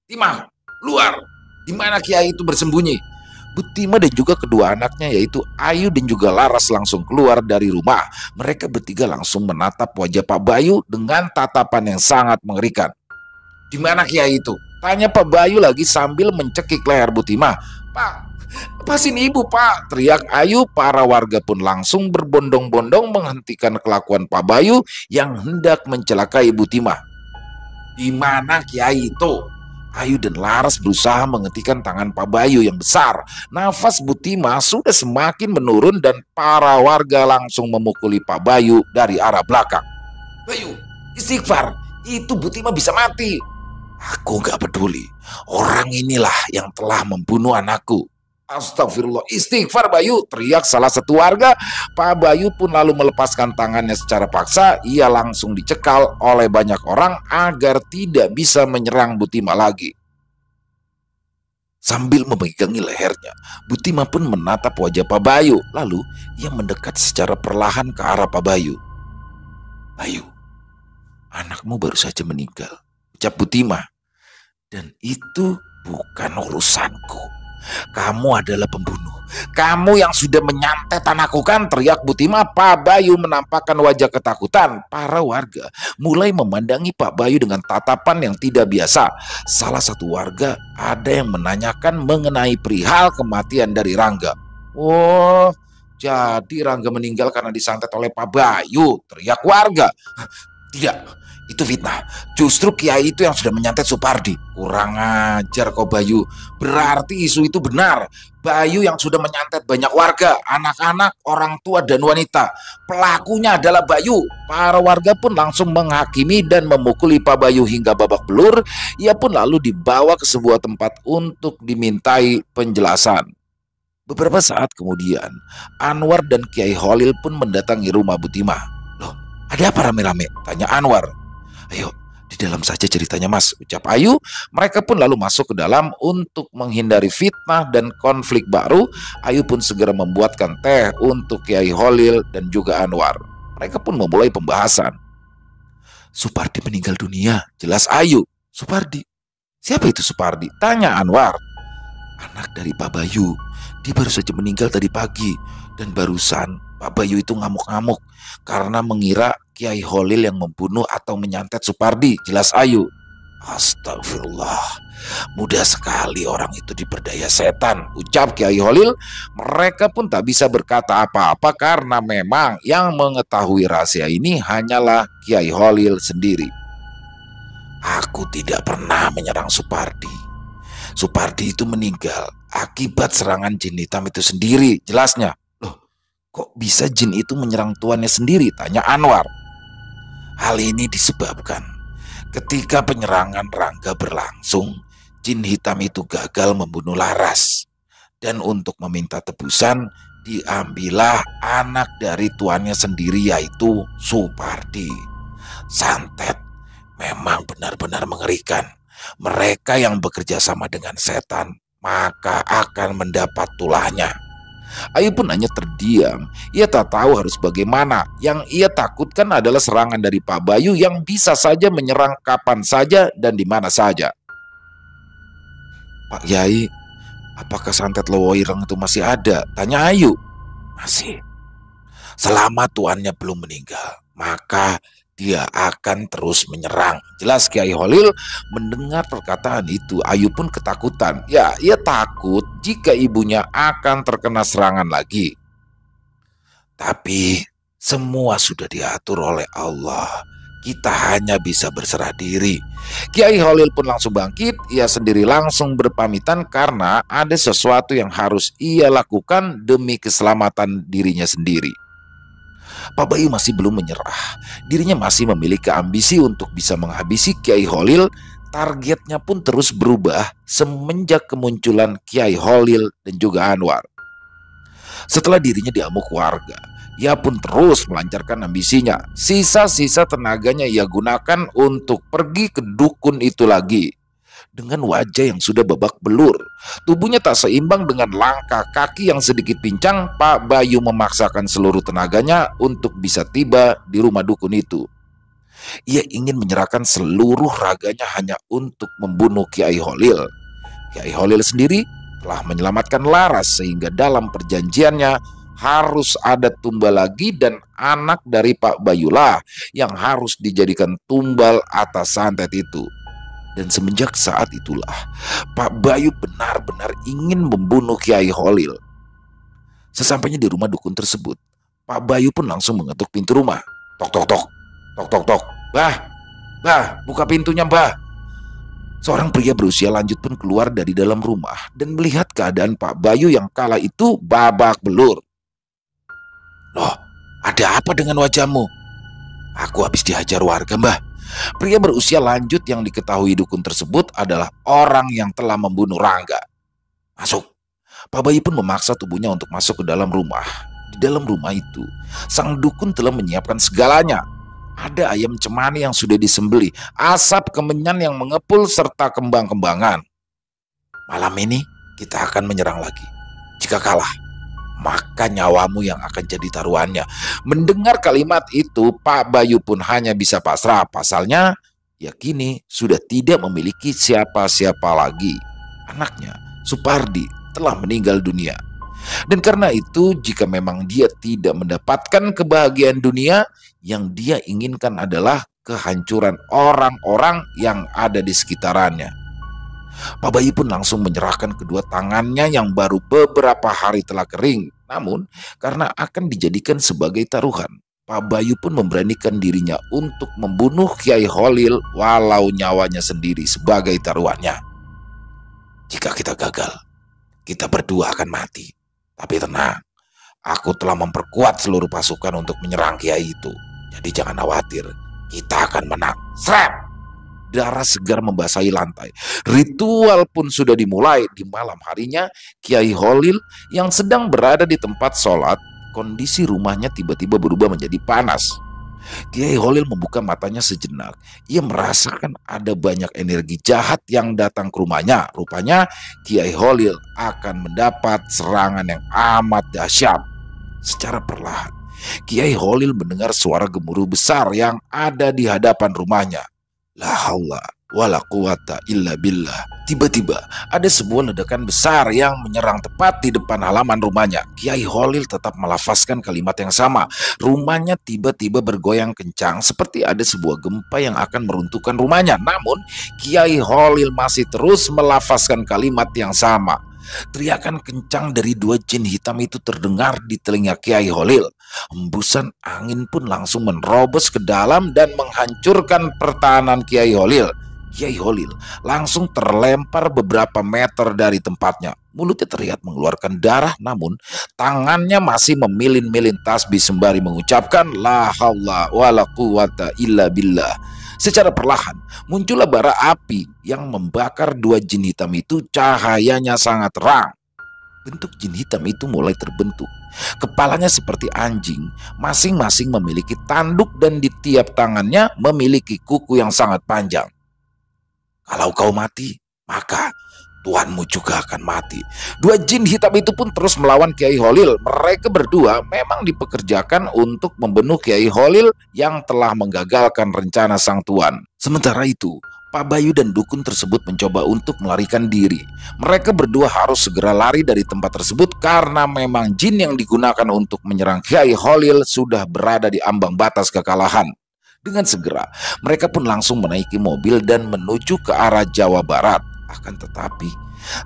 Timah, luar! Di mana Kiai itu bersembunyi? Butima dan juga kedua anaknya yaitu Ayu dan juga Laras langsung keluar dari rumah. Mereka bertiga langsung menatap wajah Pak Bayu dengan tatapan yang sangat mengerikan. Di mana Kiai itu? Tanya Pak Bayu lagi sambil mencekik leher Butima. Pak, lepasin ibu Pak, teriak Ayu. Para warga pun langsung berbondong-bondong menghentikan kelakuan Pak Bayu yang hendak mencelakai Butima. Di mana Kiai itu? Ayu dan Laras berusaha menghentikan tangan Pak Bayu yang besar. Nafas Butima sudah semakin menurun dan para warga langsung memukuli Pak Bayu dari arah belakang. Bayu, istighfar, itu Butima bisa mati. Aku gak peduli, orang inilah yang telah membunuh anakku. Astagfirullah, istighfar Bayu, teriak salah satu warga. Pak Bayu pun lalu melepaskan tangannya secara paksa. Ia langsung dicekal oleh banyak orang agar tidak bisa menyerang Butima lagi. Sambil memegangi lehernya, Butima pun menatap wajah Pak Bayu. Lalu ia mendekat secara perlahan ke arah Pak Bayu. "Bayu, anakmu baru saja meninggal," ucap Butima. "Dan itu bukan urusanku. Kamu adalah pembunuh. Kamu yang sudah menyantet anakku kan?" teriak Butima. Pak Bayu menampakkan wajah ketakutan. Para warga mulai memandangi Pak Bayu dengan tatapan yang tidak biasa. Salah satu warga ada yang menanyakan mengenai perihal kematian dari Rangga. "Oh, jadi Rangga meninggal karena disantet oleh Pak Bayu," teriak warga. "Tidak, itu fitnah. Justru Kiai itu yang sudah menyantet Supardi." "Kurang ajar kau Bayu. Berarti isu itu benar. Bayu yang sudah menyantet banyak warga, anak-anak, orang tua dan wanita. Pelakunya adalah Bayu." Para warga pun langsung menghakimi dan memukuli Pak Bayu hingga babak belur. Ia pun lalu dibawa ke sebuah tempat untuk dimintai penjelasan. Beberapa saat kemudian, Anwar dan Kiai Holil pun mendatangi rumah Butima. "Loh, ada apa rame-rame?" tanya Anwar. "Ayo, di dalam saja ceritanya Mas," ucap Ayu. Mereka pun lalu masuk ke dalam untuk menghindari fitnah dan konflik baru. Ayu pun segera membuatkan teh untuk Kiai Holil dan juga Anwar. Mereka pun memulai pembahasan. "Supardi meninggal dunia," jelas Ayu. "Supardi? Siapa itu Supardi?" tanya Anwar. "Anak dari Pak Bayu. Dia baru saja meninggal tadi pagi. Dan barusan Pak Bayu itu ngamuk-ngamuk karena mengira Kiai Holil yang membunuh atau menyantet Supardi," jelas Ayu. "Astagfirullah, mudah sekali orang itu diperdaya setan," ucap Kiai Holil. Mereka pun tak bisa berkata apa-apa karena memang yang mengetahui rahasia ini hanyalah Kiai Holil sendiri. "Aku tidak pernah menyerang Supardi. Supardi itu meninggal akibat serangan jin hitam itu sendiri," jelasnya. "Loh, kok bisa jin itu menyerang tuannya sendiri?" tanya Anwar. "Hal ini disebabkan ketika penyerangan Rangga berlangsung, jin hitam itu gagal membunuh Laras. Dan untuk meminta tebusan, diambillah anak dari tuannya sendiri, yaitu Supardi. Santet memang benar-benar mengerikan. Mereka yang bekerja sama dengan setan maka akan mendapat tulahnya." Ayu pun hanya terdiam. Ia tak tahu harus bagaimana. Yang ia takutkan adalah serangan dari Pak Bayu yang bisa saja menyerang kapan saja dan di mana saja. "Pak Yai, apakah santet Lowoireng itu masih ada?" tanya Ayu. "Masih. Selama tuannya belum meninggal, maka dia akan terus menyerang," jelas Kiai Holil. Mendengar perkataan itu, Ayu pun ketakutan. Ya, ia takut jika ibunya akan terkena serangan lagi. "Tapi semua sudah diatur oleh Allah. Kita hanya bisa berserah diri." Kiai Holil pun langsung bangkit. Ia sendiri langsung berpamitan karena ada sesuatu yang harus ia lakukan demi keselamatan dirinya sendiri. Pak Bayu masih belum menyerah. Dirinya masih memiliki ambisi untuk bisa menghabisi Kiai Holil. Targetnya pun terus berubah semenjak kemunculan Kiai Holil dan juga Anwar. Setelah dirinya diamuk warga, ia pun terus melancarkan ambisinya. Sisa-sisa tenaganya ia gunakan untuk pergi ke dukun itu lagi. Dengan wajah yang sudah babak belur, tubuhnya tak seimbang dengan langkah kaki yang sedikit pincang, Pak Bayu memaksakan seluruh tenaganya untuk bisa tiba di rumah dukun itu. Ia ingin menyerahkan seluruh raganya hanya untuk membunuh Kiai Holil. Kiai Holil sendiri telah menyelamatkan Laras sehingga dalam perjanjiannya harus ada tumbal lagi, dan anak dari Pak Bayulah yang harus dijadikan tumbal atas santet itu. Dan semenjak saat itulah Pak Bayu benar-benar ingin membunuh Kiai Holil. Sesampainya di rumah dukun tersebut, Pak Bayu pun langsung mengetuk pintu rumah. "Tok tok tok, tok tok tok. Bah, buka pintunya, Mbah." Seorang pria berusia lanjut pun keluar dari dalam rumah dan melihat keadaan Pak Bayu yang kala itu babak belur. "Loh, ada apa dengan wajahmu?" "Aku habis dihajar warga, Mbah." Pria berusia lanjut yang diketahui dukun tersebut adalah orang yang telah membunuh Rangga. "Masuk." Pak Bayu pun memaksa tubuhnya untuk masuk ke dalam rumah. Di dalam rumah itu, sang dukun telah menyiapkan segalanya. Ada ayam cemani yang sudah disembelih, asap kemenyan yang mengepul, serta kembang-kembangan. Malam ini kita akan menyerang lagi. Jika kalah, maka nyawamu yang akan jadi taruhannya." Mendengar kalimat itu, Pak Bayu pun hanya bisa pasrah. Pasalnya, ya kini sudah tidak memiliki siapa-siapa lagi. Anaknya, Supardi, telah meninggal dunia. Dan karena itu, jika memang dia tidak mendapatkan kebahagiaan dunia, yang dia inginkan adalah kehancuran orang-orang yang ada di sekitarannya. Pak Bayu pun langsung menyerahkan kedua tangannya yang baru beberapa hari telah kering. Namun, karena akan dijadikan sebagai taruhan, Pak Bayu pun memberanikan dirinya untuk membunuh Kiai Holil walau nyawanya sendiri sebagai taruhannya. "Jika kita gagal, kita berdua akan mati. Tapi tenang, aku telah memperkuat seluruh pasukan untuk menyerang Kiai itu. Jadi jangan khawatir, kita akan menang." Srep! Darah segar membasahi lantai. Ritual pun sudah dimulai. Di malam harinya, Kiai Holil yang sedang berada di tempat sholat, kondisi rumahnya tiba-tiba berubah menjadi panas. Kiai Holil membuka matanya sejenak. Ia merasakan ada banyak energi jahat yang datang ke rumahnya. Rupanya Kiai Holil akan mendapat serangan yang amat dahsyat. Secara perlahan, Kiai Holil mendengar suara gemuruh besar yang ada di hadapan rumahnya. La haula wala quwata illa billah. Tiba-tiba ada sebuah ledakan besar yang menyerang tepat di depan halaman rumahnya. Kiai Holil tetap melafazkan kalimat yang sama. Rumahnya tiba-tiba bergoyang kencang seperti ada sebuah gempa yang akan meruntuhkan rumahnya. Namun Kiai Holil masih terus melafazkan kalimat yang sama. Teriakan kencang dari dua jin hitam itu terdengar di telinga Kiai Holil. Hembusan angin pun langsung menerobos ke dalam dan menghancurkan pertahanan Kiai Holil. Kiai Holil langsung terlempar beberapa meter dari tempatnya. Mulutnya terlihat mengeluarkan darah, namun tangannya masih memilin-milin tasbih sembari mengucapkan la haula wala quwata illa billah. Secara perlahan muncullah bara api yang membakar dua jin hitam itu. Cahayanya sangat terang. Bentuk jin hitam itu mulai terbentuk. Kepalanya seperti anjing, masing-masing memiliki tanduk dan di tiap tangannya memiliki kuku yang sangat panjang. "Kalau kau mati, maka tuanmu juga akan mati." Dua jin hitam itu pun terus melawan Kiai Holil. Mereka berdua memang dipekerjakan untuk membunuh Kiai Holil yang telah menggagalkan rencana sang tuan. Sementara itu, Pak Bayu dan dukun tersebut mencoba untuk melarikan diri. Mereka berdua harus segera lari dari tempat tersebut karena memang jin yang digunakan untuk menyerang Kiai Holil sudah berada di ambang batas kekalahan. Dengan segera, mereka pun langsung menaiki mobil dan menuju ke arah Jawa Barat. Akan tetapi,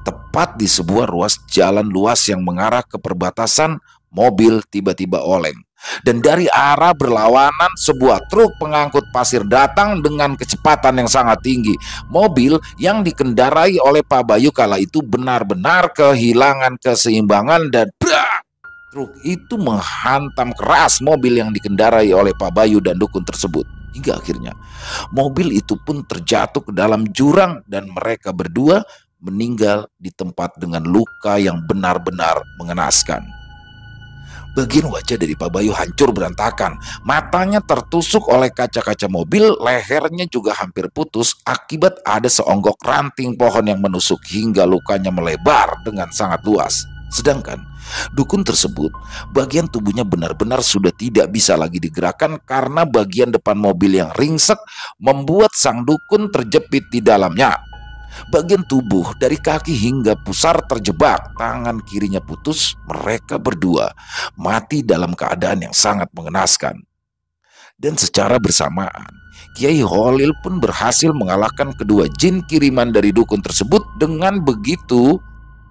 tepat di sebuah ruas jalan luas yang mengarah ke perbatasan, mobil tiba-tiba oleng. Dan dari arah berlawanan, sebuah truk pengangkut pasir datang dengan kecepatan yang sangat tinggi. Mobil yang dikendarai oleh Pak Bayu kala itu benar-benar kehilangan keseimbangan dan truk itu menghantam keras mobil yang dikendarai oleh Pak Bayu dan dukun tersebut. Hingga akhirnya mobil itu pun terjatuh ke dalam jurang dan mereka berdua meninggal di tempat dengan luka yang benar-benar mengenaskan. Bagian wajah dari Pak Bayu hancur berantakan. Matanya tertusuk oleh kaca-kaca mobil, lehernya juga hampir putus akibat ada seonggok ranting pohon yang menusuk hingga lukanya melebar dengan sangat luas. Sedangkan dukun tersebut, bagian tubuhnya benar-benar sudah tidak bisa lagi digerakkan karena bagian depan mobil yang ringsek membuat sang dukun terjepit di dalamnya. Bagian tubuh dari kaki hingga pusar terjebak, tangan kirinya putus. Mereka berdua mati dalam keadaan yang sangat mengenaskan. Dan secara bersamaan, Kiai Holil pun berhasil mengalahkan kedua jin kiriman dari dukun tersebut. Dengan begitu,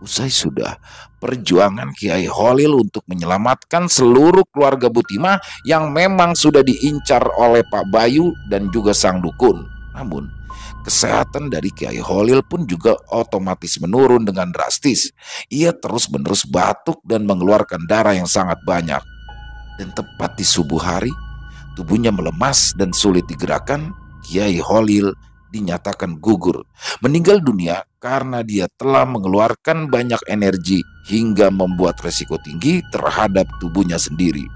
usai sudah perjuangan Kiai Holil untuk menyelamatkan seluruh keluarga Butimah yang memang sudah diincar oleh Pak Bayu dan juga sang dukun. Namun, kesehatan dari Kiai Holil pun juga otomatis menurun dengan drastis. Ia terus-menerus batuk dan mengeluarkan darah yang sangat banyak. Dan tepat di subuh hari, tubuhnya melemas dan sulit digerakkan. Kiai Holil dinyatakan gugur, meninggal dunia karena dia telah mengeluarkan banyak energi hingga membuat resiko tinggi terhadap tubuhnya sendiri.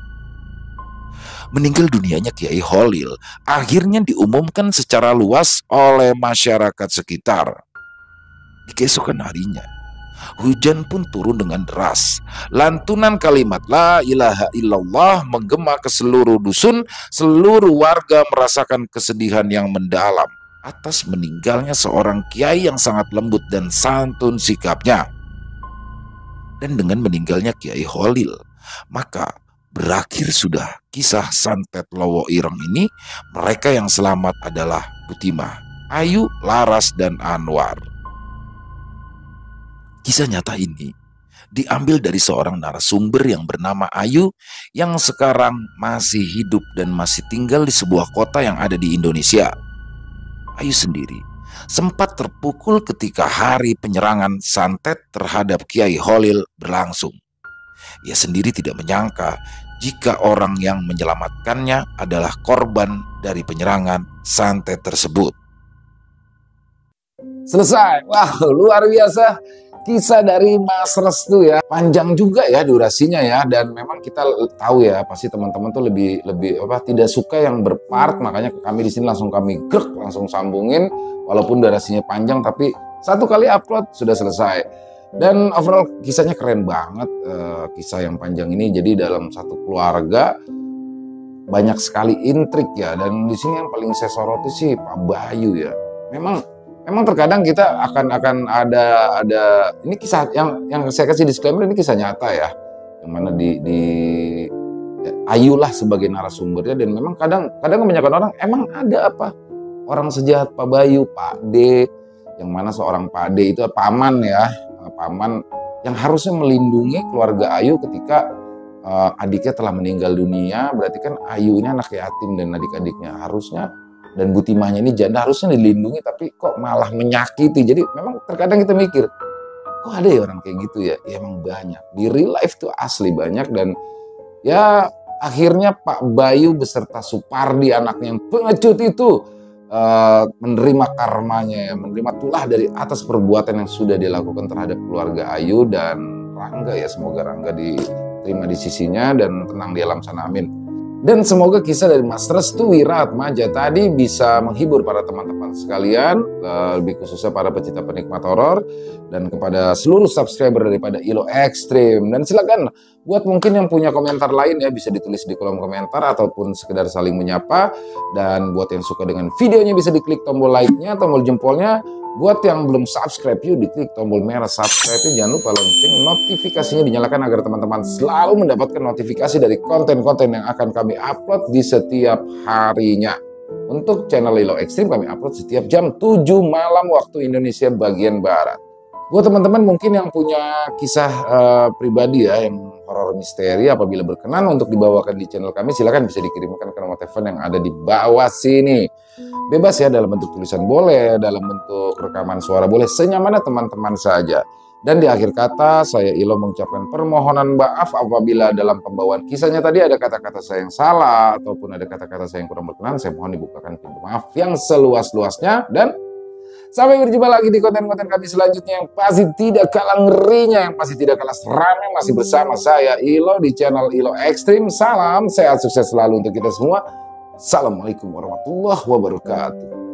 Meninggal dunianya Kiai Holil akhirnya diumumkan secara luas oleh masyarakat sekitar. Di keesokan harinya, hujan pun turun dengan deras. Lantunan kalimat La ilaha illallah menggema ke seluruh dusun. Seluruh warga merasakan kesedihan yang mendalam atas meninggalnya seorang kiai yang sangat lembut dan santun sikapnya. Dan dengan meninggalnya Kiai Holil, maka berakhir sudah kisah santet Lowo Ireng ini. Mereka yang selamat adalah Butimah, Ayu, Laras, dan Anwar. Kisah nyata ini diambil dari seorang narasumber yang bernama Ayu, yang sekarang masih hidup dan masih tinggal di sebuah kota yang ada di Indonesia. Ayu sendiri sempat terpukul ketika hari penyerangan santet terhadap Kiai Holil berlangsung. Ia sendiri tidak menyangka jika orang yang menyelamatkannya adalah korban dari penyerangan santet tersebut. Selesai. Wow, luar biasa. Kisah dari Mas Restu ya. Panjang juga ya durasinya ya, dan memang kita tahu ya, pasti teman-teman tuh lebih tidak suka yang berpart, makanya kami di sini langsung langsung sambungin walaupun durasinya panjang, tapi satu kali upload sudah selesai. Dan overall kisahnya keren banget, kisah yang panjang ini. Jadi dalam satu keluarga banyak sekali intrik ya, dan di sini yang paling saya soroti sih Pak Bayu ya. Memang terkadang kita akan ada ini kisah yang saya kasih disclaimer, ini kisah nyata ya, yang mana di Ayu lah sebagai narasumbernya. Dan memang kadang kebanyakan orang emang ada apa orang sejahat Pak Bayu, Pak D, yang mana seorang Pak D itu paman ya, paman yang harusnya melindungi keluarga Ayu ketika adiknya telah meninggal dunia. Berarti kan Ayu ini anak yatim dan adik-adiknya harusnya, dan Butimahnya ini janda, harusnya dilindungi, tapi kok malah menyakiti. Jadi memang terkadang kita mikir, kok ada ya orang kayak gitu ya? Ya emang banyak. Di real life tuh asli banyak. Dan ya akhirnya Pak Bayu beserta Supardi, anaknya yang pengecut itu, menerima karmanya ya, menerima tulah dari atas perbuatan yang sudah dilakukan terhadap keluarga Ayu dan Rangga ya. Semoga Rangga diterima di sisinya dan tenang di alam sana, amin. Dan semoga kisah dari Mas Restu Wiratmaja tadi bisa menghibur para teman-teman sekalian, lebih khususnya para pecinta penikmat horor, dan kepada seluruh subscriber daripada Ilo Ekstrim. Dan silakan buat mungkin yang punya komentar lain ya, bisa ditulis di kolom komentar ataupun sekedar saling menyapa. Dan buat yang suka dengan videonya bisa diklik tombol like-nya, tombol jempolnya. Buat yang belum subscribe, yuk diklik tombol merah subscribe-nya. Jangan lupa lonceng notifikasinya dinyalakan agar teman-teman selalu mendapatkan notifikasi dari konten-konten yang akan kami upload di setiap harinya. Untuk channel Ilo Ekstrim kami upload setiap jam 7 malam waktu Indonesia bagian Barat. Buat teman-teman mungkin yang punya kisah pribadi ya, yang horor misteri, apabila berkenan untuk dibawakan di channel kami, silakan bisa dikirimkan ke nomor telepon yang ada di bawah sini. Bebas ya, dalam bentuk tulisan boleh, dalam bentuk rekaman suara boleh, senyamannya teman-teman saja. Dan di akhir kata, saya Ilo mengucapkan permohonan maaf apabila dalam pembawaan kisahnya tadi ada kata-kata saya yang salah, ataupun ada kata-kata saya yang kurang berkenan. Saya mohon dibukakan pintu maaf yang seluas-luasnya. Dan sampai berjumpa lagi di konten-konten kami selanjutnya yang pasti tidak kalah ngerinya, yang pasti tidak kalah seramnya, masih bersama saya Ilo di channel Ilo Ekstrim. Salam sehat, sukses selalu untuk kita semua. Assalamualaikum warahmatullahi wabarakatuh.